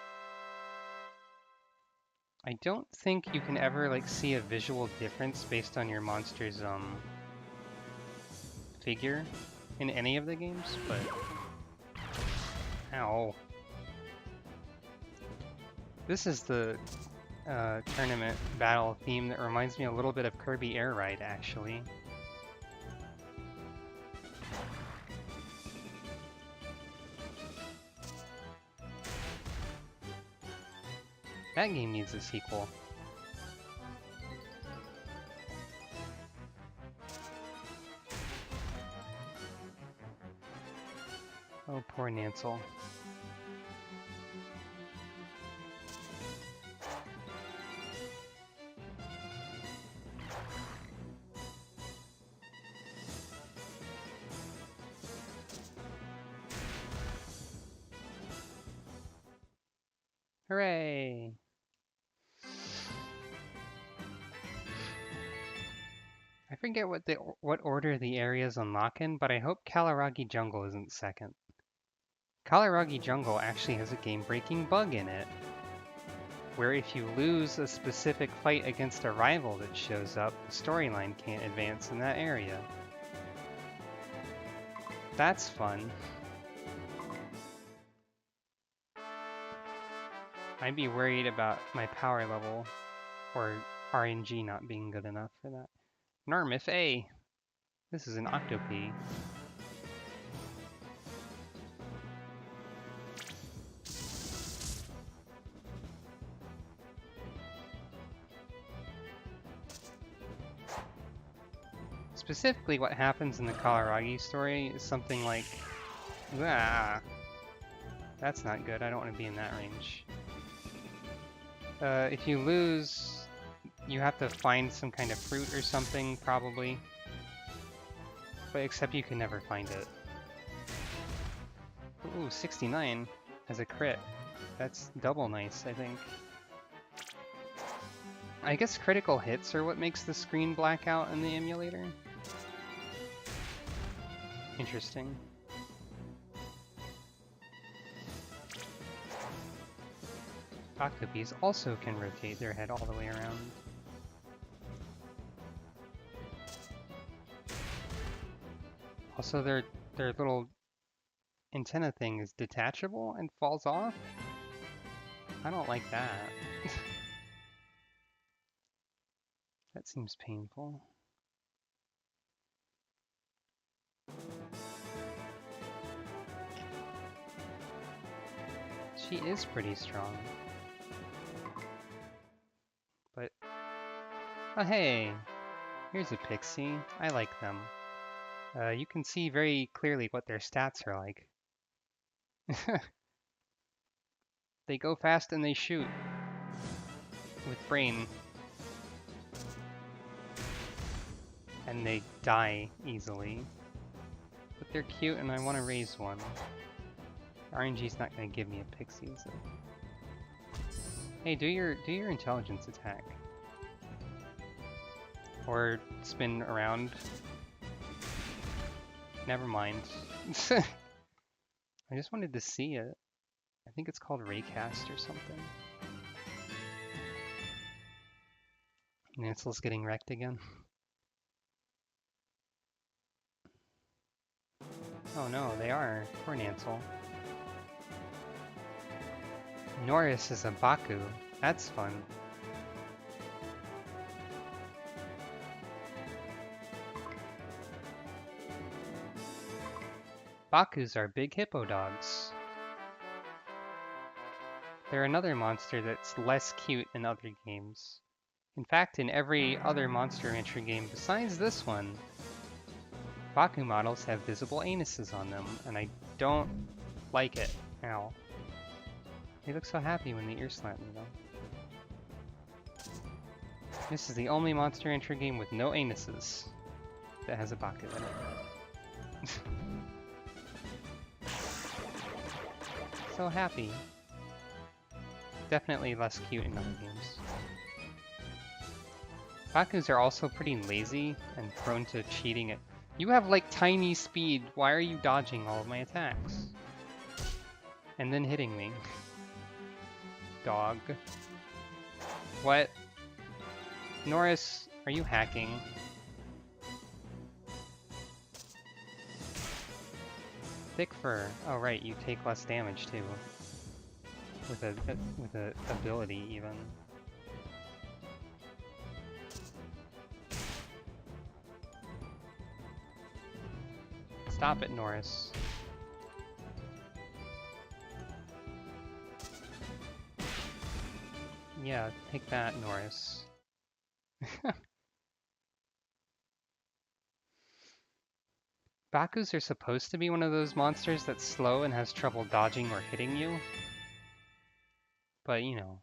Speaker 1: I don't think you can ever like see a visual difference based on your monster's figure in any of the games, but ow. This is the tournament battle theme that reminds me a little bit of Kirby Air Ride, actually. That game needs a sequel. Oh, poor Nansel. Hooray! I forget what order the areas unlock in, but I hope Kalaragi Jungle isn't second. Kalaragi Jungle actually has a game-breaking bug in it, where if you lose a specific fight against a rival that shows up, the storyline can't advance in that area. That's fun. I'd be worried about my power level or RNG not being good enough for that. Narmith A! This is an Octopee. Specifically, what happens in the Kalaragi story is something like, ah, that's not good. I don't want to be in that range. If you lose, you have to find some kind of fruit or something, probably. But except you can never find it. Ooh, 69 as a crit. That's double nice, I think. I guess critical hits are what makes the screen black out in the emulator. Interesting. Octopees also can rotate their head all the way around. Also, their little antenna thing is detachable and falls off? I don't like that. That seems painful. She is pretty strong. But, oh hey, here's a pixie. I like them. You can see very clearly what their stats are like. They go fast and they shoot. With brain. And they die easily. But they're cute and I want to raise one. RNG's not going to give me a pixie, so... Hey, do your intelligence attack. Or spin around. Never mind. I just wanted to see it. I think it's called Raycast or something. Nancel's getting wrecked again. Oh no, they are. Poor Nansel. Norris is a Baku. That's fun. Bakus are big hippo dogs. They're another monster that's less cute in other games. In fact, in every other Monster Rancher game besides this one, Baku models have visible anuses on them, and I don't like it. Ow. They look so happy when the ear slant me, though. This is the only Monster Rancher game with no anuses that has a Baku in it. So happy. Definitely less cute in other games. Bakus are also pretty lazy and prone to cheating it. You have like tiny speed, why are you dodging all of my attacks? And then hitting me. Dog. What? Norris, are you hacking? Thick fur. Oh right, you take less damage too. With a ability even. Stop it, Norris. Yeah, take that, Norris. Bakus are supposed to be one of those monsters that's slow and has trouble dodging or hitting you. But, you know.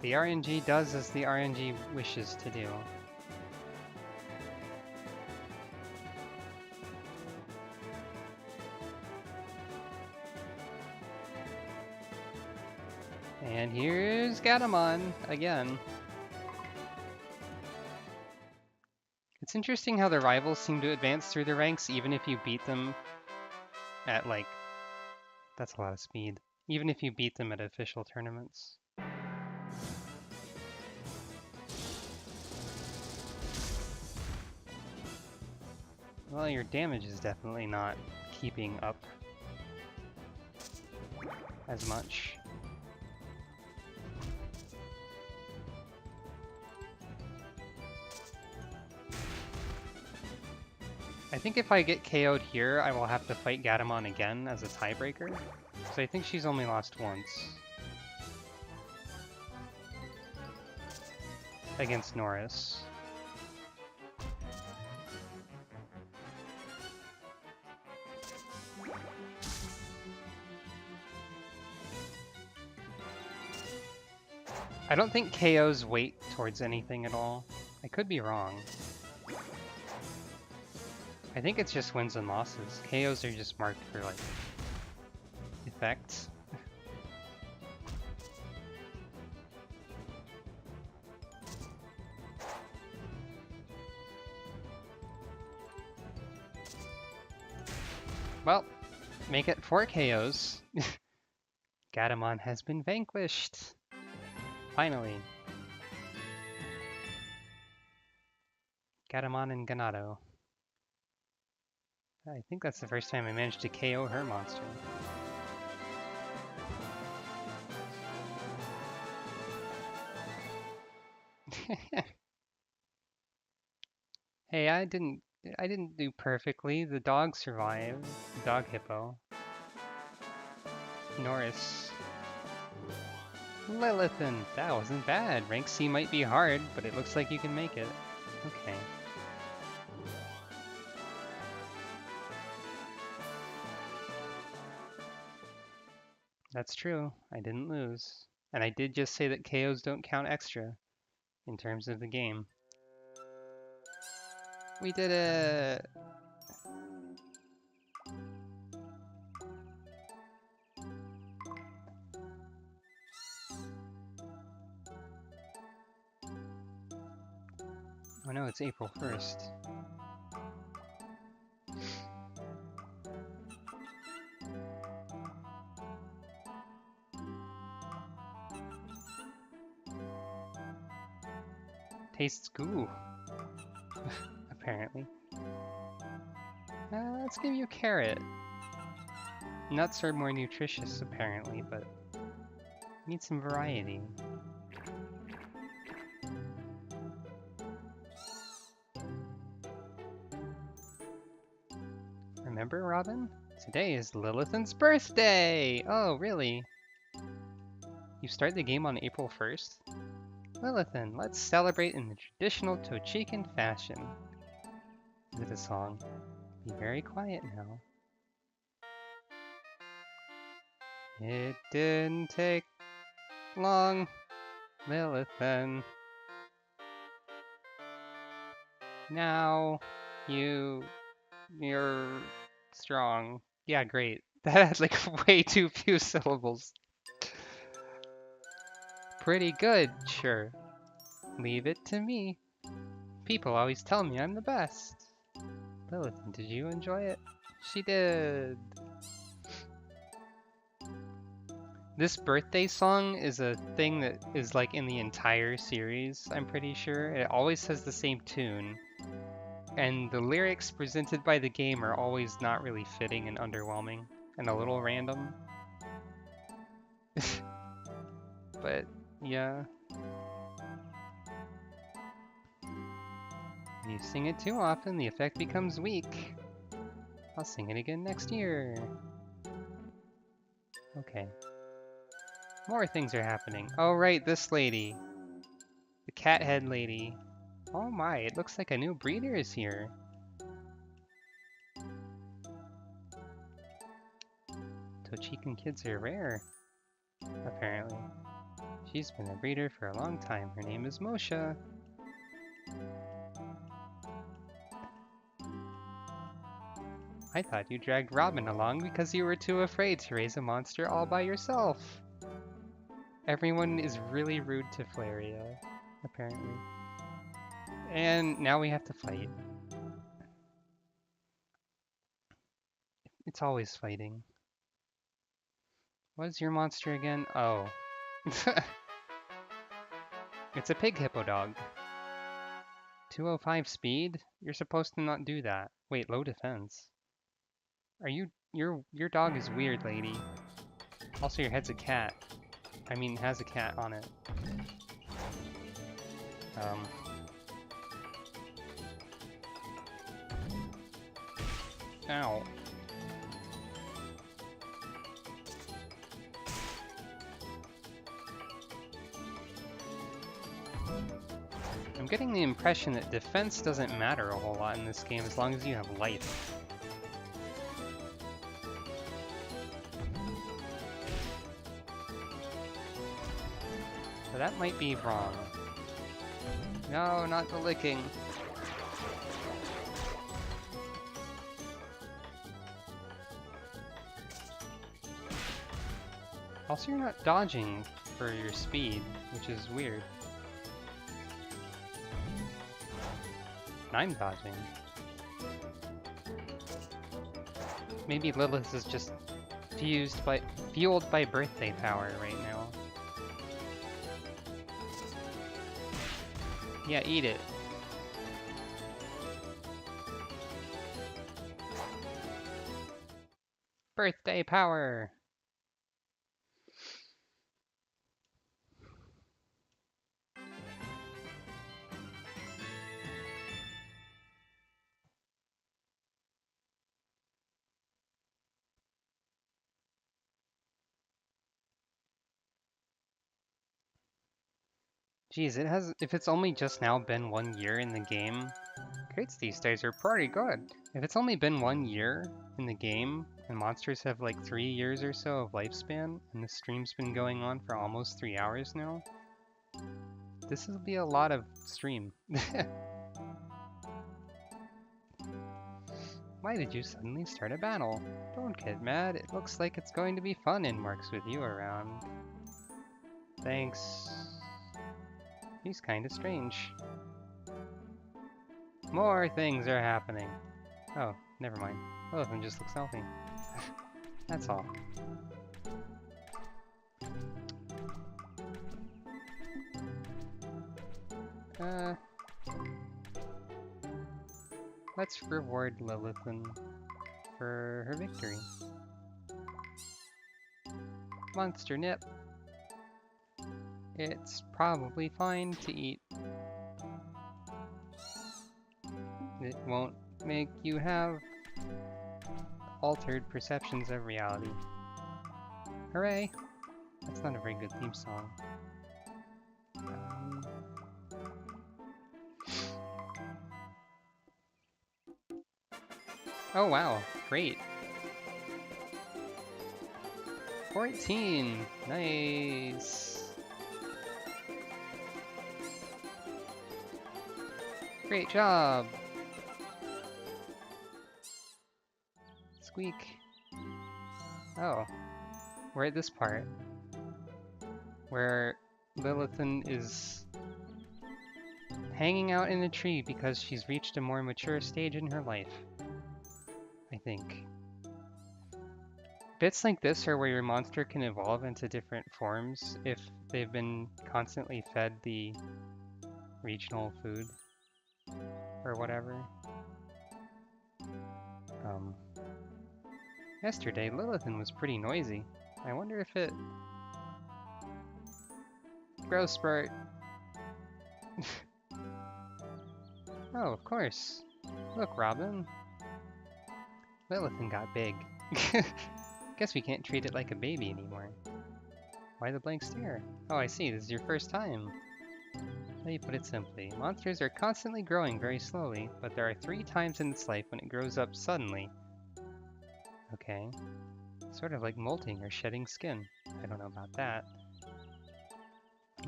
Speaker 1: The RNG does as the RNG wishes to do. And here's Gatomon again. It's interesting how the rivals seem to advance through the ranks even if you beat them at like... That's a lot of speed. Even if you beat them at official tournaments. Well, your damage is definitely not keeping up as much. I think if I get KO'd here, I will have to fight Gatomon again as a tiebreaker. So I think she's only lost once. Against Norris. I don't think KOs weight towards anything at all. I could be wrong. I think it's just wins and losses. KOs are just marked for like effects. Well, make it 4 KOs. Gatomon has been vanquished. Finally. Gatomon and Ganado. I think that's the first time I managed to KO her monster. Hey, I didn't do perfectly. The dog survived. The dog hippo. Norris. Lilithan. That wasn't bad. Rank C might be hard, but it looks like you can make it. Okay. That's true. I didn't lose. And I did just say that KOs don't count extra in terms of the game. We did it! Oh no, it's April 1st. Tastes goo. Apparently. Let's give you a carrot. Nuts are more nutritious, apparently, but need some variety. Remember, Robin? Today is Lilithan's birthday! Oh, really? You start the game on April 1st? Lilithan, let's celebrate in the traditional Tochikan fashion. Is it a song? Be very quiet now. It didn't take long, Lilithan. Now you're strong. Yeah, great. That had like way too few syllables. Pretty good, sure. Leave it to me. People always tell me I'm the best. Lilith, did you enjoy it? She did. This birthday song is a thing that is like in the entire series, I'm pretty sure. It always has the same tune. And the lyrics presented by the game are always not really fitting and underwhelming and a little random. But yeah. If you sing it too often, the effect becomes weak. I'll sing it again next year. Okay. More things are happening. Oh right, this lady. The cat head lady. Oh my, it looks like a new breeder is here. Tochikan kids are rare, apparently. She's been a breeder for a long time. Her name is Moshe. I thought you dragged Robin along because you were too afraid to raise a monster all by yourself. Everyone is really rude to Flaria, apparently. And now we have to fight. It's always fighting. What is your monster again? Oh. It's a pig hippo dog. 205 speed? You're supposed to not do that. Wait, low defense. Are you... Your dog is weird, lady. Also, your head's a cat. I mean, has a cat on it. Ow. I'm getting the impression that defense doesn't matter a whole lot in this game as long as you have life. So that might be wrong. No, not the licking. Also, you're not dodging for your speed, which is weird. I'm dodging. Maybe Lilith is just fueled by birthday power right now. Yeah, eat it. Birthday power! Geez, if it's only just now been 1 year in the game, crates these days are pretty good. If it's only been 1 year in the game, and monsters have like 3 years or so of lifespan, and the stream's been going on for almost 3 hours now, this will be a lot of stream. Why did you suddenly start a battle? Don't get mad, it looks like it's going to be fun in Marks with you around. Thanks. He's kinda strange. More things are happening. Oh, never mind. Elephant just looks healthy. That's all. Let's reward Lilithan for her victory. Monster nip. It's probably fine to eat. It won't make you have altered perceptions of reality. Hooray! That's not a very good theme song. Oh wow, great. 14! Nice! Great job! Squeak. Oh, we're at this part where Lilithan is hanging out in a tree because she's reached a more mature stage in her life, I think. Bits like this are where your monster can evolve into different forms if they've been constantly fed the regional food or whatever. Yesterday, Lilithan was pretty noisy. I wonder if it... Growth spurt! Oh, of course. Look, Robin. Lilithan got big. Guess we can't treat it like a baby anymore. Why the blank stare? Oh, I see. This is your first time. Let me put it simply. Monsters are constantly growing very slowly, but there are 3 times in its life when it grows up suddenly. Okay. Sort of like molting or shedding skin. I don't know about that.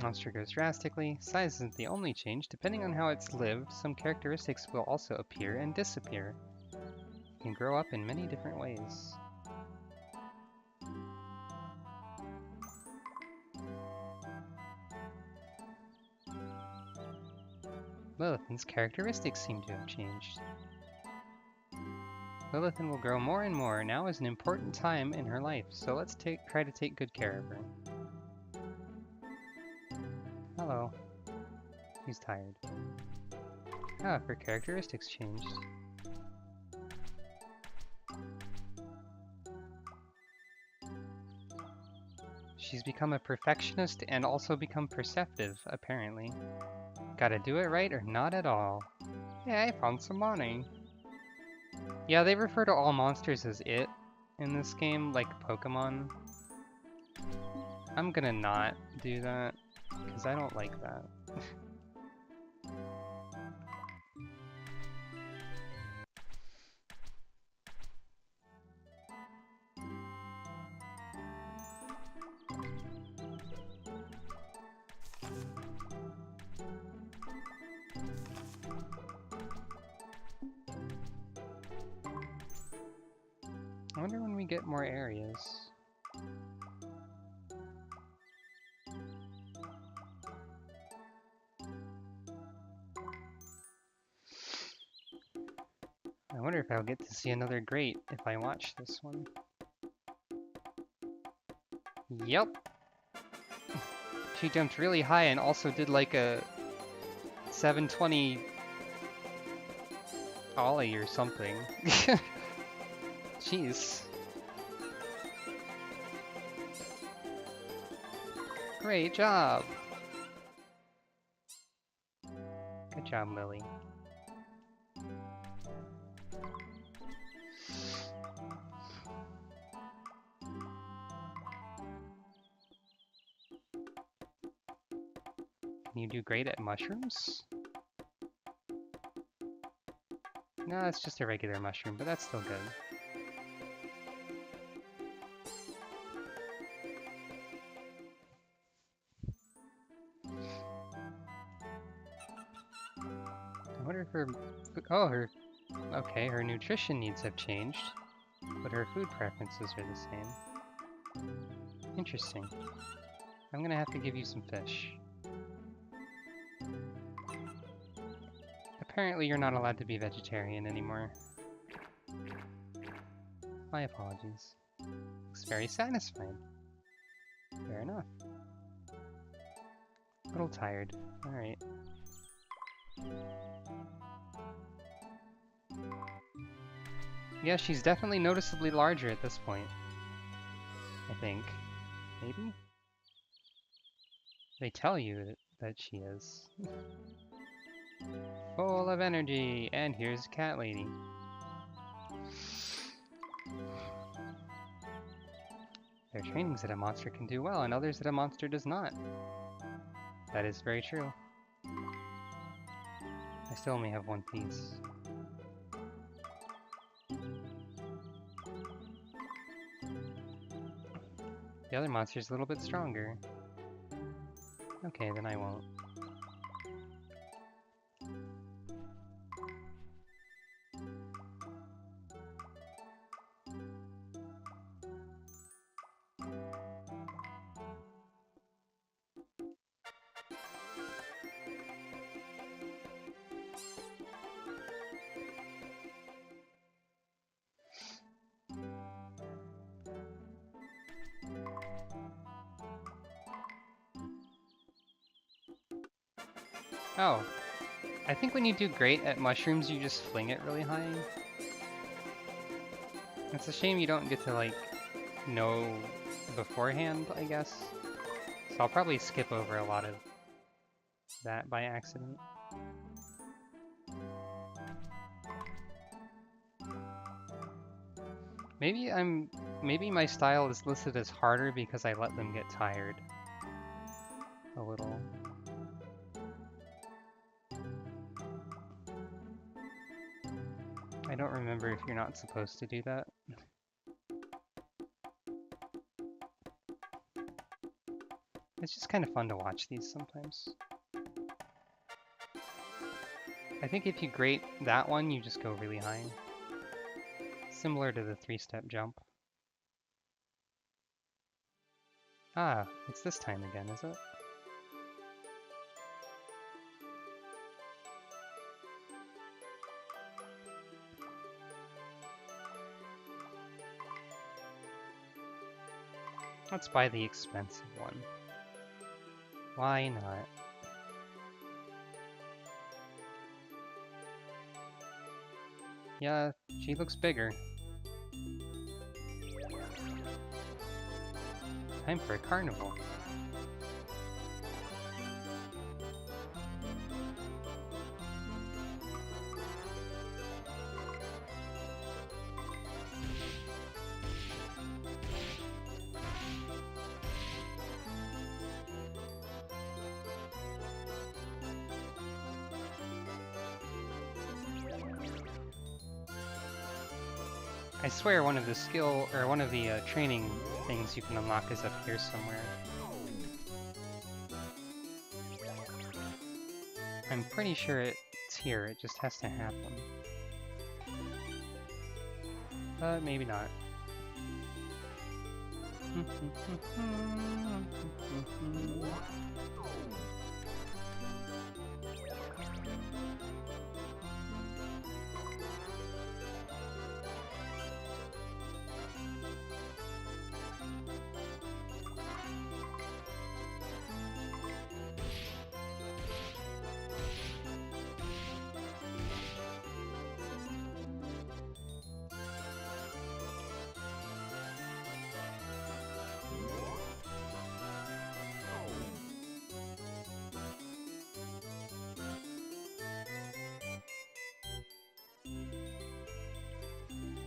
Speaker 1: Monster grows drastically. Size isn't the only change. Depending on how it's lived, some characteristics will also appear and disappear. It can grow up in many different ways. Lilithan's characteristics seem to have changed. Lilithan will grow more and more. Now is an important time in her life, so let's try to take good care of her. Hello. She's tired. Ah, her characteristics changed. She's become a perfectionist and also become perceptive, apparently. Gotta do it right or not at all. Yeah, I found some money. Yeah, they refer to all monsters as it in this game, like Pokemon. I'm gonna not do that, because I don't like that. I wonder when we get more areas. I wonder if I'll get to see another grate if I watch this one. Yep. She jumped really high and also did like a 720 ollie or something. Jeez. Great job. Good job, Lily. Can you do great at mushrooms? No, it's just a regular mushroom, but that's still good. I wonder if her... Oh, okay, her nutrition needs have changed, but her food preferences are the same. Interesting. I'm gonna have to give you some fish. Apparently you're not allowed to be vegetarian anymore. My apologies. Looks very satisfied. Fair enough. A little tired. Alright. Yeah, she's definitely noticeably larger at this point. I think. maybe? They tell you that she is. Full of energy, and here's Cat Lady. There are trainings that a monster can do well, and others that a monster does not. That is very true. I still only have one piece. The other monster's a little bit stronger. Okay, then I won't. Oh, I think when you do great at mushrooms, you just fling it really high. It's a shame you don't get to, like, know beforehand, I guess. So I'll probably skip over a lot of that by accident. Maybe my style is listed as harder because I let them get tired a little. I don't remember if you're not supposed to do that. It's just kind of fun to watch these sometimes. I think if you grate that one, you just go really high. Similar to the 3-step jump. Ah, it's this time again, is it? Let's buy the expensive one. Why not? Yeah, she looks bigger. Time for a carnival. I swear one of the training things you can unlock is up here somewhere. I'm pretty sure it's here, it just has to happen. But maybe not.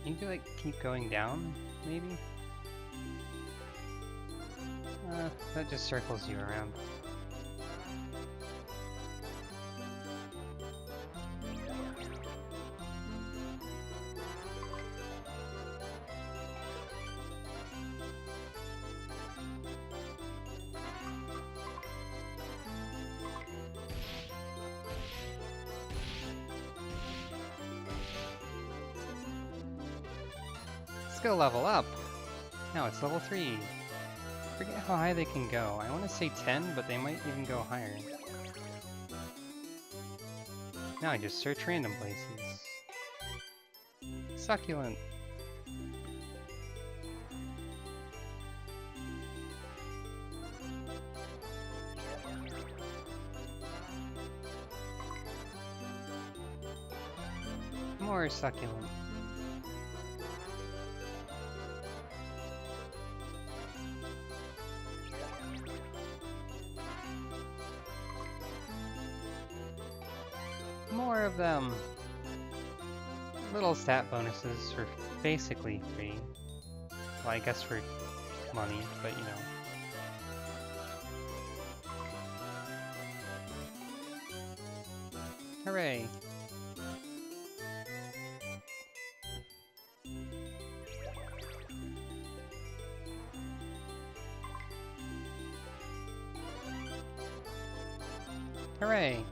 Speaker 1: You can like keep going down, maybe? That just circles you around. Skill level up! Now it's level 3. Forget how high they can go. I want to say 10, but they might even go higher. Now I just search random places. Succulent! More succulent. More of them! Little stat bonuses for basically free. Well, I guess for money, but you know. Hooray! Hooray!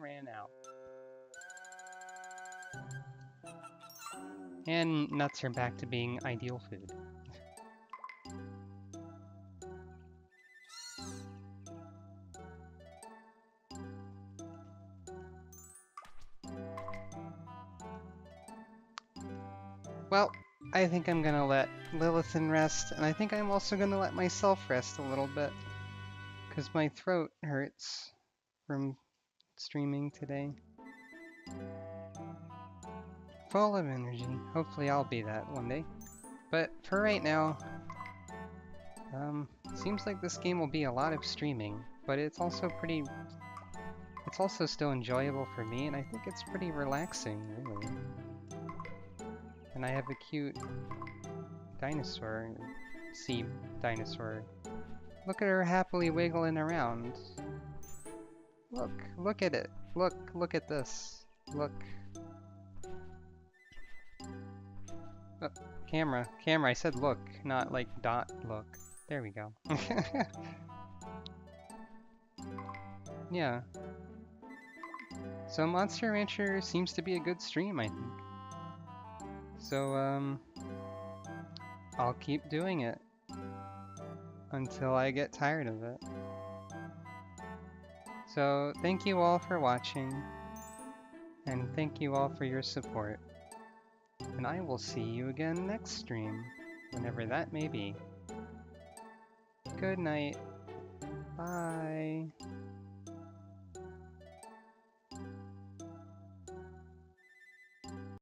Speaker 1: Ran out. And nuts are back to being ideal food. Well, I think I'm gonna let Lilithan rest, and I think I'm also gonna let myself rest a little bit, because my throat hurts from streaming today. Full of energy. Hopefully I'll be that one day. But for right now, seems like this game will be a lot of streaming, but it's also still enjoyable for me, and I think it's pretty relaxing, really. And I have a cute dinosaur, sea dinosaur. Look at her happily wiggling around. Look at it. Look at this. Look. Oh, camera, I said look, not like dot look. There we go. Yeah. So Monster Rancher seems to be a good stream, I think. So, I'll keep doing it until I get tired of it. So, thank you all for watching, and thank you all for your support. And I will see you again next stream, whenever that may be. Good night. Bye.